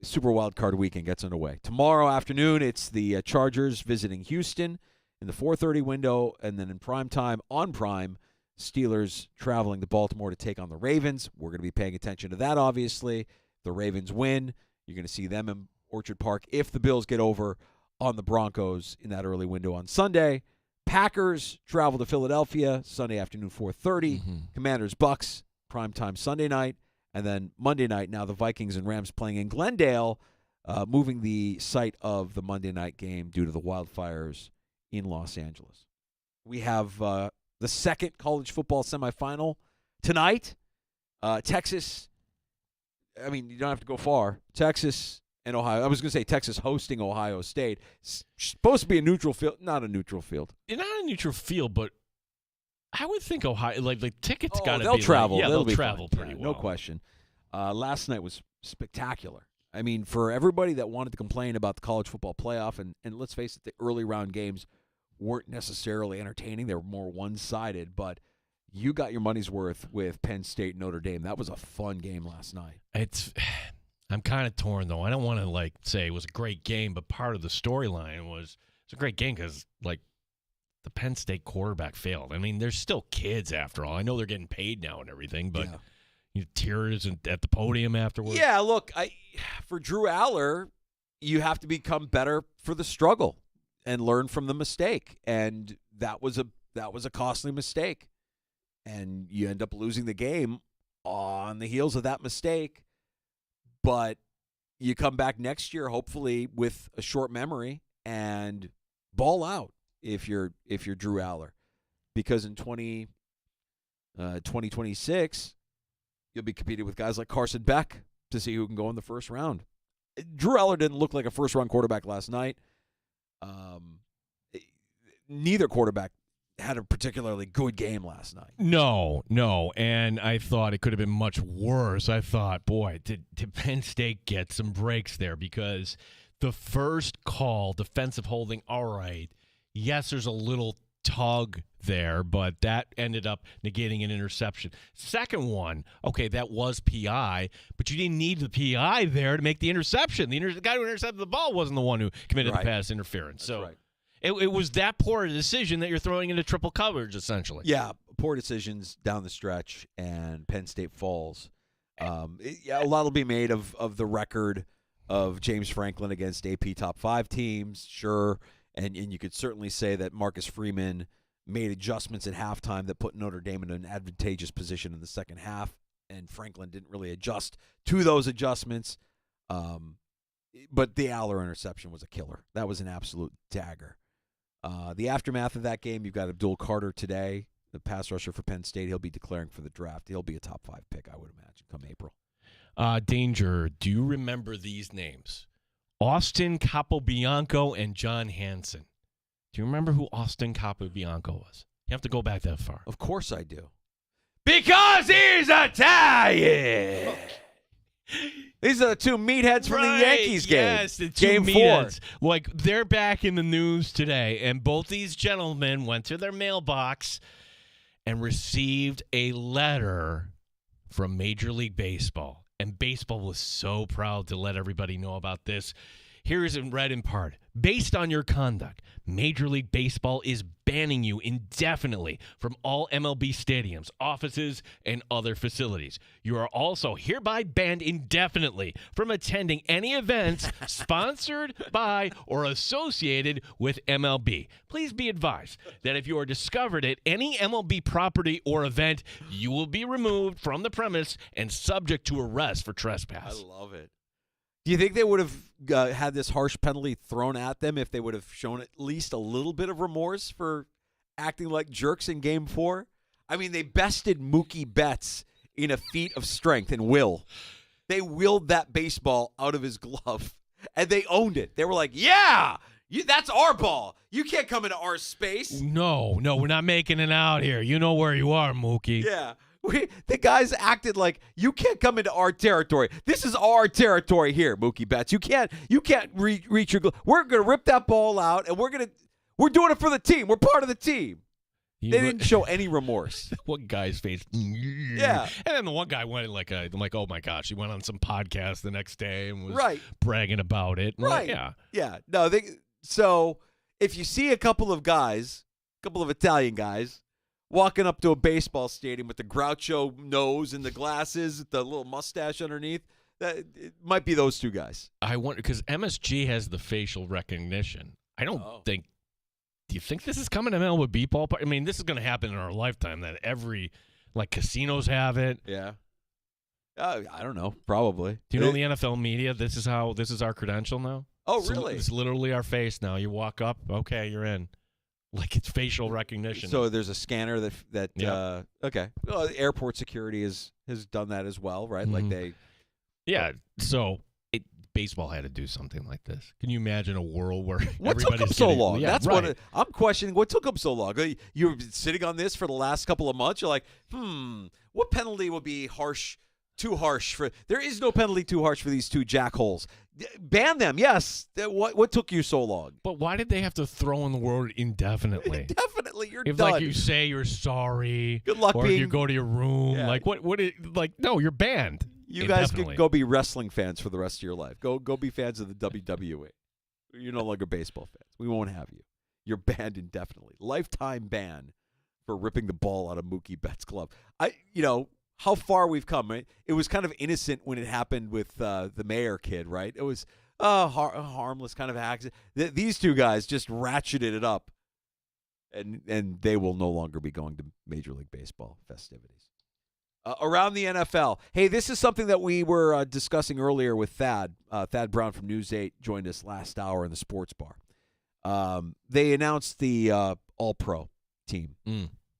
Super Wild Card Weekend gets underway. Tomorrow afternoon, it's the Chargers visiting Houston in the 4:30 window, and then in prime time, on Prime, Steelers traveling to Baltimore to take on the Ravens. We're going to be paying attention to that, obviously. If the Ravens win, you're going to see them in Orchard Park. If the Bills get over on the Broncos in that early window on Sunday. Packers travel to Philadelphia Sunday afternoon, 4:30. Commanders, Bucks, primetime Sunday night. And then Monday night, now the Vikings and Rams playing in Glendale, moving the site of the Monday night game due to the wildfires in Los Angeles. We have the second college football semifinal tonight. Texas, I mean, you don't have to go far. Texas and Ohio. I was going to say Texas hosting Ohio State. It's supposed to be a neutral field. Not a neutral field. Not a neutral field, but I would think Ohio, like tickets got to be. They'll travel. They'll travel pretty well. No question. Last night was spectacular. I mean, for everybody that wanted to complain about the college football playoff, and let's face it, the early round games weren't necessarily entertaining. They were more one-sided, but you got your money's worth with Penn State, Notre Dame. That was a fun game last night. I'm kind of torn, though. I don't want to, say it was a great game, but part of the storyline was it's a great game because, the Penn State quarterback failed. I mean, they're still kids after all. I know they're getting paid now and everything, but tears at the podium afterwards. Yeah, look, for Drew Aller, you have to become better for the struggle and learn from the mistake. And that was a costly mistake. And you end up losing the game on the heels of that mistake. But you come back next year, hopefully, with a short memory and ball out if you're Drew Aller. Because in 2026, you'll be competing with guys like Carson Beck to see who can go in the first round. Drew Aller didn't look like a first-round quarterback last night. Neither quarterback had a particularly good game last night. No, and I thought it could have been much worse. I thought, boy, did Penn State get some breaks there? Because the first call, defensive holding, all right, yes, there's a little tug there, but that ended up negating an interception. Second one, okay, that was PI, but you didn't need the PI there to make the interception. The guy who intercepted the ball wasn't the one who committed the pass interference. That's right. It was that poor a decision that you're throwing into triple coverage, essentially. Yeah, poor decisions down the stretch, and Penn State falls. A lot will be made of the record of James Franklin against AP top 5 teams, sure, and you could certainly say that Marcus Freeman made adjustments at halftime that put Notre Dame in an advantageous position in the second half, and Franklin didn't really adjust to those adjustments. But the Aller interception was a killer. That was an absolute dagger. The aftermath of that game, you've got Abdul Carter today the pass rusher for Penn State. He'll be declaring for the draft. He'll be a top 5 pick, I would imagine, come April. Danger, do you remember these names? Austin Capobianco and John Hansen. Do you remember who Austin Capobianco was? You have to go back that far. Of course I do. Because he's Italian! These are the two meatheads from the Yankees game. Yes, the two game meatheads. 4. Like, they're back in the news today, and both these gentlemen went to their mailbox and received a letter from Major League Baseball. And baseball was so proud to let everybody know about this. Here is in read in part. Based on your conduct, Major League Baseball is banning you indefinitely from all MLB stadiums, offices, and other facilities. You are also hereby banned indefinitely from attending any events sponsored by or associated with MLB. Please be advised that if you are discovered at any MLB property or event, you will be removed from the premise and subject to arrest for trespass. I love it. Do you think they would have had this harsh penalty thrown at them if they would have shown at least a little bit of remorse for acting like jerks in Game 4? I mean, they bested Mookie Betts in a feat of strength and will. They willed that baseball out of his glove, and they owned it. They were like, yeah, that's our ball. You can't come into our space. No, we're not making it out here. You know where you are, Mookie. Yeah. The guys acted like, you can't come into our territory. This is our territory here, Mookie Betts. You can't reach your goal. We're going to rip that ball out, and we're doing it for the team. We're part of the team. They didn't show any remorse. One guy's face. Yeah. And then the one guy went like, oh my gosh, he went on some podcast the next day and was right. bragging about it. Right. Like, yeah. No, so if you see a couple of Italian guys, walking up to a baseball stadium with the Groucho nose and the glasses, the little mustache underneath, it might be those two guys. I wonder, because MSG has the facial recognition. I don't think. Do you think this is coming to MLB ballpark? I mean, this is going to happen in our lifetime. That every casinos have it. Yeah. I don't know. Probably. Do you know in the NFL media? This is our credential now. Oh, really? It's literally our face now. You walk up, okay, you're in. Like it's facial recognition. So there's a scanner that Yep. Okay. Well, airport security has done that as well, right? Like they. Yeah. So baseball had to do something like this. Can you imagine a world where what took them so long? Yeah, that's right. what I'm questioning. What took them so long? You've been sitting on this for the last couple of months. You're like, what penalty would be harsh? Too harsh for. There is no penalty too harsh for these two jackholes. Ban them, yes. What took you so long? But why did they have to throw in the word indefinitely? Indefinitely, you're if done. Like you say you're sorry, good luck or being, you go to your room, yeah. like what? No, you're banned. You guys can go be wrestling fans for the rest of your life. Go be fans of the WWE. You're no longer baseball fans. We won't have you. You're banned indefinitely. Lifetime ban for ripping the ball out of Mookie Betts' glove. How far we've come, right? It was kind of innocent when it happened with the Mayer kid, right? It was a harmless kind of accident. These two guys just ratcheted it up, and they will no longer be going to Major League Baseball festivities. Around the NFL, hey, this is something that we were discussing earlier with Thad. Thad Brown from News 8 joined us last hour in the sports bar. They announced the All-Pro team,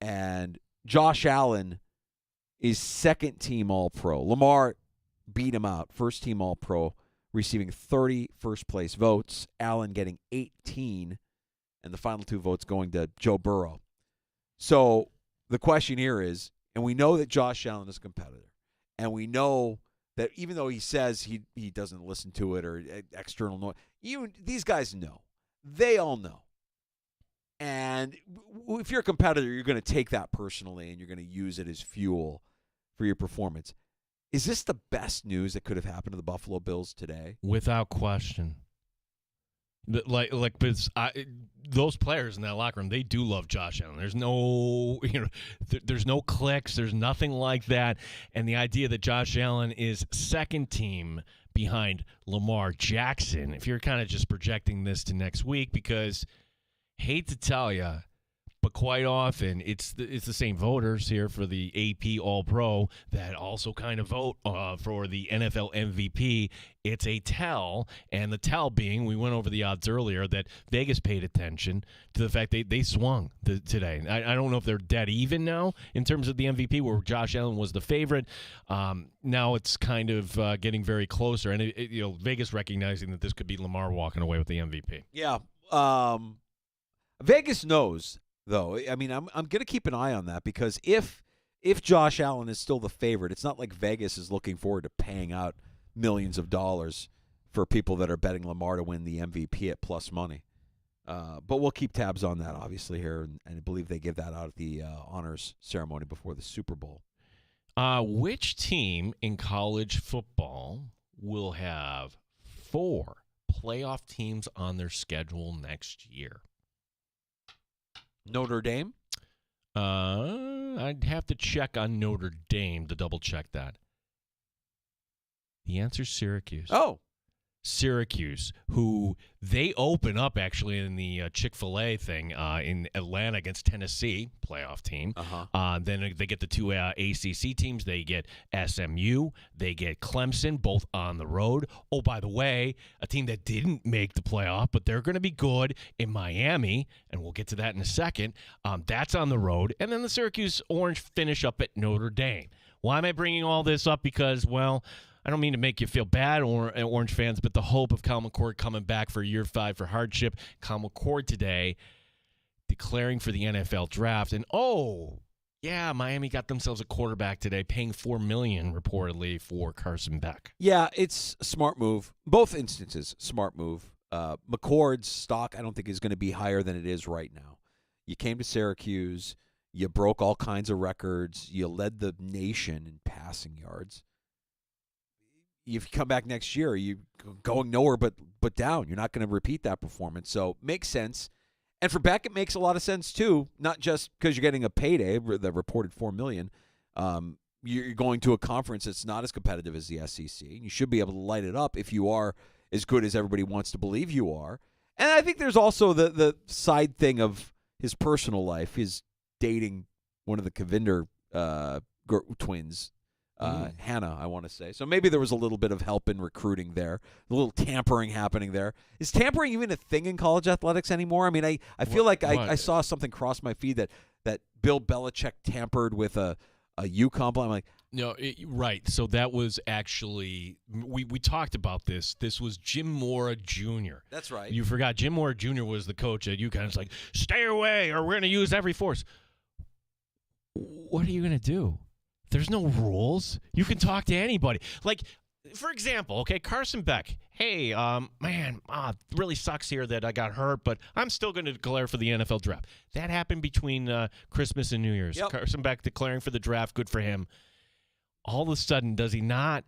and Josh Allen is second-team All-Pro. Lamar beat him out. First-team All-Pro, receiving 30 first-place votes. Allen getting 18, and the final 2 votes going to Joe Burrow. So the question here is, and we know that Josh Allen is a competitor, and we know that even though he says he doesn't listen to it or external noise, these guys know. They all know. And if you're a competitor, you're going to take that personally, and you're going to use it as fuel for your performance. Is this the best news that could have happened to the Buffalo Bills today? Without question. Because those players in that locker room, they do love Josh Allen. There's no, there's no clicks. There's nothing like that. And the idea that Josh Allen is second team behind Lamar Jackson, if you're kind of just projecting this to next week, because hate to tell you, but but quite often it's the same voters here for the AP All-Pro that also kind of vote for the NFL MVP. It's a tell, and the tell being, we went over the odds earlier, that Vegas paid attention to the fact they swung today. I don't know if they're dead even now in terms of the MVP, where Josh Allen was the favorite. Now it's kind of getting very closer, and Vegas recognizing that this could be Lamar walking away with the MVP. Yeah. Vegas knows, though. I mean, I'm going to keep an eye on that, because if Josh Allen is still the favorite, it's not like Vegas is looking forward to paying out millions of dollars for people that are betting Lamar to win the MVP at plus money. But we'll keep tabs on that, obviously, here, and I believe they give that out at the honors ceremony before the Super Bowl. Which team in college football will have 4 playoff teams on their schedule next year? Notre Dame? I'd have to check on Notre Dame to double-check that. The answer's Syracuse. Oh. Syracuse, who they open up actually in the Chick-fil-A thing in Atlanta against Tennessee, playoff team. Then they get the 2 ACC teams. They get SMU. They get Clemson, both on the road. Oh, by the way, a team that didn't make the playoff, but they're going to be good in Miami, and we'll get to that in a second. That's on the road. And then the Syracuse Orange finish up at Notre Dame. Why am I bringing all this up? Because, well, I don't mean to make you feel bad, Orange fans, but the hope of Kyle McCord coming back for year 5 for hardship. Kyle McCord today declaring for the NFL draft. And, Miami got themselves a quarterback today, paying $4 million reportedly for Carson Beck. Yeah, it's a smart move. Both instances, smart move. McCord's stock, I don't think, is going to be higher than it is right now. You came to Syracuse. You broke all kinds of records. You led the nation in passing yards. If you come back next year, you're going nowhere but down. You're not going to repeat that performance. So makes sense. And for Beck, it makes a lot of sense, too, not just because you're getting a payday, the reported $4 million. You're going to a conference that's not as competitive as the SEC. You should be able to light it up if you are as good as everybody wants to believe you are. And I think there's also the side thing of his personal life. He's dating one of the Kavinder twins, Hannah, I want to say. So maybe there was a little bit of help in recruiting there, a little tampering happening there. Is tampering even a thing in college athletics anymore? I mean, I feel like I saw something cross my feed that Bill Belichick tampered with a UConn player. I'm like, no, right. So that was actually we talked about this. This was Jim Mora Jr. That's right. You forgot Jim Mora Jr. was the coach at UConn. It's like, stay away, or we're going to use every force. What are you going to do? There's no rules. You can talk to anybody. Like, for example, okay, Carson Beck. Hey, really sucks here that I got hurt, but I'm still going to declare for the NFL draft. That happened between Christmas and New Year's. Yep. Carson Beck declaring for the draft. Good for him. All of a sudden, does he not?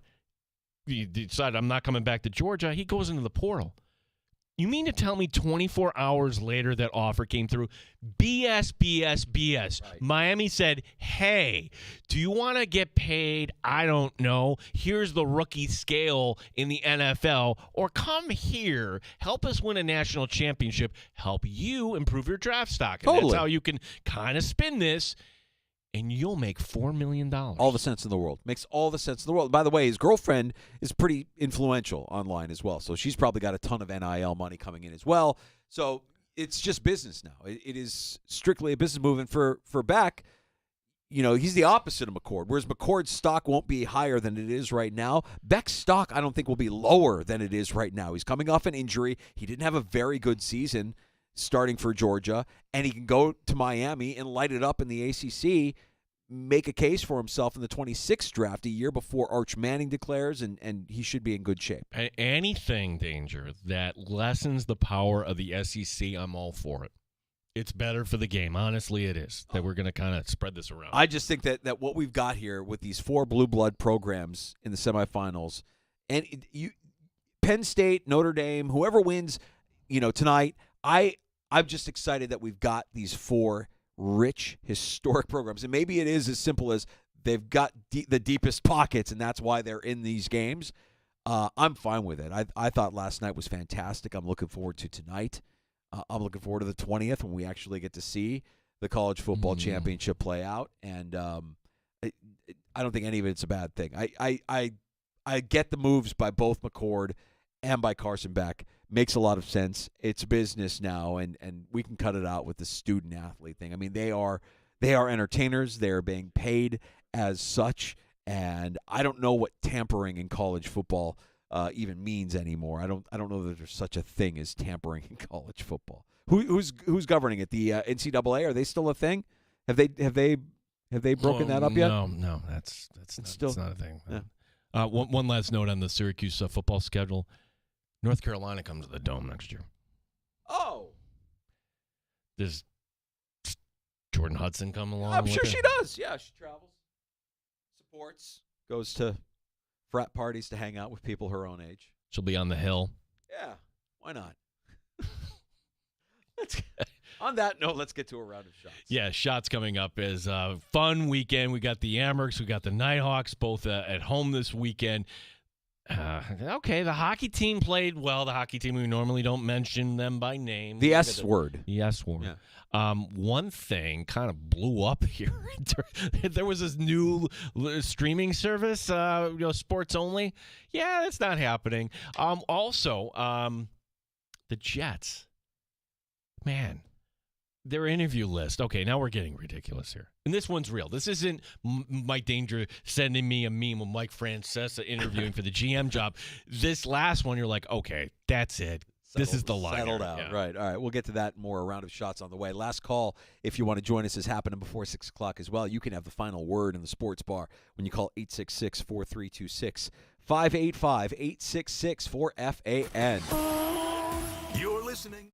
He decided, I'm not coming back to Georgia. He goes into the portal. You mean to tell me 24 hours later that offer came through? BS. Right. Miami said, hey, do you want to get paid? I don't know. Here's the rookie scale in the NFL. Or come here, help us win a national championship, help you improve your draft stock. And totally. That's how you can kind of spin this. And you'll make $4 million. All the sense in the world. Makes all the sense in the world. By the way, his girlfriend is pretty influential online as well. So she's probably got a ton of NIL money coming in as well. So it's just business now. It is strictly a business move. And for Beck, he's the opposite of McCord. Whereas McCord's stock won't be higher than it is right now, Beck's stock I don't think will be lower than it is right now. He's coming off an injury. He didn't have a very good season starting for Georgia, and he can go to Miami and light it up in the ACC, make a case for himself in the 26th draft, a year before Arch Manning declares, and he should be in good shape. Anything, Danger, that lessens the power of the SEC, I'm all for it. It's better for the game. Honestly, it is, that we're going to kind of spread this around. I just think that what we've got here with these 4 blue blood programs in the semifinals, and Penn State, Notre Dame, whoever wins, tonight, I'm just excited that we've got these 4 rich, historic programs. And maybe it is as simple as they've got the deepest pockets, and that's why they're in these games. I'm fine with it. I thought last night was fantastic. I'm looking forward to tonight. I'm looking forward to the 20th when we actually get to see the college football championship play out, and I don't think any of it's a bad thing. I get the moves by both McCord and by Carson Beck. Makes a lot of sense. It's business now, and we can cut it out with the student-athlete thing. I mean, they are entertainers. They are being paid as such, and I don't know what tampering in college football even means anymore. I don't know that there's such a thing as tampering in college football. Who's governing it? The NCAA? Are they still a thing? Have they broken that up yet? No, that's not a thing. Yeah. One last note on the Syracuse football schedule. North Carolina comes to the Dome next year. Oh. Does Jordan Hudson come along? I'm sure she does. Yeah, she travels, supports, goes to frat parties to hang out with people her own age. She'll be on the Hill. Yeah, why not? On that note, let's get to a round of shots. Yeah, shots coming up is a fun weekend. We got the Amherst, we got the Nighthawks, both at home this weekend. Okay, the hockey team played well. The hockey team, we normally don't mention them by name. The S word. The S word. Yeah. One thing kind of blew up here. There was this new streaming service, sports only. Yeah, that's not happening. Also, the Jets. Man, their interview list. Okay, now we're getting ridiculous here. And this one's real. This isn't Mike Danger sending me a meme of Mike Francesa interviewing for the GM job. This last one, you're like, okay, that's it. This is the line. Settled out. Yeah. Right. All right. We'll get to that more. A round of shots on the way. Last call, if you want to join us, is happening before 6 o'clock as well. You can have the final word in the sports bar when you call 866-4326. 585-866-4FAN. You're listening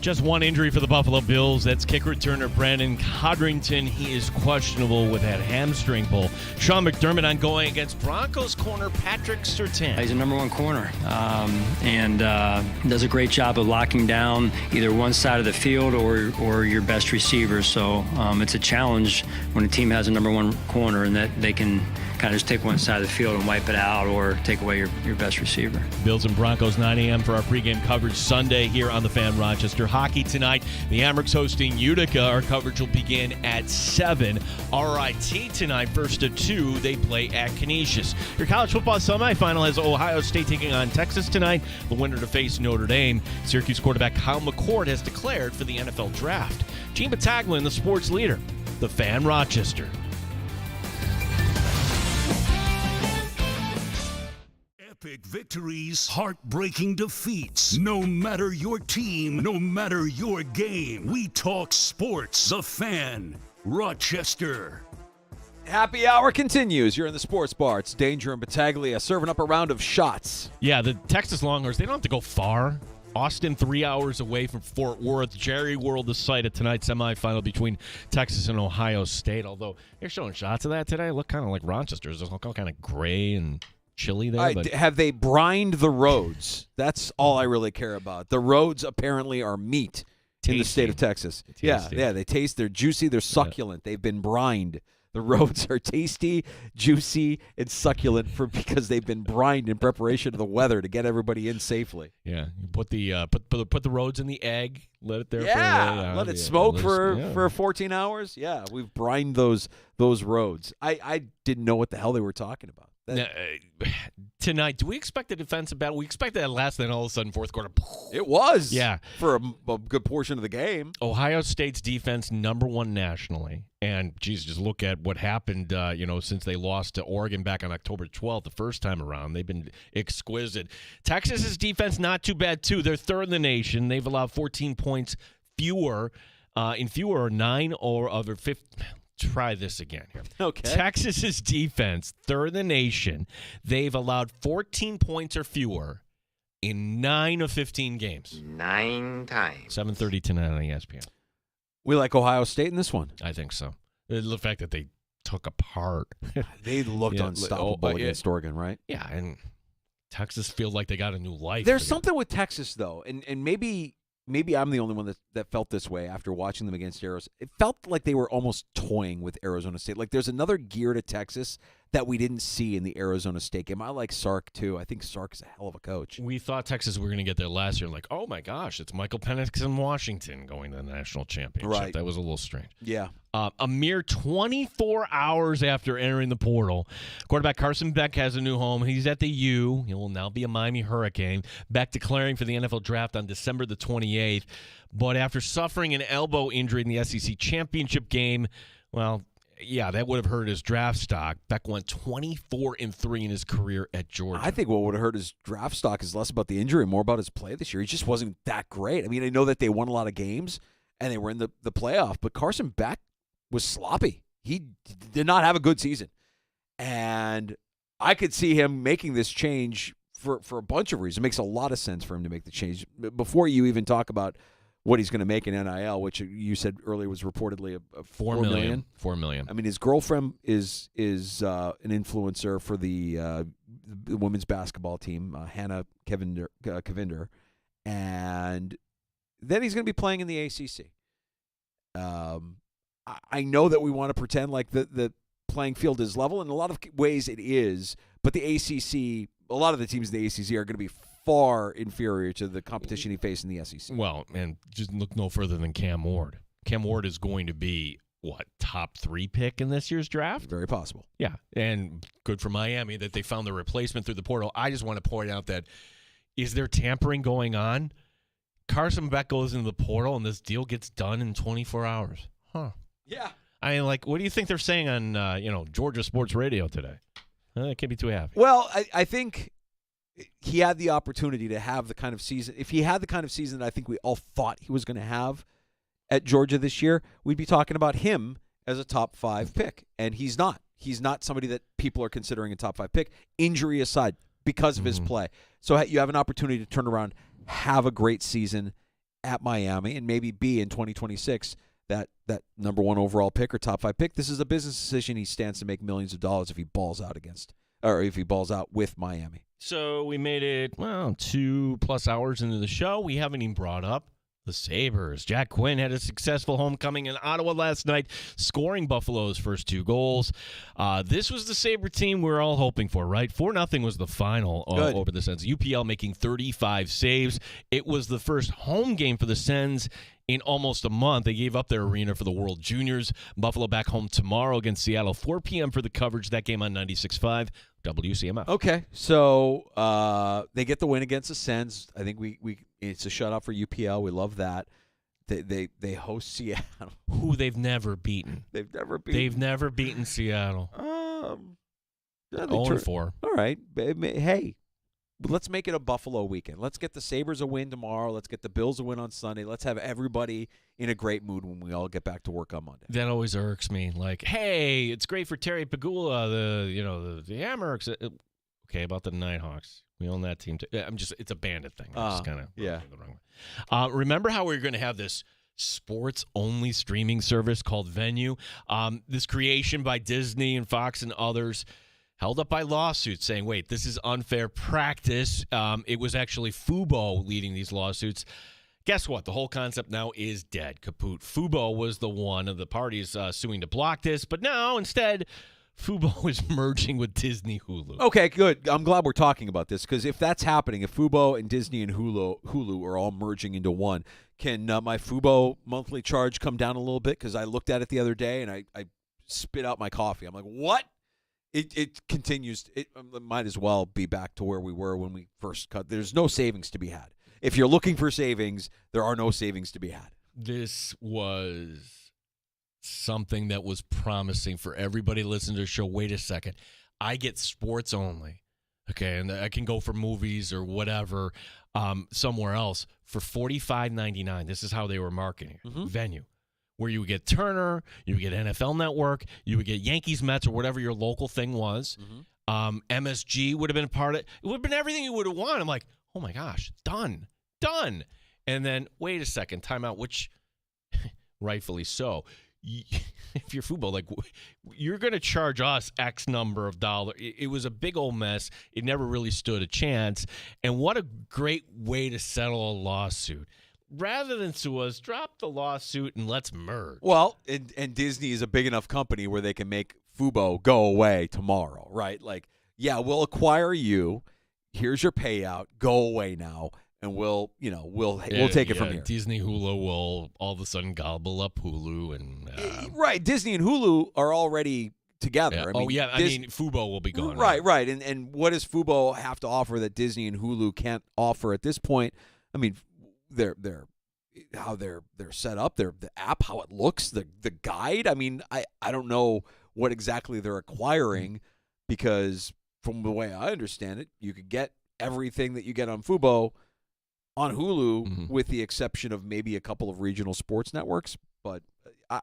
Just one injury for the Buffalo Bills. That's kick returner Brandon Codrington. He is questionable with that hamstring pull. Sean McDermott ongoing against Broncos corner Patrick Surtain. He's a number one corner and does a great job of locking down either one side of the field or your best receiver. So it's a challenge when a team has a number one corner and that they can kind of just take one side of the field and wipe it out or take away your best receiver. Bills and Broncos, 9 a.m. for our pregame coverage Sunday here on the Fan. Rochester hockey tonight. The Amherst hosting Utica. Our coverage will begin at 7. RIT tonight, first of 2. They play at Canisius. Your college football semifinal has Ohio State taking on Texas tonight. The winner to face Notre Dame. Syracuse quarterback Kyle McCord has declared for the NFL draft. Gene Battaglin, the sports leader. The Fan, Rochester. Epic victories, heartbreaking defeats. No matter your team, no matter your game, we talk sports. The Fan, Rochester. Happy hour continues. You're in the sports bar. It's Danger and Battaglia serving up a round of shots. Yeah, the Texas Longhorns, they don't have to go far. Austin, 3 hours away from Fort Worth. Jerry World, the site of tonight's semifinal between Texas and Ohio State. Although they're showing shots of that today. Look kind of like Rochester's. It's all kind of gray and chilly there. But have they brined the roads? That's all I really care about. The roads apparently are meat in the state of Texas. Tasty. Yeah, they taste. They're juicy. They're succulent. They've been brined. The roads are tasty, juicy, and succulent because they've been brined in preparation of the weather to get everybody in safely. Yeah, you put the put the roads in the egg, let it there. Let it smoke for 14 hours. Yeah, we've brined those roads. I didn't know what the hell they were talking about. Tonight, do we expect a defensive battle? We expect that last, then all of a sudden, fourth quarter. It was. Yeah. For a good portion of the game. Ohio State's defense, number one nationally. And, geez, just look at what happened, since they lost to Oregon back on October 12th, the first time around. They've been exquisite. Texas's defense, not too bad, too. They're third in the nation. They've allowed 14 points fewer, in fewer or 9 or over 15. Try this again here. Okay. Texas's defense, third in the nation. They've allowed 14 points or fewer in 9 of 15 games. 9 times. 7:30 tonight on ESPN. We like Ohio State in this one. I think so. The fact that they took apart. They looked unstoppable against Oregon, right? Yeah, and Texas feels like they got a new life. There's something with Texas, though, and maybe I'm the only one that felt this way after watching them against Arizona. It felt like they were almost toying with Arizona State. Like there's another gear to Texas that we didn't see in the Arizona State game. I like Sark, too. I think Sark is a hell of a coach. We thought Texas were going to get there last year. Like, oh, my gosh, it's Michael Penix in Washington going to the national championship. Right. That was a little strange. Yeah. A mere 24 hours after entering the portal, quarterback Carson Beck has a new home. He's at the U. He will now be a Miami Hurricane. Beck declaring for the NFL draft on December the 28th. But after suffering an elbow injury in the SEC championship game, well, yeah, that would have hurt his draft stock. Beck went 24-3 in his career at Georgia. I think what would have hurt his draft stock is less about the injury and more about his play this year. He just wasn't that great. I mean, I know that they won a lot of games and they were in the playoff, but Carson Beck was sloppy. He did not have a good season. And I could see him making this change for a bunch of reasons. It makes a lot of sense for him to make the change. Before you even talk about what he's going to make in NIL, which you said earlier was reportedly a $4 million. $4 million. I mean, his girlfriend is an influencer for the women's basketball team, Hannah Cavinder, and then he's going to be playing in the ACC. I know that we want to pretend like the playing field is level. In a lot of ways it is, but the ACC, a lot of the teams in the ACC are going to be far inferior to the competition he faced in the SEC. Well, and just look no further than Cam Ward. Cam Ward is going to be, top 3 pick in this year's draft? Very possible. Yeah, and good for Miami that they found the replacement through the portal. I just want to point out that, is there tampering going on? Carson Beck goes into the portal, and this deal gets done in 24 hours. Huh. Yeah. I mean, what do you think they're saying on, Georgia Sports Radio today? I can't be too happy. Well, I think he had the opportunity to have the kind of season. If he had the kind of season that I think we all thought he was going to have at Georgia this year, we'd be talking about him as a top 5 pick. And he's not. He's not somebody that people are considering a top 5 pick, injury aside, because of his play. So you have an opportunity to turn around, have a great season, at Miami, and maybe B, in 2026, that number 1 overall pick or top 5 pick. This is a business decision. He stands to make millions of dollars if he balls out with Miami. So we made it, 2+ hours into the show. We haven't even brought up the Sabres. Jack Quinn had a successful homecoming in Ottawa last night, scoring Buffalo's first 2 goals. This was the Sabre team we were all hoping for, right? 4-0 was the final over the Sens. UPL making 35 saves. It was the first home game for the Sens in almost a month. They gave up their arena for the World Juniors. Buffalo back home tomorrow against Seattle, 4 p.m. for the coverage. That game on 96.5 WCMF. Okay, so they get the win against the Sens. I think we it's a shutout for UPL. We love that. They host Seattle, who they've never beaten. They've never beaten Seattle. 0-4. All right, hey. Let's make it a Buffalo weekend. Let's get the Sabres a win tomorrow. Let's get the Bills a win on Sunday. Let's have everybody in a great mood when we all get back to work on Monday. That always irks me. Like, hey, it's great for Terry Pagula, the Hammer. Okay, about the Nighthawks. We own that team too. It's a bandit thing. I'm just kind of the wrong way. Remember how we were going to have this sports-only streaming service called Venue? This creation by Disney and Fox and others, held up by lawsuits saying, wait, this is unfair practice. It was actually Fubo leading these lawsuits. Guess what? The whole concept now is dead. Kaput. Fubo was the one of the parties suing to block this, but now instead, Fubo is merging with Disney Hulu. Okay, good. I'm glad we're talking about this, because if that's happening, if Fubo and Disney and Hulu are all merging into one, can my Fubo monthly charge come down a little bit? Because I looked at it the other day and I spit out my coffee. I'm like, what? It continues. It might as well be back to where we were when we first cut. There's no savings to be had. If you're looking for savings, there are no savings to be had. This was something that was promising for everybody listening to the show. Wait a second. I get sports only. Okay, and I can go for movies or whatever somewhere else for $45.99. This is how they were marketing it. Mm-hmm. Venue. Where you would get Turner, you would get NFL Network, you would get Yankees, Mets, or whatever your local thing was. Mm-hmm. MSG would have been a part of it. It would have been everything you would have wanted. I'm like, oh my gosh, done. And then, wait a second, timeout, which rightfully so. If you're Fubo, like, you're going to charge us X number of dollars. It was a big old mess. It never really stood a chance. And what a great way to settle a lawsuit. Rather than sue us, drop the lawsuit and let's merge. Well, and Disney is a big enough company where they can make Fubo go away tomorrow, right? Like, yeah, we'll acquire you. Here's your payout. Go away now, and we'll take it from here. Disney Hulu will all of a sudden gobble up Hulu, and right. Disney and Hulu are already together. Yeah. I mean, Fubo will be gone. Right. And what does Fubo have to offer that Disney and Hulu can't offer at this point? I mean, how they're set up, the app, how it looks, the guide. I mean, I don't know what exactly they're acquiring, because from the way I understand it, you could get everything that you get on Fubo on Hulu, with the exception of maybe a couple of regional sports networks. But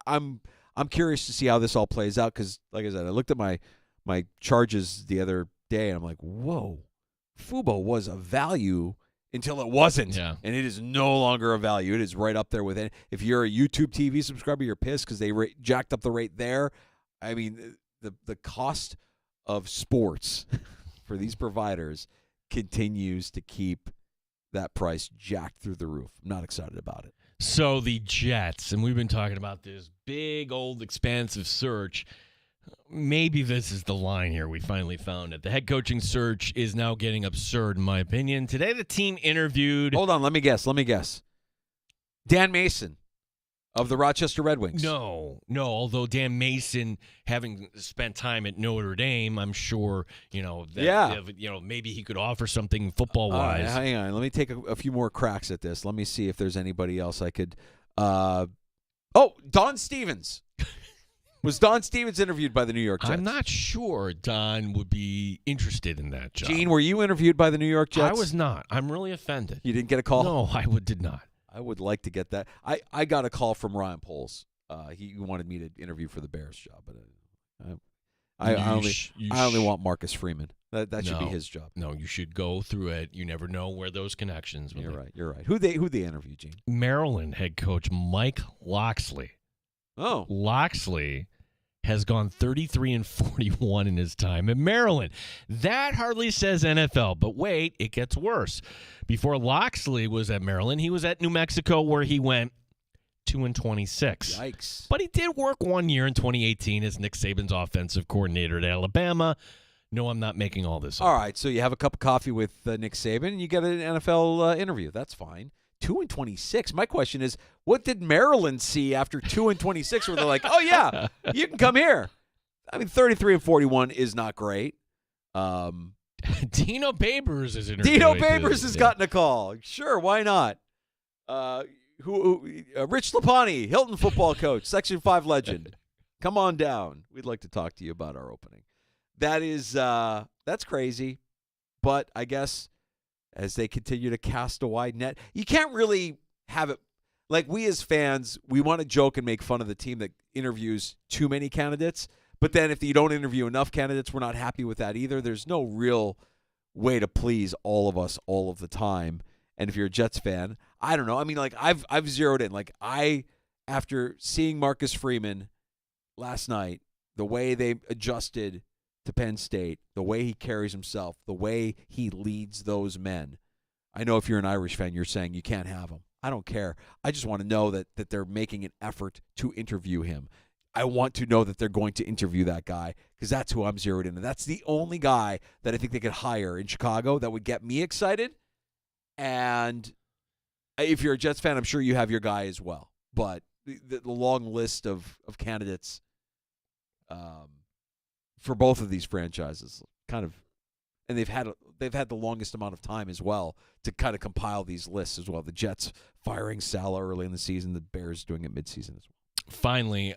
I'm curious to see how this all plays out, because, like I said, I looked at my charges the other day and I'm like, whoa, Fubo was a value until it wasn't. Yeah. And it is no longer a value. It is right up there with it. If you're a YouTube TV subscriber, you're pissed because they jacked up the rate there. I mean, the cost of sports for these providers continues to keep that price jacked through the roof. I'm not excited about it. So the Jets, and we've been talking about this big, old, expansive search. Maybe this is the line here. We finally found it. The head coaching search is now getting absurd, in my opinion. Today, the team interviewed... Hold on, let me guess. Dan Mason of the Rochester Red Wings. No. Although Dan Mason, having spent time at Notre Dame, I'm sure, maybe he could offer something football-wise. Hang on. Let me take a few more cracks at this. Let me see if there's anybody else I could... Don Stevens. Was Don Stevens interviewed by the New York Jets? I'm not sure Don would be interested in that job. Gene, were you interviewed by the New York Jets? I was not. I'm really offended. You didn't get a call? No, I did not. I would like to get that. I got a call from Ryan Poles. He wanted me to interview for the Bears job, but I only want Marcus Freeman. That should be his job. No, you should go through it. You never know where those connections. You're right. You're right. Who they interview, Gene? Maryland head coach Mike Loxley. Oh, Loxley has gone 33-41 in his time in Maryland. That hardly says NFL, but wait, it gets worse. Before Loxley was at Maryland, he was at New Mexico, where he went 2-26. Yikes! But he did work 1 year in 2018 as Nick Saban's offensive coordinator at Alabama. No, I'm not making all this up. All right, so you have a cup of coffee with Nick Saban, and you get an NFL interview. That's fine. 2-26. My question is, what did Maryland see after 2-26 where they're like, oh, yeah, you can come here? I mean, 33-41 is not great. Dino Babers is interviewing. Dino Babers has gotten a call. Sure, why not? Rich Lapani, Hilton football coach, Section 5 legend. Come on down. We'd like to talk to you about our opening. That's crazy, but I guess as they continue to cast a wide net, you can't really have it like we as fans, we want to joke and make fun of the team that interviews too many candidates, but then if you don't interview enough candidates, we're not happy with that either. There's no real way to please all of us all of the time. And if you're a Jets fan, I don't know. I mean, like I've zeroed in. Like after seeing Marcus Freeman last night, the way they adjusted to Penn State, the way he carries himself, the way he leads those men. I know if you're an Irish fan, you're saying you can't have him. I don't care. I just want to know that they're making an effort to interview him. I want to know that they're going to interview that guy because that's who I'm zeroed in. And that's the only guy that I think they could hire in Chicago that would get me excited. And if you're a Jets fan, I'm sure you have your guy as well. But the long list of candidates for both of these franchises, kind of, and they've had the longest amount of time as well to kind of compile these lists as well. The Jets firing Saleh early in the season, the Bears doing it midseason as well. Finally,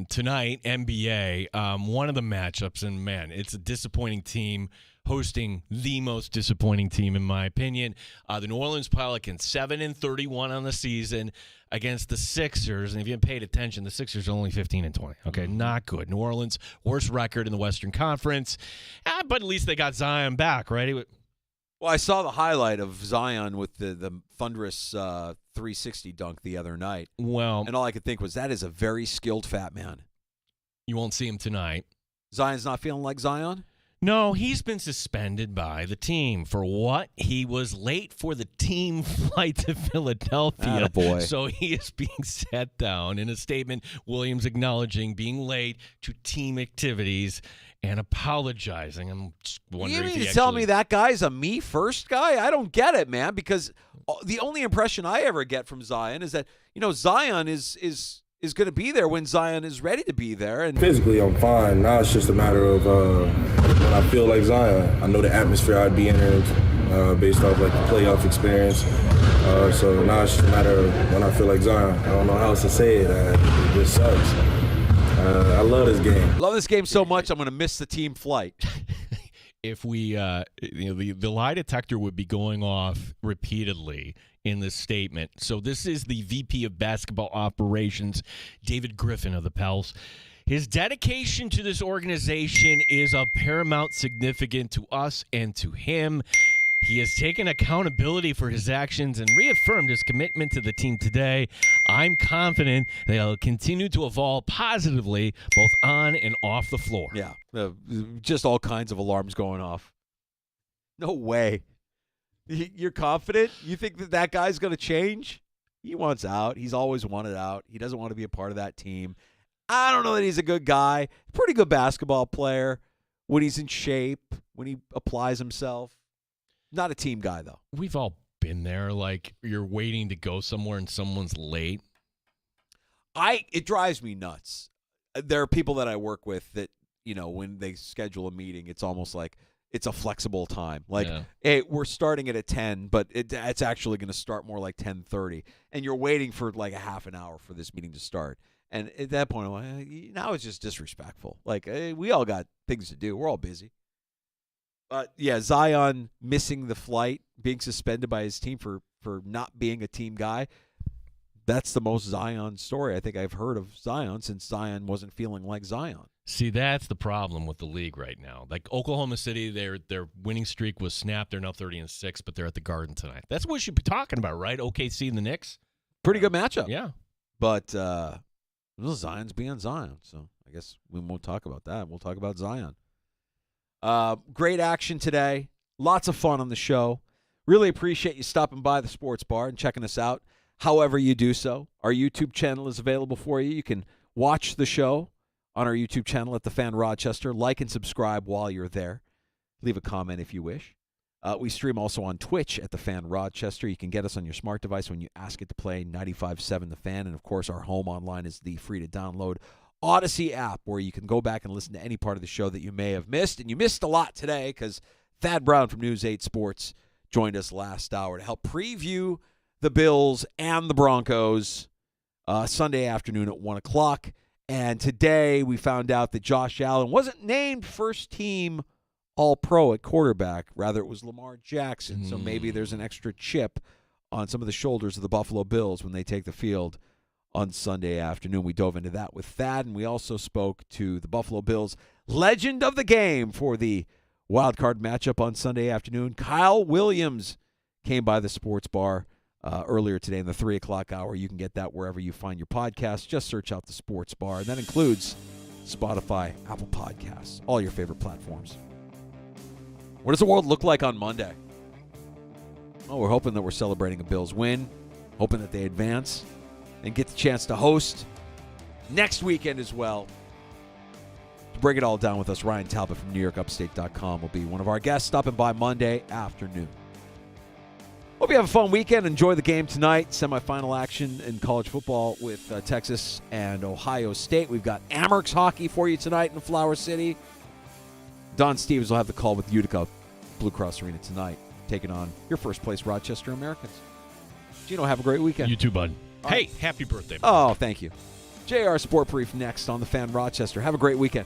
tonight, NBA, one of the matchups, and man, it's a disappointing team hosting the most disappointing team, in my opinion. The New Orleans Pelicans, 7-31 on the season against the Sixers. And if you haven't paid attention, the Sixers are only 15-20. Okay, not good. New Orleans, worst record in the Western Conference. But at least they got Zion back, right? Well, I saw the highlight of Zion with the thunderous 360 dunk the other night. Well, and all I could think was that is a very skilled fat man. You won't see him tonight. Zion's not feeling like Zion? No, he's been suspended by the team for what? He was late for the team flight to Philadelphia. Attaboy. So he is being set down. In a statement, Williams acknowledging being late to team activities and apologizing. I'm just wondering if you tell me that guy's a me first guy? I don't get it, man, because the only impression I ever get from Zion is that, Zion is going to be there when Zion is ready to be there. And physically, I'm fine. Now it's just a matter of when I feel like Zion. I know the atmosphere I'd be in based off like the playoff experience. So now it's just a matter of when I feel like Zion. I don't know how else to say it. It just sucks. I love this game. Love this game so much, I'm going to miss the team flight. If we, the lie detector would be going off repeatedly in this statement. So this is the VP of Basketball Operations, David Griffin of the Pels. His dedication to this organization is of paramount significance to us and to him. He has taken accountability for his actions and reaffirmed his commitment to the team today. I'm confident they'll continue to evolve positively both on and off the floor. Yeah, just all kinds of alarms going off. No way. You're confident? You think that guy's going to change? He wants out. He's always wanted out. He doesn't want to be a part of that team. I don't know that he's a good guy. Pretty good basketball player when he's in shape, when he applies himself. Not a team guy, though. We've all been there. Like, you're waiting to go somewhere and someone's late. It drives me nuts. There are people that I work with that, when they schedule a meeting, it's almost like it's a flexible time. Like, hey, we're starting it at 10, but it's actually going to start more like 10:30. And you're waiting for like a half an hour for this meeting to start. And at that point, I'm like, now it's just disrespectful. Like, we all got things to do. We're all busy. Yeah, Zion missing the flight, being suspended by his team for not being a team guy. That's the most Zion story I think I've heard of Zion since Zion wasn't feeling like Zion. See, that's the problem with the league right now. Like Oklahoma City, their winning streak was snapped. They're now 30-6, but they're at the Garden tonight. That's what we should be talking about, right? OKC and the Knicks. Pretty good matchup. Yeah. But Zion's being Zion, so I guess we won't talk about that. We'll talk about Zion. Great action today. Lots of fun on the show. Really appreciate you stopping by the Sports Bar and checking us out. However you do so, our YouTube channel is available for you. You can watch the show on our YouTube channel at The Fan Rochester. Like and subscribe while you're there. Leave a comment if you wish. We stream also on Twitch at The Fan Rochester. You can get us on your smart device when you ask it to play 95.7 The Fan. And, of course, our home online is the free-to-download Odyssey app, where you can go back and listen to any part of the show that you may have missed. And you missed a lot today because Thad Brown from News 8 Sports joined us last hour to help preview the Bills and the Broncos Sunday afternoon at 1 o'clock. And today we found out that Josh Allen wasn't named first-team All-Pro at quarterback. Rather, it was Lamar Jackson. So maybe there's an extra chip on some of the shoulders of the Buffalo Bills when they take the field on Sunday afternoon. We dove into that with Thad, and we also spoke to the Buffalo Bills legend of the game for the wild card matchup on Sunday afternoon. Kyle Williams came by the Sports Bar earlier today in the 3 o'clock hour. You can get that wherever you find your podcasts. Just search out the Sports Bar, and that includes Spotify, Apple Podcasts, all your favorite platforms. What does the world look like on Monday? Oh, we're hoping that we're celebrating a Bills win, hoping that they advance and get the chance to host next weekend as well. To break it all down with us, Ryan Talbot from NewYorkUpstate.com will be one of our guests stopping by Monday afternoon. Hope you have a fun weekend. Enjoy the game tonight. Semifinal action in college football with Texas and Ohio State. We've got Amerks hockey for you tonight in Flower City. Don Stevens will have the call with Utica Blue Cross Arena tonight, taking on your first-place Rochester Americans. Gino, have a great weekend. You too, bud. Hey, happy birthday. Oh, thank you. JR Sport Brief next on The Fan Rochester. Have a great weekend.